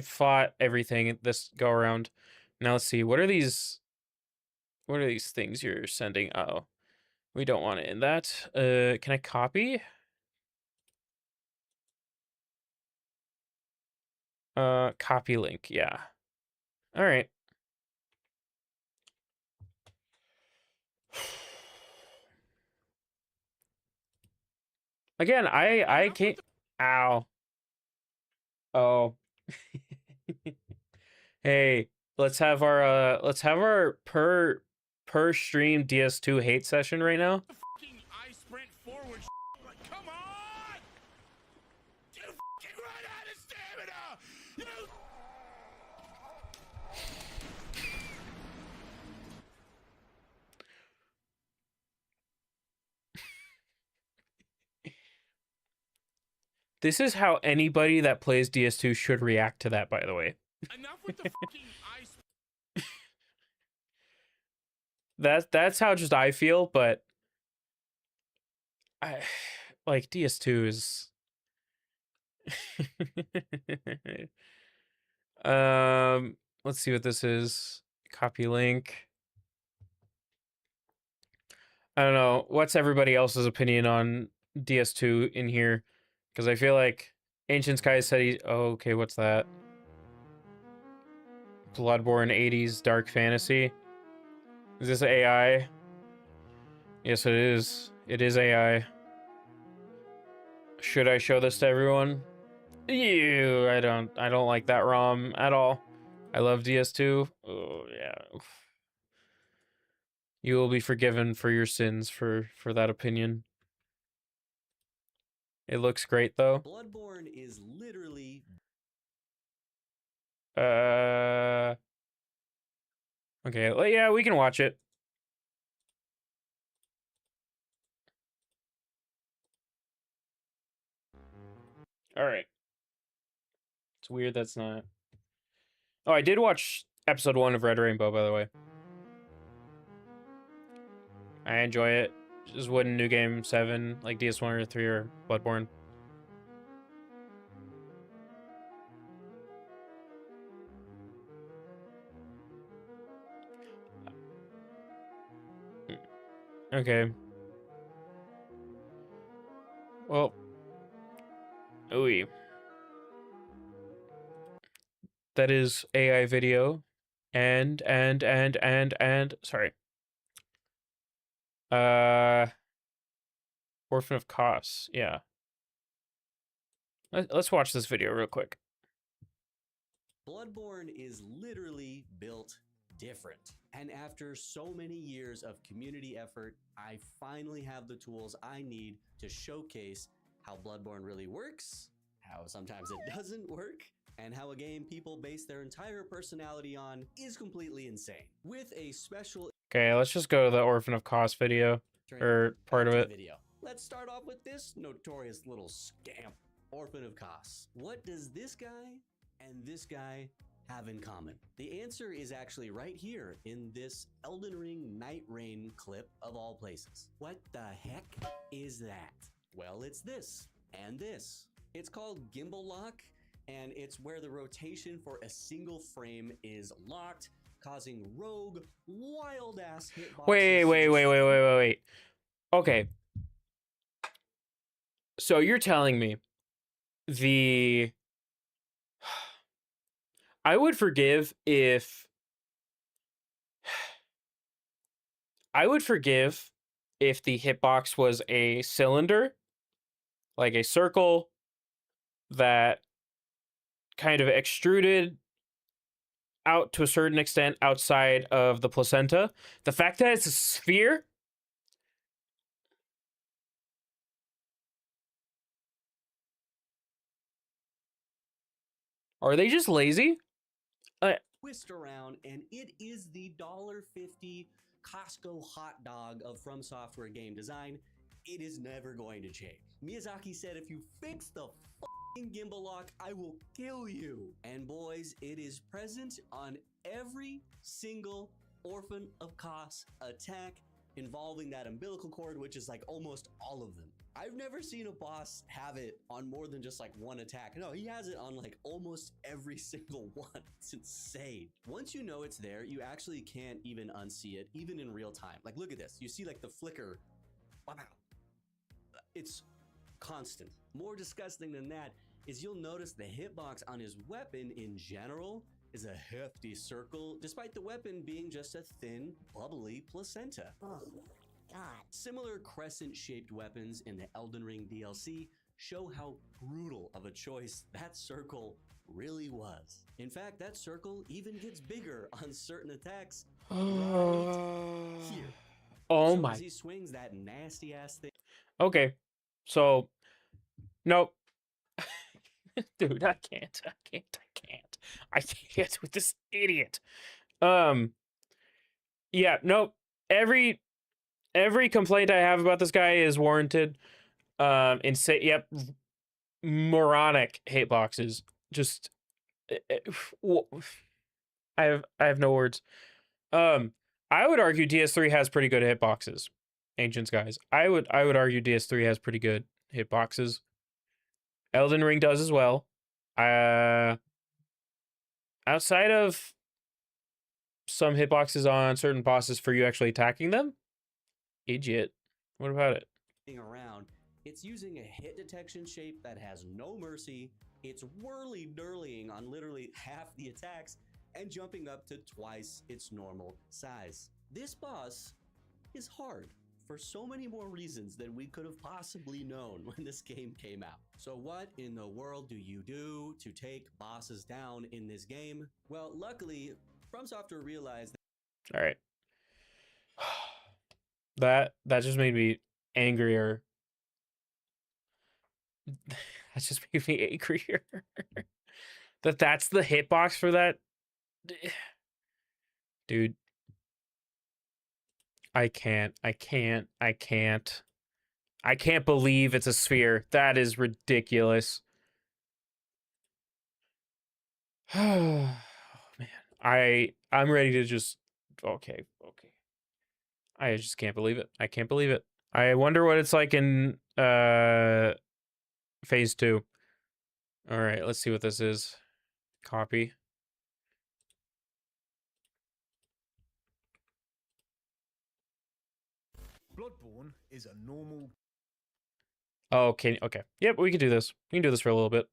fought everything this go around. Now let's see. What are these things you're sending? Oh. We don't want it in that. Can I copy? Copy link. Yeah. All right. Again, I can't. Ow. Oh. Hey, let's have our per stream DS2 hate session right now. I sprint forward. Like, come on! You fucking run out of stamina! You. This is how anybody that plays DS2 should react to that, by the way. Enough with the fucking ice. That's how just I feel, but I like DS2 is let's see what this is. Copy link. I don't know. What's everybody else's opinion on DS2 in here? Because I feel like Ancient Sky said he. Oh, okay, what's that? Bloodborne 80s dark fantasy. Is this AI? Yes, it is. It is AI. Should I show this to everyone? Ew, I don't like that ROM at all. I love DS2. Oh yeah. You will be forgiven for your sins for that opinion. It looks great though. Bloodborne is literally Okay, well, yeah, we can watch it. All right. It's weird that's not. Oh, I did watch episode 1 of Red Rainbow, by the way. I enjoy it. Just wouldn't New Game 7, like DS1 or 3 or Bloodborne. Okay. Well. Ooh. That is AI video. And sorry. Orphan of Kos, yeah. Let's watch this video real quick. Bloodborne is literally built different. And after so many years of community effort, I finally have the tools I need to showcase how Bloodborne really works, how sometimes it doesn't work, and how a game people base their entire personality on is completely insane. With a special Okay, let's just go to the Orphan of Kos video, or part of back to it. the video. Let's start off with this notorious little scamp, Orphan of Kos. What does this guy and this guy have in common? The answer is actually right here in this Elden Ring Night Rain clip of all places. What the heck is that? Well, it's this and this. It's called gimbal lock, and it's where the rotation for a single frame is locked, causing rogue, wild-ass hitboxes. Wait. Okay. So you're telling me I would forgive if the hitbox was a cylinder, like a circle that kind of extruded out to a certain extent outside of the placenta. The fact that it's a sphere, are they just lazy? Twist around, and it is the $1.50 Costco hot dog of From Software game design. It is never going to change. Miyazaki said, if you fix the f***ing gimbal lock, I will kill you. And boys, it is present on every single Orphan of Kos attack involving that umbilical cord, which is like almost all of them. I've never seen a boss have it on more than just like one attack. No, he has it on like almost every single one. It's insane. Once you know it's there, you actually can't even unsee it, even in real time. Like, look at this. You see like the flicker. Wow. It's constant. More disgusting than that is you'll notice the hitbox on his weapon in general is a hefty circle, despite the weapon being just a thin, bubbly placenta. Oh, God. Similar crescent-shaped weapons in the Elden Ring DLC show how brutal of a choice that circle really was. In fact, that circle even gets bigger on certain attacks right here. Oh so my. as he swings that nasty-ass thing. Okay. So, nope. Dude, I can't with this idiot. Yeah, nope. Every complaint I have about this guy is warranted. Insane. Yep. Moronic hitboxes. Just I have no words. I would argue DS3 has pretty good hitboxes. Ancients guys. I would argue DS3 has pretty good hitboxes. Elden Ring does as well. Outside of some hitboxes on certain bosses for you actually attacking them, idiot. What about it? Around, it's using a hit detection shape that has no mercy. It's whirly-dirlying on literally half the attacks and jumping up to twice its normal size. This boss is hard for so many more reasons than we could have possibly known when this game came out. So what in the world do you do to take bosses down in this game? Well, luckily, From Software realized that All right. That just made me angrier. That just made me angrier. That's the hitbox for that. Dude. I can't believe it's a sphere. That is ridiculous. Oh man. I'm ready to just okay. I just can't believe it. I can't believe it. I wonder what it's like in phase 2. All right, let's see what this is. Copy. Bloodborne is a normal Oh, okay. Yep, we can do this. We can do this for a little bit.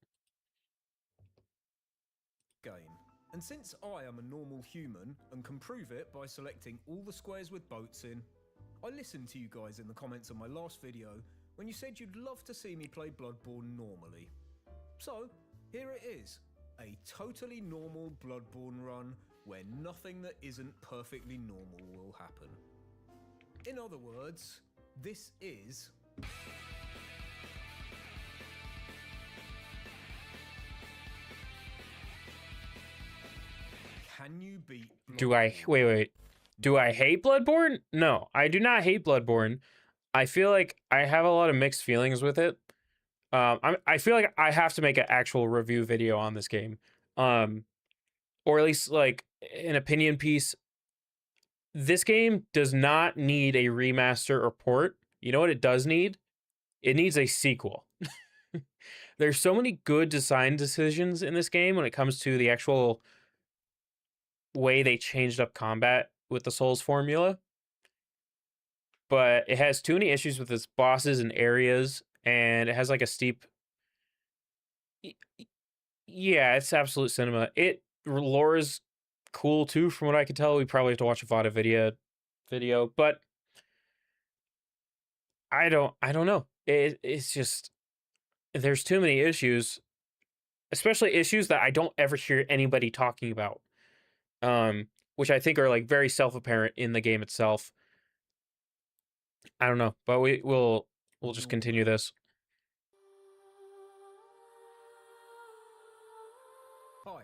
game. And since I am a normal human and can prove it by selecting all the squares with boats in, I listened to you guys in the comments on my last video when you said you'd love to see me play Bloodborne normally. So, here it is. A totally normal Bloodborne run where nothing that isn't perfectly normal will happen. In other words, this is Can you beat Do I Bloodborne? wait? Do I hate Bloodborne? No, I do not hate Bloodborne. I feel like I have a lot of mixed feelings with it. I feel like I have to make an actual review video on this game, or at least like an opinion piece. This game does not need a remaster or port. You know what it does need? It needs a sequel. There's so many good design decisions in this game when it comes to the actual way they changed up combat with the Souls formula. But it has too many issues with its bosses and areas, and it has like a steep. Yeah, it's absolute cinema. Lore is cool too, from what I can tell. We probably have to watch a VOD video, but I don't know. It's just there's too many issues, especially issues that I don't ever hear anybody talking about. Which I think are like very self-apparent in the game itself. I don't know, but we'll just continue this. Hi,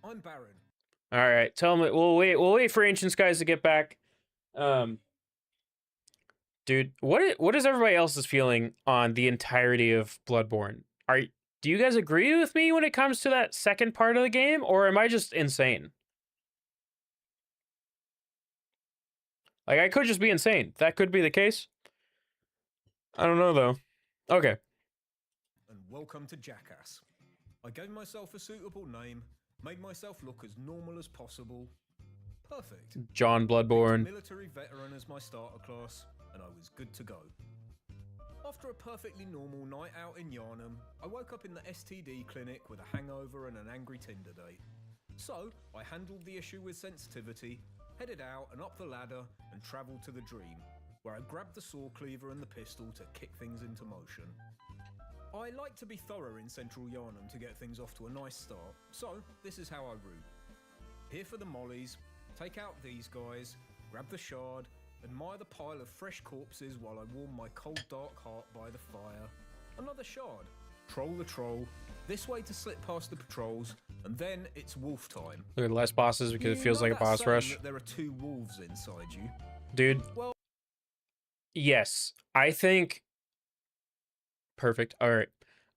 I'm Baron. All right, tell me. We'll wait for Ancient Skies to get back. Dude, what is everybody else's feeling on the entirety of Bloodborne? Do you guys agree with me when it comes to that second part of the game, or am I just insane? Like, I could just be insane. That could be the case. I don't know though. Okay. And welcome to Jackass. I gave myself a suitable name, made myself look as normal as possible. Perfect. John Bloodborne. Military veteran as my starter class, and I was good to go. After a perfectly normal night out in Yarnum, I woke up in the STD clinic with a hangover and an angry Tinder date. So, I handled the issue with sensitivity, headed out and up the ladder, and travelled to the dream, where I grabbed the saw cleaver and the pistol to kick things into motion. I like to be thorough in central Yarnum to get things off to a nice start, so this is how I route. Here for the mollies, take out these guys, grab the shard, admire the pile of fresh corpses while I warm my cold dark heart by the fire. Another shard, troll the troll, this way to slip past the patrols, and then it's wolf time. There are less bosses because it feels like a boss rush. That there are 2 wolves inside you. Dude. Well, yes, I think perfect. All right.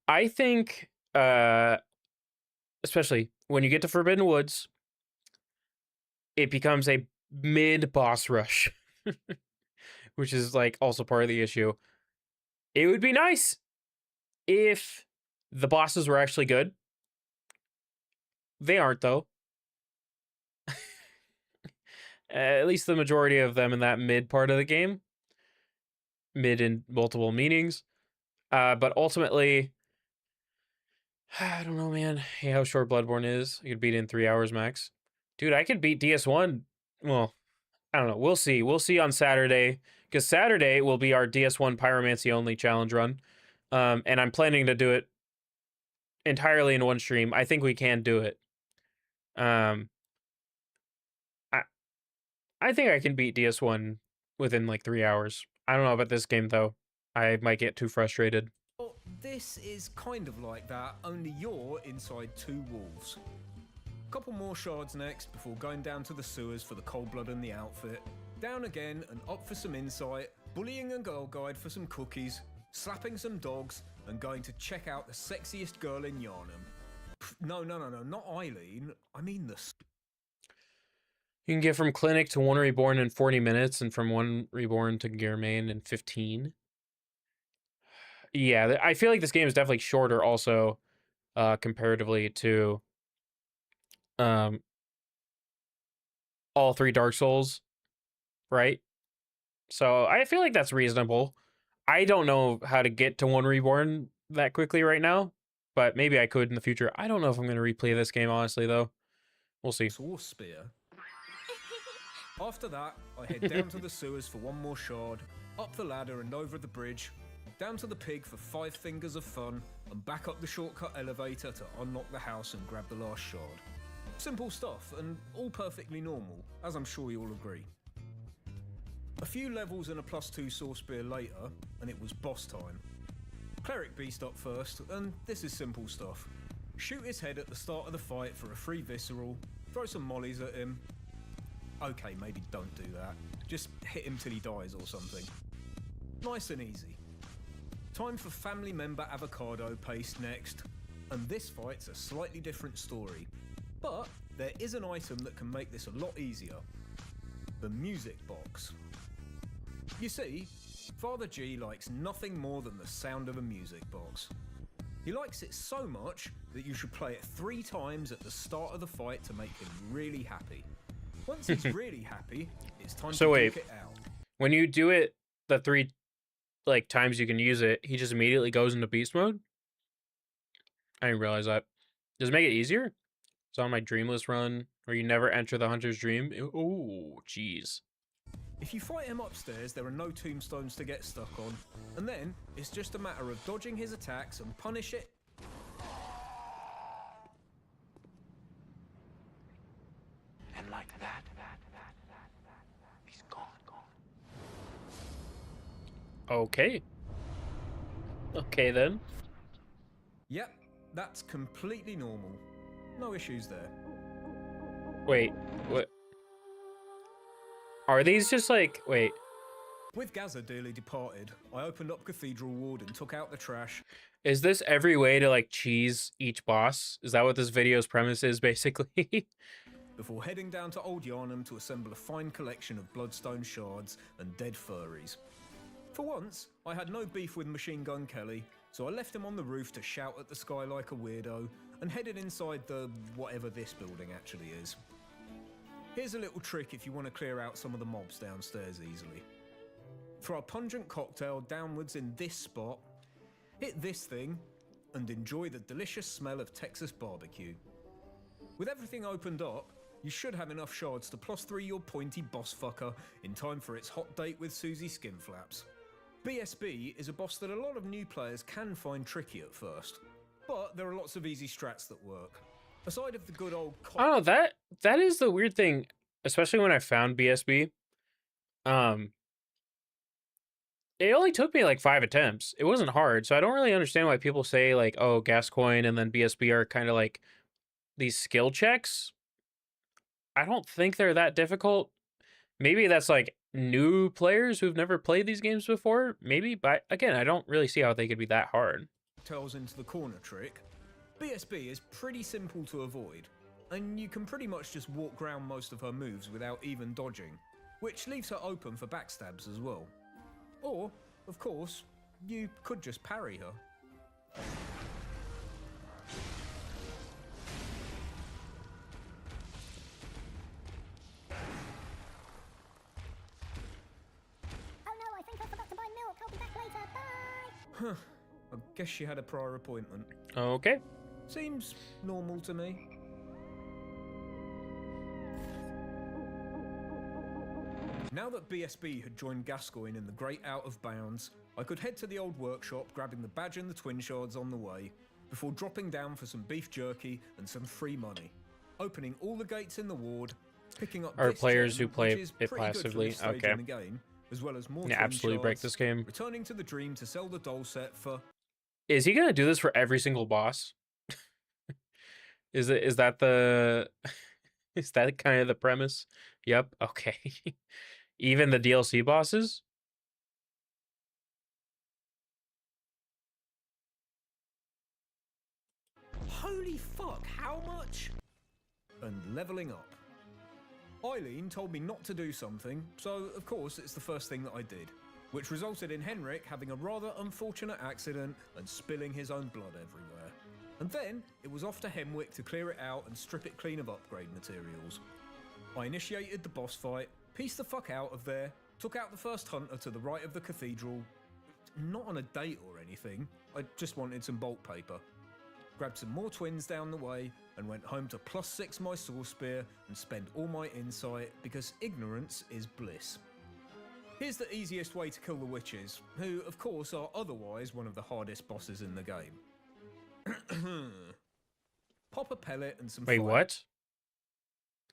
I think especially when you get to Forbidden Woods, it becomes a mid boss rush, which is like also part of the issue. It would be nice if the bosses were actually good. They aren't though. At least the majority of them in that mid part of the game. Mid in multiple meanings. But ultimately, I don't know, man. Hey, how short Bloodborne is. I could beat it in 3 hours max. Dude, I could beat DS1. Well, I don't know. We'll see. We'll see on Saturday. Because Saturday will be our DS1 Pyromancy only challenge run. And I'm planning to do it entirely in one stream. I think we can do it. I think I can beat DS1 within like 3 hours. I don't know about this game though. I might get too frustrated. well, this is kind of like that, only you're inside 2 wolves. Couple more shards next before going down to the sewers for the cold blood and the outfit. Down again and up for some insight, bullying a girl guide for some cookies, slapping some dogs, and going to check out the sexiest girl in Yarnum. No, not Eileen. I mean the... You can get from Clinic to 1 Reborn in 40 minutes and from 1 Reborn to Gearmain in 15. Yeah, I feel like this game is definitely shorter also, comparatively to all 3 Dark Souls, right? So I feel like that's reasonable. I don't know how to get to 1 Reborn that quickly right now, but maybe I could in the future. I don't know if I'm going to replay this game, honestly, though. We'll see. Source spear. After that, I head down to the sewers for 1 more shard, up the ladder and over the bridge, down to the pig for 5 fingers of fun, and back up the shortcut elevator to unlock the house and grab the last shard. Simple stuff, and all perfectly normal, as I'm sure you'll agree. A few levels and a +2 source spear later, and it was boss time. Cleric Beast up first, and this is simple stuff. Shoot his head at the start of the fight for a free visceral, throw some mollies at him. Okay, maybe don't do that. Just hit him till he dies or something. Nice and easy. Time for family member avocado paste next. And this fight's a slightly different story. But there is an item that can make this a lot easier. The music box. You see, Father G likes nothing more than the sound of a music box. He likes it so much that you should play it 3 times at the start of the fight to make him really happy. Once he's really happy, it's time to wait, duke it out. when you do it the 3 times you can use it, he just immediately goes into beast mode? I didn't realize that. Does it make it easier? It's on my dreamless run where you never enter the hunter's dream. Oh, jeez. If you fight him upstairs, there are no tombstones to get stuck on, and then it's just a matter of dodging his attacks and punish it. And like that, he's gone. Okay. Okay then. Yep, that's completely normal. No issues there. Wait, what? Are these just like, wait. With Gaza dearly departed, I opened up Cathedral Ward and took out the trash. Is this every way to like cheese each boss? Is that what this video's premise is basically? Before heading down to Old Yarnham to assemble a fine collection of bloodstone shards and dead furries. For once, I had no beef with Machine Gun Kelly, so I left him on the roof to shout at the sky like a weirdo and headed inside the whatever this building actually is. Here's a little trick if you want to clear out some of the mobs downstairs easily. Throw a pungent cocktail downwards in this spot, hit this thing, and enjoy the delicious smell of Texas barbecue. With everything opened up, you should have enough shards to +3 your pointy boss fucker in time for its hot date with Susie Skinflaps. BSB is a boss that a lot of new players can find tricky at first, but there are lots of easy strats that work. Aside of the good old I don't know, that is the weird thing, especially when I found BSB. It only took me like 5 attempts. It wasn't hard, so I don't really understand why people say like, oh, Gascoigne and then BSB are kind of like these skill checks. I don't think they're that difficult. Maybe that's like new players who've never played these games before. Maybe, but again, I don't really see how they could be that hard. Tells into the corner trick. BSB is pretty simple to avoid, and you can pretty much just walk around most of her moves without even dodging, which leaves her open for backstabs as well. Or, of course, you could just parry her. Oh no, I think I forgot to buy milk. I'll be back later. Bye! Huh, I guess she had a prior appointment. Okay. Seems normal to me. Now that BSB had joined Gascoigne in the Great Out of Bounds, I could head to the old workshop, grabbing the badge and the twin shards on the way, before dropping down for some beef jerky and some free money. Opening all the gates in the ward, picking up Are this players gem, who play which is it pretty good for passively? this stage Okay. in the game, as well as more Yeah, twin absolutely break shards, this game. returning to the dream to sell the doll set for... Is he gonna do this for every single boss? Is that the is that kind of the premise? Yep. Okay. Even the DLC bosses? Holy fuck, how much? And leveling up. Eileen told me not to do something, so of course it's the first thing that I did, which resulted in Henrik having a rather unfortunate accident and spilling his own blood everywhere. And then it was off to Hemwick to clear it out and strip it clean of upgrade materials. I initiated the boss fight, pieced the fuck out of there, took out the first hunter to the right of the cathedral, not on a date or anything, I just wanted some bolt paper. Grabbed some more twins down the way and went home to +6 my source spear and spend all my insight because ignorance is bliss. Here's the easiest way to kill the witches, who of course are otherwise one of the hardest bosses in the game. Pop a pellet and some Wait, fire. what?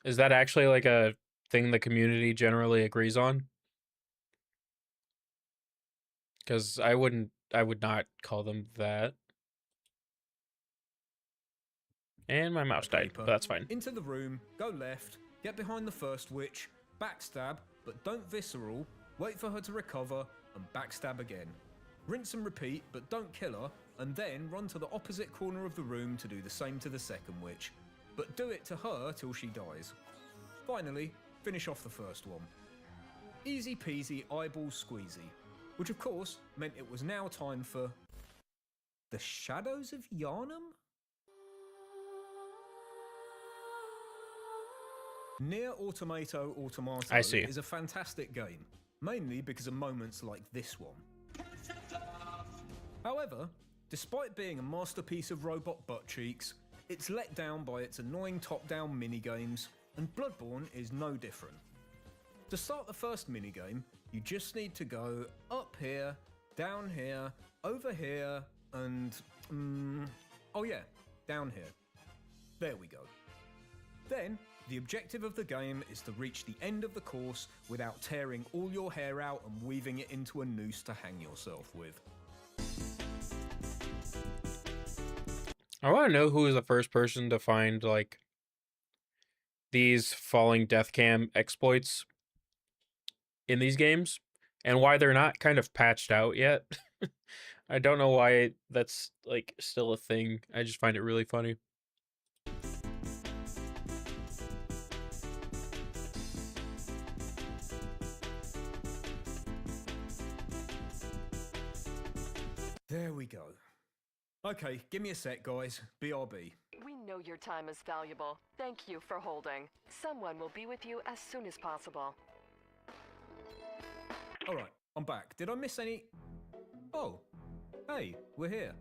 Is that actually like a thing the community generally agrees on? Because I would not call them that. And my mouse died, but that's fine. Into the room, go left, get behind the first witch, backstab, but don't visceral, wait for her to recover, and backstab again. Rinse and repeat, but don't kill her, and then run to the opposite corner of the room to do the same to the second witch. But do it to her till she dies. Finally, finish off the first one. Easy peasy eyeball squeezy. Which of course meant it was now time for the Shadows of Yharnam? Near Automato Automato I see. is a fantastic game, mainly because of moments like this one. However, despite being a masterpiece of robot butt cheeks, it's let down by its annoying top-down minigames, and Bloodborne is no different. To start the first minigame, you just need to go up here, down here, over here, and... oh yeah, down here. There we go. Then, the objective of the game is to reach the end of the course without tearing all your hair out and weaving it into a noose to hang yourself with. I want to know who is the first person to find, like, these falling death cam exploits in these games, and why they're not kind of patched out yet. I don't know why that's, like, still a thing. I just find it really funny. There we go. Okay, give me a sec, guys. BRB. We know your time is valuable. Thank you for holding. Someone will be with you as soon as possible. Alright, I'm back. Did I miss any... Oh. Hey, we're here.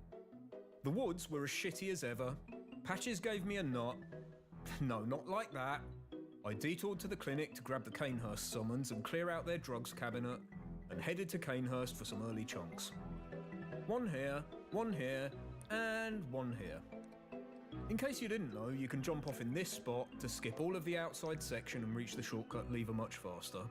The woods were as shitty as ever. Patches gave me a knot. No, not like that. I detoured to the clinic to grab the Canehurst summons and clear out their drugs cabinet, and headed to Canehurst for some early chunks. One here, and one here. In case you didn't know, you can jump off in this spot to skip all of the outside section and reach the shortcut lever much faster.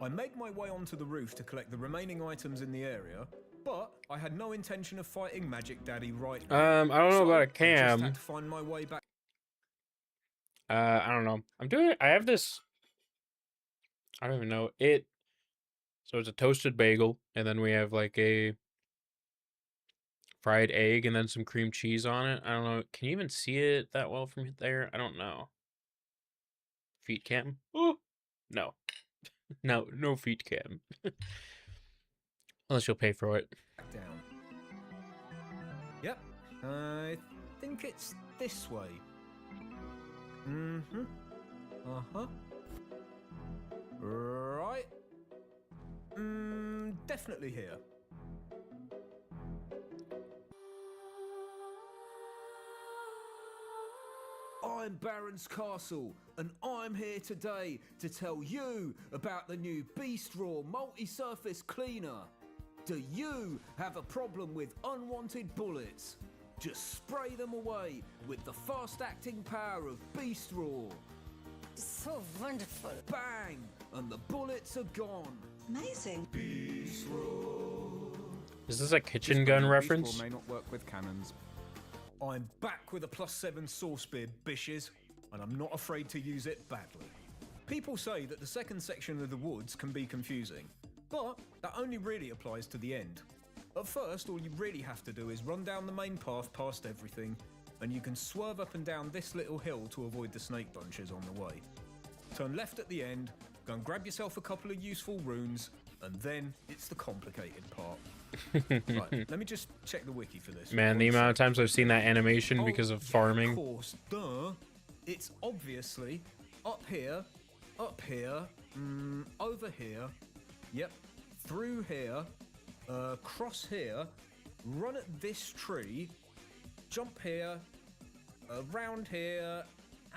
I made my way onto the roof to collect the remaining items in the area, but I had no intention of fighting Magic Daddy right now. I don't know about a I just cam. had to find my way back. I don't know. I have this, I don't even know. So it's a toasted bagel, and then we have like a fried egg and then some cream cheese on it. I don't know. Can you even see it that well from there? I don't know. Feet cam? Oh, no. No feet cam. Unless you'll pay for it. Down. Yep, I think it's this way. Mm-hmm. Uh-huh. Right. Definitely here. I'm Baron's Castle, and I'm here today to tell you about the new Beast Raw multi-surface cleaner. Do you have a problem with unwanted bullets? Just spray them away with the fast-acting power of Beast Raw. So wonderful. Bang! And the bullets are gone. Amazing. Beast Raw. Is this a kitchen gun reference? Beast Raw may not work with cannons. I'm back with a +7 source spear, bishes, and I'm not afraid to use it badly. People say that the second section of the woods can be confusing, but that only really applies to the end. At first, all you really have to do is run down the main path past everything, and you can swerve up and down this little hill to avoid the snake bunches on the way. Turn left at the end, go and grab yourself a couple of useful runes, and then it's the complicated part. Right, let me just check the wiki for this. Man, the amount of times I've seen that animation because of farming. Of course, duh. It's obviously up here, over here, yep, through here, cross here, run at this tree, jump here, around here,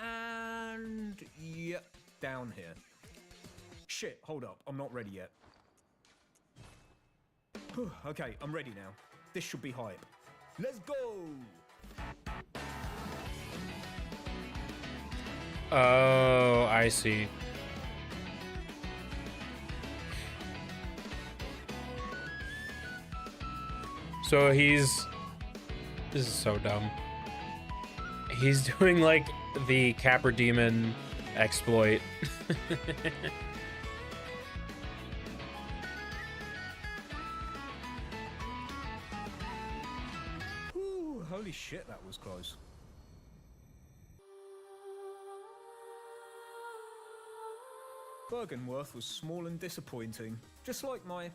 and yep, down here. Shit, hold up, I'm not ready yet. Okay, I'm ready now. This should be hype. Let's go! Oh, I see. So this is so dumb. He's doing like the Capra Demon exploit. Ooh, holy shit, that was close. Bergenworth was small and disappointing, just like my.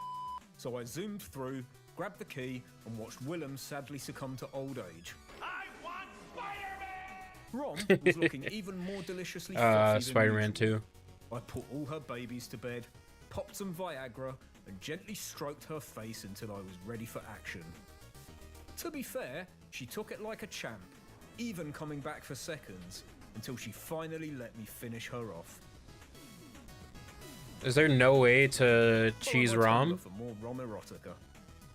So I zoomed through, grabbed the key, and watched Willem sadly succumb to old age. I want Spider-Man! Rom was looking even more deliciously fluffy than Spider-Man usual. 2. I put all her babies to bed, popped some Viagra, and gently stroked her face until I was ready for action. To be fair, she took it like a champ, even coming back for seconds, until she finally let me finish her off. Is there no way to cheese Rom? For more Rom erotica.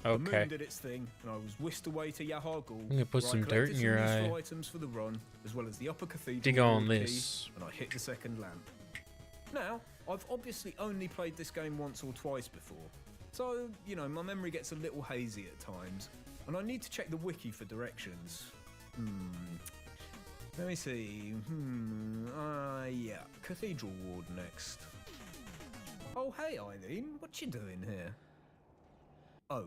Okay. The moon did its thing, and I was whisked away to Yahar'gul. I'm gonna put where I some dirt collected in your some useful eye. items for the run, as well as the upper cathedral Dig on ward key, this. and I hit the second lamp. Now, I've obviously only played this game once or twice before, so, you know, my memory gets a little hazy at times, and I need to check the wiki for directions. Let me see. Yeah, Cathedral Ward next. Oh, hey, Eileen, what you doing here? Oh.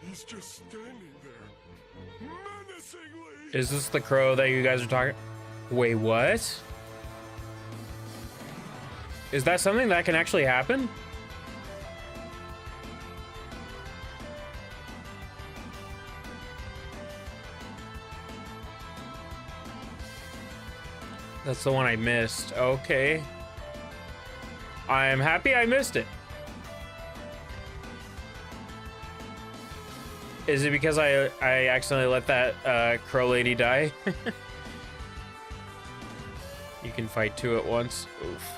He's just standing there, menacingly. Is this the crow that you guys are talking? Wait, what? Is that something that can actually happen? That's the one I missed. Okay. I'm happy I missed it. Is it because I accidentally let that crow lady die? You can fight two at once. Oof.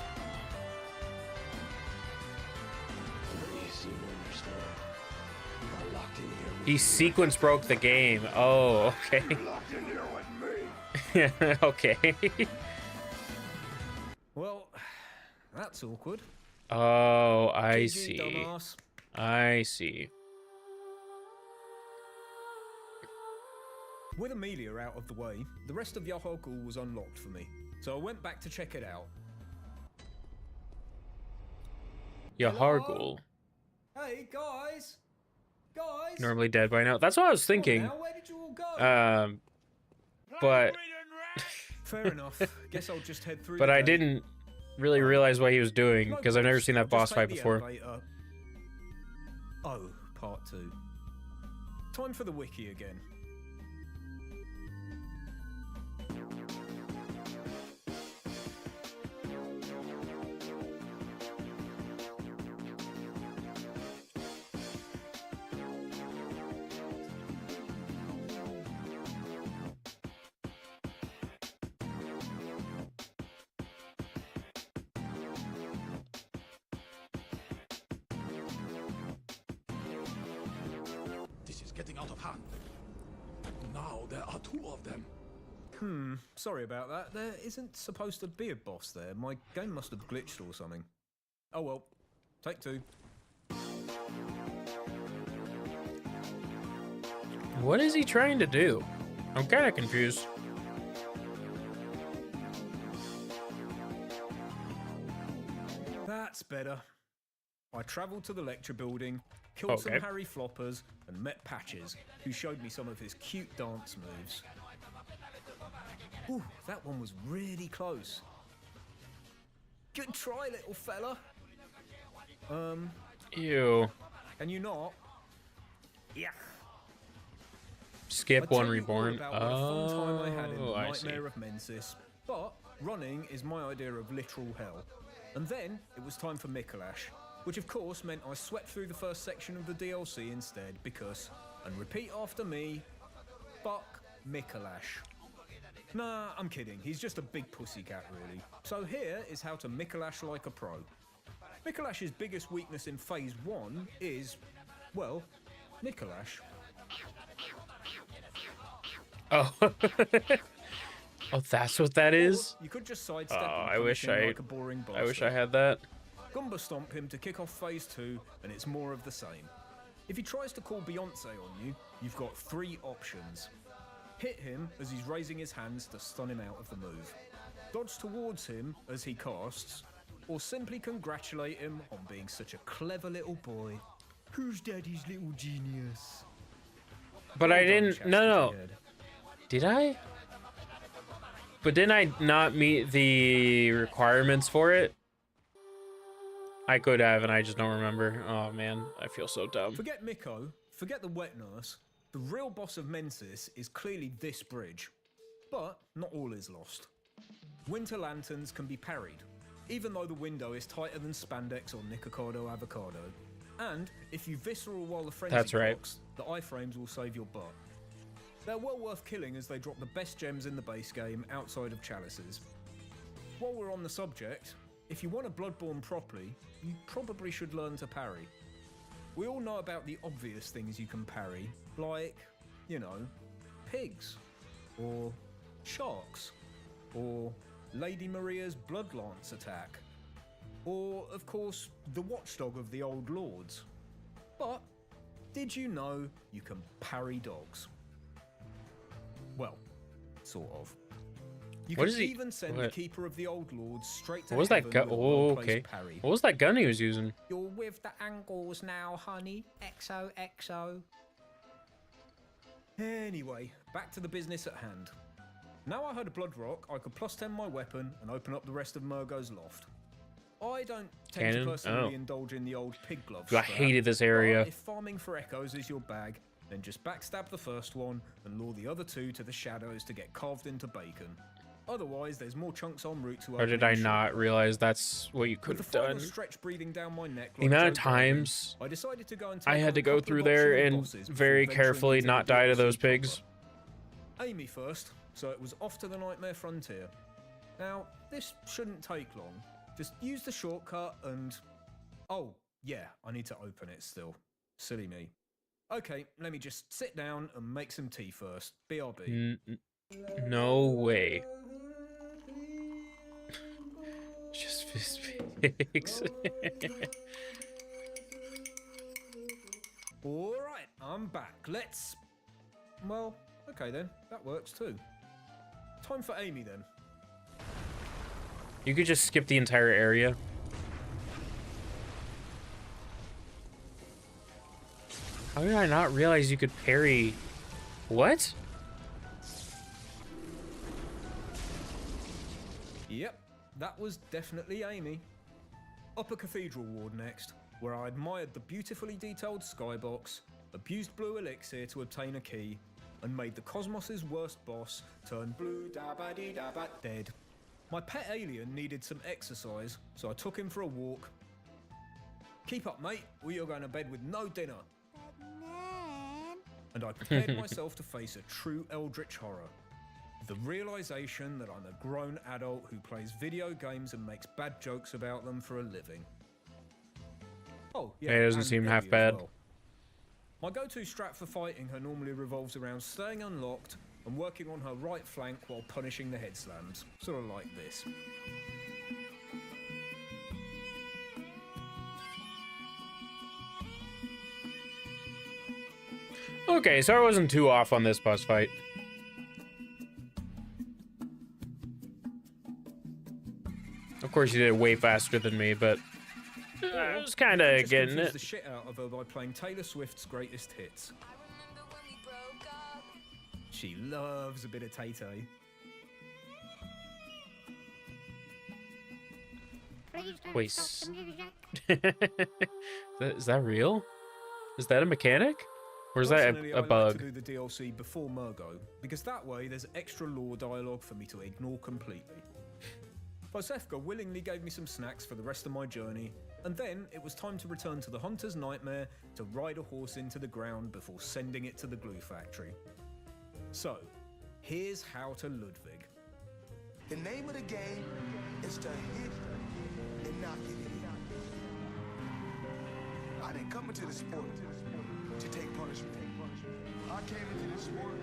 He sequence broke the game. Oh, okay. Okay. Well, that's awkward. Oh, I GG, see. dumbass. I see. With Amelia out of the way, the rest of Yahar'gul was unlocked for me, so I went back to check it out. Yahar'gul. Hey, guys! Guys! Normally dead by now. That's what I was thinking. Now, where did you all go? But Fair enough. Guess I'll just head through. but the I gate. didn't really realize what he was doing because I've never seen that boss Just fight take the before. elevator. Oh, part 2. Time for the wiki again. This is getting out of hand. Now there are two of them. Sorry about that. There isn't supposed to be a boss there. My game must have glitched or something. Oh well. Take 2. What is he trying to do? I'm kind of confused. That's better. I travelled to the lecture building, killed some Okay. Harry Floppers, and met Patches, who showed me some of his cute dance moves. Ooh, that one was really close. Good try, little fella. Ew. Can you not? Yeah. Skip I'll one tell you all reborn. about what a fun time I had in the Oh, I see. Nightmare of Mensis, but running is my idea of literal hell. And then it was time for Mikolash, which of course meant I swept through the first section of the DLC instead because, and repeat after me, fuck Mikolash. Nah, I'm kidding. He's just a big pussycat, really. So here is how to Mikolash like a pro. Mikolash's biggest weakness in Phase 1 is, well, Mikolash. Oh. Oh, that's what that is? You could just sidestep Oh, him, I wish punishing I like a boring I wish I bastard. had that. Gumba stomp him to kick off Phase 2, and it's more of the same. If he tries to call Beyonce on you, you've got 3 options. Hit him as he's raising his hands to stun him out of the move. Dodge towards him as he casts, or simply congratulate him on being such a clever little boy. Who's daddy's little genius? But I didn't. No. Did I? But didn't I not meet the requirements for it? I could have, and I just don't remember. Oh man, I feel so dumb. Forget Miko, forget the wet nurse. The real boss of Mensis is clearly this bridge. But not all is lost. Winter lanterns can be parried, even though the window is tighter than spandex or Nikocado avocado. And if you visceral while the frenzy blocks, the iframes will save your butt. They're well worth killing as they drop the best gems in the base game outside of chalices. While we're on the subject, if you want a Bloodborne properly, you probably should learn to parry. We all know about the obvious things you can parry, like, you know, pigs, or sharks, or Lady Maria's Bloodlance attack, or, of course, the watchdog of the old lords. But did you know you can parry dogs? Well, sort of. You can even send the keeper of the old lords straight to heaven with a well-placed parry. What was that gun he was using? You're with the angles now, honey. XOXO. Anyway, back to the business at hand. Now I had a blood rock, I could +10 my weapon and open up the rest of Murgo's loft. I don't tend to personally indulge in the old pig glove I hated this area. If farming for echoes is your bag, then just backstab the first one and lure the other two to the shadows to get carved into bacon. Otherwise, there's more chunks en route to. Or did I not realize that's what you could have done? Stretch breathing down my neck the amount of times I decided to go and I had to go through there and very carefully not die to those pigs. Amy first, so it was off to the Nightmare Frontier. Now, this shouldn't take long. Just use the shortcut and... Oh, yeah, I need to open it still. Silly me. Okay, let me just sit down and make some tea first. BRB. No way. Just fist pigs. Alright, I'm back. Let's... Well, okay then. That works too. Time for Amy then. You could just skip the entire area. How did I not realize you could parry? What? Yep, that was definitely Amy. Upper Cathedral Ward next, where I admired the beautifully detailed skybox, abused blue elixir to obtain a key, and made the Cosmos's worst boss turn blue dead. My pet alien needed some exercise, so I took him for a walk. Keep up, mate, or you're going to bed with no dinner. And I prepared myself to face a true eldritch horror. The realization that I'm a grown adult who plays video games and makes bad jokes about them for a living. Oh, yeah, it doesn't seem half bad. Well. My go-to strat for fighting her normally revolves around staying unlocked and working on her right flank while punishing the head slams, sort of like this. Okay, so I wasn't too off on this boss fight. Of course, you did it way faster than me, but I was kind of getting it. The shit out of her by playing Taylor Swift's greatest hits. She loves a bit of Tay-Tay. Wait, is that real? Is that a mechanic? Or is that a bug? I like to do the DLC before Murgo, because that way there's extra lore dialogue for me to ignore completely. Vosefka willingly gave me some snacks for the rest of my journey, and then it was time to return to the Hunter's Nightmare to ride a horse into the ground before sending it to the glue factory. So, here's how to Ludwig. The name of the game is to hit and not get hit. I didn't come into the sport to take punishment. I came into this sport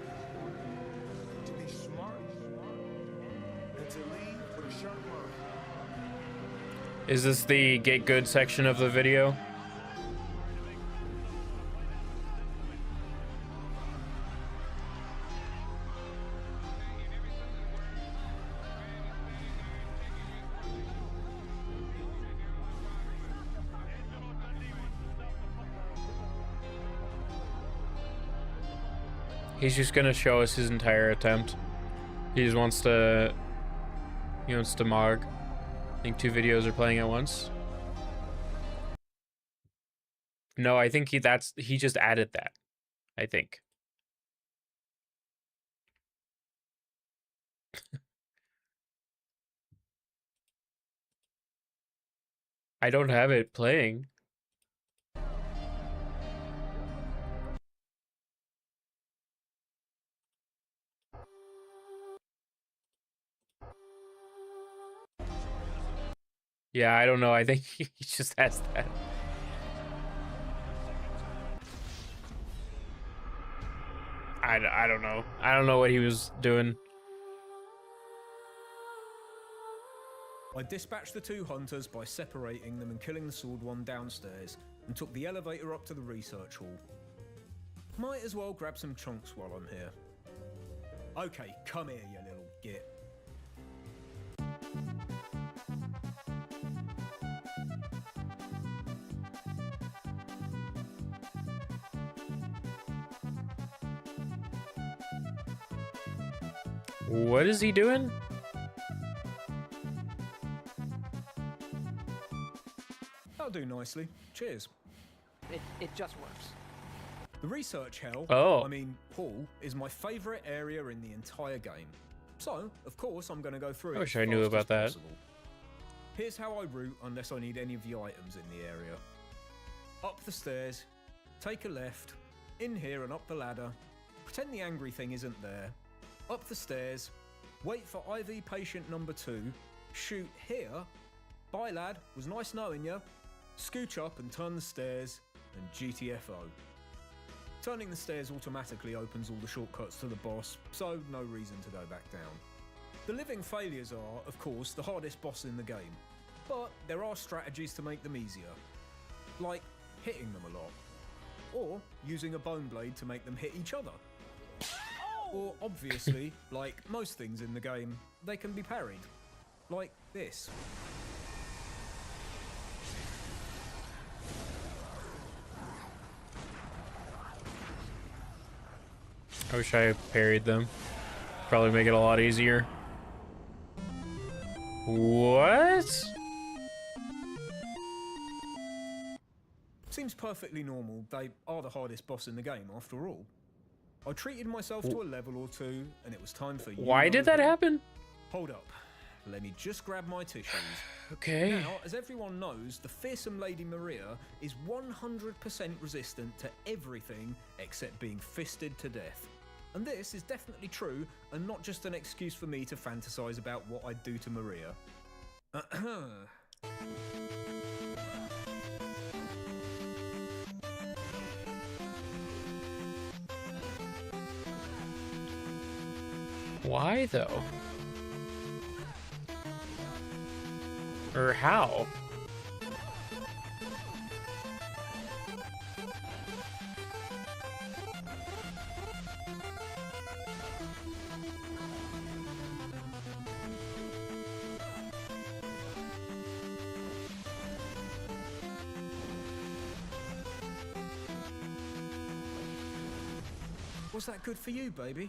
to be smart and to lead with a sharp mind. Is this the get good section of the video? He's just gonna show us his entire attempt. He just wants to... He wants to mog. I think 2 videos are playing at once. No, I think he just added that. I think. I don't have it playing. Yeah, I don't know. I think he just has that. I don't know. I don't know what he was doing. I dispatched the 2 hunters by separating them and killing the sword one downstairs, and took the elevator up to the research hall. Might as well grab some chunks while I'm here. Okay, come here, you little git. What is he doing? That'll do nicely. Cheers. It just works. The research hell, Oh. I mean, hall, is my favourite area in the entire game. So, of course, I'm going to go through it. I wish as I knew fast about as that. possible. Here's how I route unless I need any of the items in the area. Up the stairs, take a left, in here and up the ladder, pretend the angry thing isn't there, up the stairs, wait for IV patient number 2, shoot here, bye lad, was nice knowing you, scooch up and turn the stairs, and GTFO. Turning the stairs automatically opens all the shortcuts to the boss, so no reason to go back down. The living failures are, of course, the hardest boss in the game, but there are strategies to make them easier, like hitting them a lot, or using a bone blade to make them hit each other. Or obviously, like most things in the game, they can be parried, like this. I wish I parried them. Probably make it a lot easier. What? Seems perfectly normal. They are the hardest boss in the game, after all. I treated myself to a level or 2, and it was time for you. Why did that happen? Hold up. Let me just grab my tissues. Okay. Now, as everyone knows, the fearsome Lady Maria is 100% resistant to everything except being fisted to death. And this is definitely true, and not just an excuse for me to fantasize about what I'd do to Maria. Why though? Or how? Was that good for you, baby?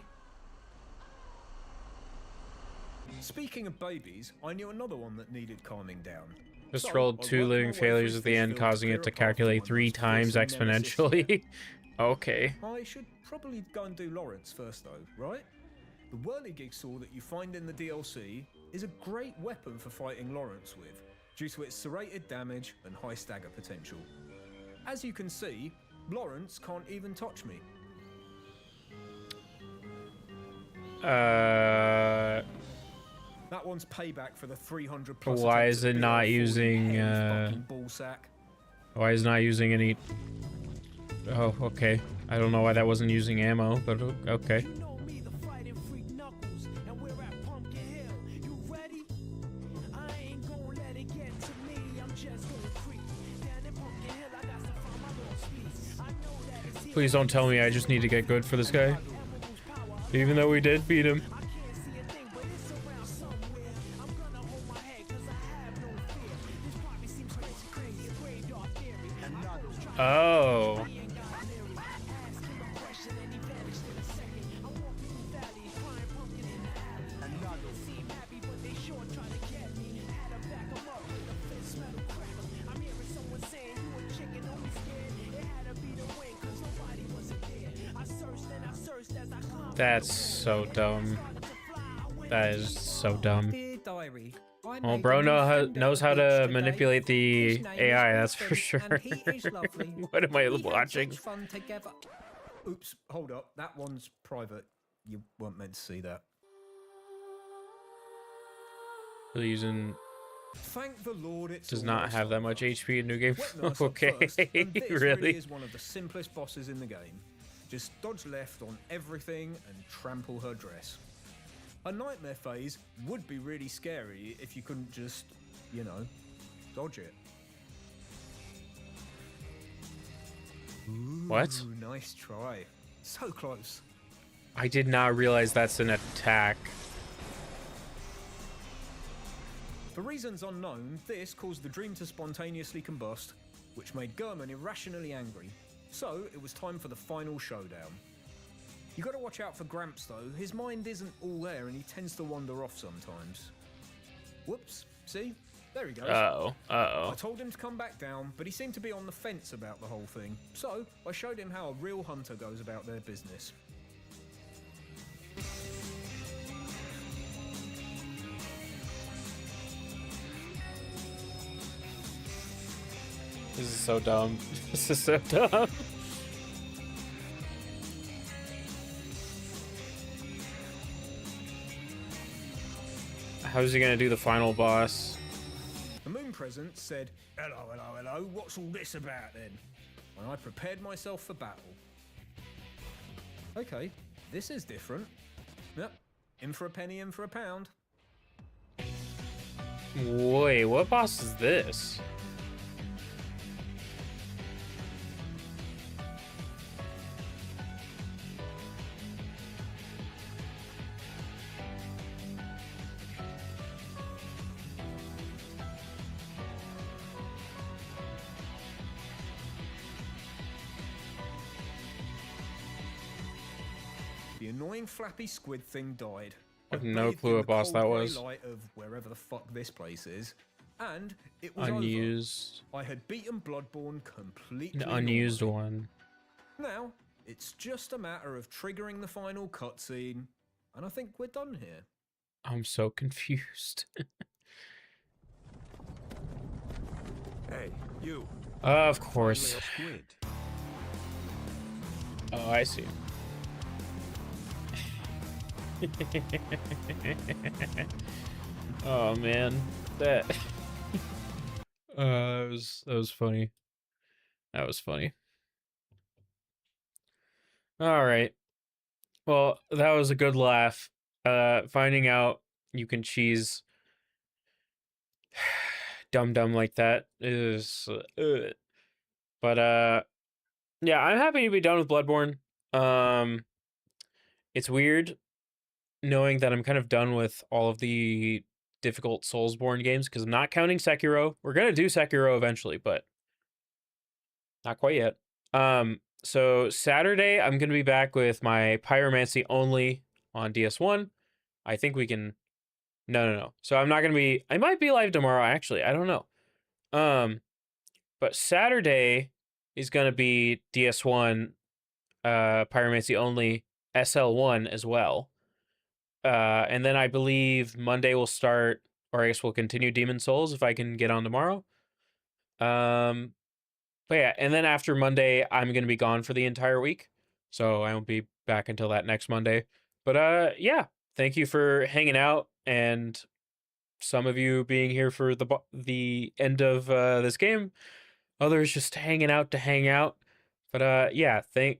Speaking of babies, I knew another one that needed calming down. Just So, rolled I 2 worked living my way failures through at the end, Fishville causing it to clear a path calculate my 3 most times fearsome nemesis exponentially. yet. Okay. I should probably go and do Lawrence first though, right? The whirligig saw that you find in the DLC is a great weapon for fighting Lawrence with, due to its serrated damage and high stagger potential. As you can see, Lawrence can't even touch me. That one's payback for the 300 plus. Why attempts is at it not BR4, you using, heavy fucking ballsack. Why is it not using any... Oh, okay. I don't know why that wasn't using ammo, but okay. Please don't tell me I just need to get good for this guy. Even though we did beat him. Oh. That's so dumb. That is so dumb. Dear diary, I Well, made bro a new friend at knows the how beach to today. manipulate the His name is AI, that's for Ethan, sure. and he is lovely. What am I We had watching? such fun together. Oops, hold up. That one's private. You weren't meant to see that. Really using Thank the Lord it's does not almost have that over. much HP in New Game. Wet Nurse up Okay, first, and this really really? is one of the simplest bosses in the game. Just dodge left on everything and trample her dress. A nightmare phase would be really scary if you couldn't just, you know, dodge it. What? Ooh, nice try. So close. I did not realize that's an attack. For reasons unknown, this caused the dream to spontaneously combust, which made Gurman irrationally angry. So, it was time for the final showdown. You gotta watch out for Gramps though, his mind isn't all there and he tends to wander off sometimes. Whoops, see? There he goes. I told him to come back down, but he seemed to be on the fence about the whole thing. So, I showed him how a real hunter goes about their business. This is so dumb. This is so dumb. How's he gonna do the final boss? The Moon Presence said, "Hello, hello, hello, what's all this about then?" And I prepared myself for battle. Okay, this is different. Yep, in for a penny, in for a pound. Wait, what boss is this? The annoying flappy squid thing died. I have no clue what boss that was. Light of wherever the fuck this place is, and it was Unused. over. I had beaten Bloodborne completely. An unused normally. one. Now it's just a matter of triggering the final cutscene, and I think we're done here. I'm so confused. Hey, you. Of course. Squid. Oh, I see. Oh man, that that was funny. That was funny. All right. Well, that was a good laugh. Finding out you can cheese dumb like that is but yeah, I'm happy to be done with Bloodborne. It's weird knowing that I'm kind of done with all of the difficult Soulsborne games because I'm not counting Sekiro. We're gonna do Sekiro eventually, but not quite yet. So Saturday I'm gonna be back with my Pyromancy only on DS1. I think we can. No. So I'm not gonna be. I might be live tomorrow. Actually, I don't know. But Saturday is gonna be DS1, Pyromancy only, SL1 as well. And then I believe Monday will start, or I guess we'll continue Demon Souls if I can get on tomorrow. But yeah, and then after Monday, I'm gonna be gone for the entire week, so I won't be back until that next Monday. But yeah, thank you for hanging out, and some of you being here for the end of this game, others just hanging out to hang out. But yeah, thank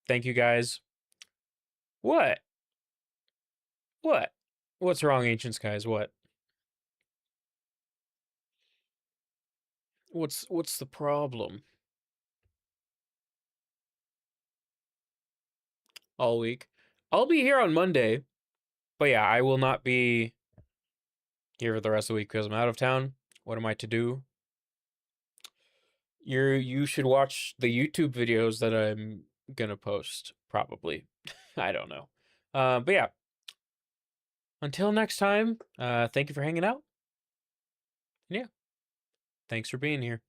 you guys. What? What's wrong, Ancient Skies? What's the problem? All week. I'll be here on Monday, but yeah, I will not be here for the rest of the week because I'm out of town. What am I to do? You should watch the YouTube videos that I'm gonna post, probably. I don't know. But yeah. Until next time, thank you for hanging out. Yeah. Thanks for being here.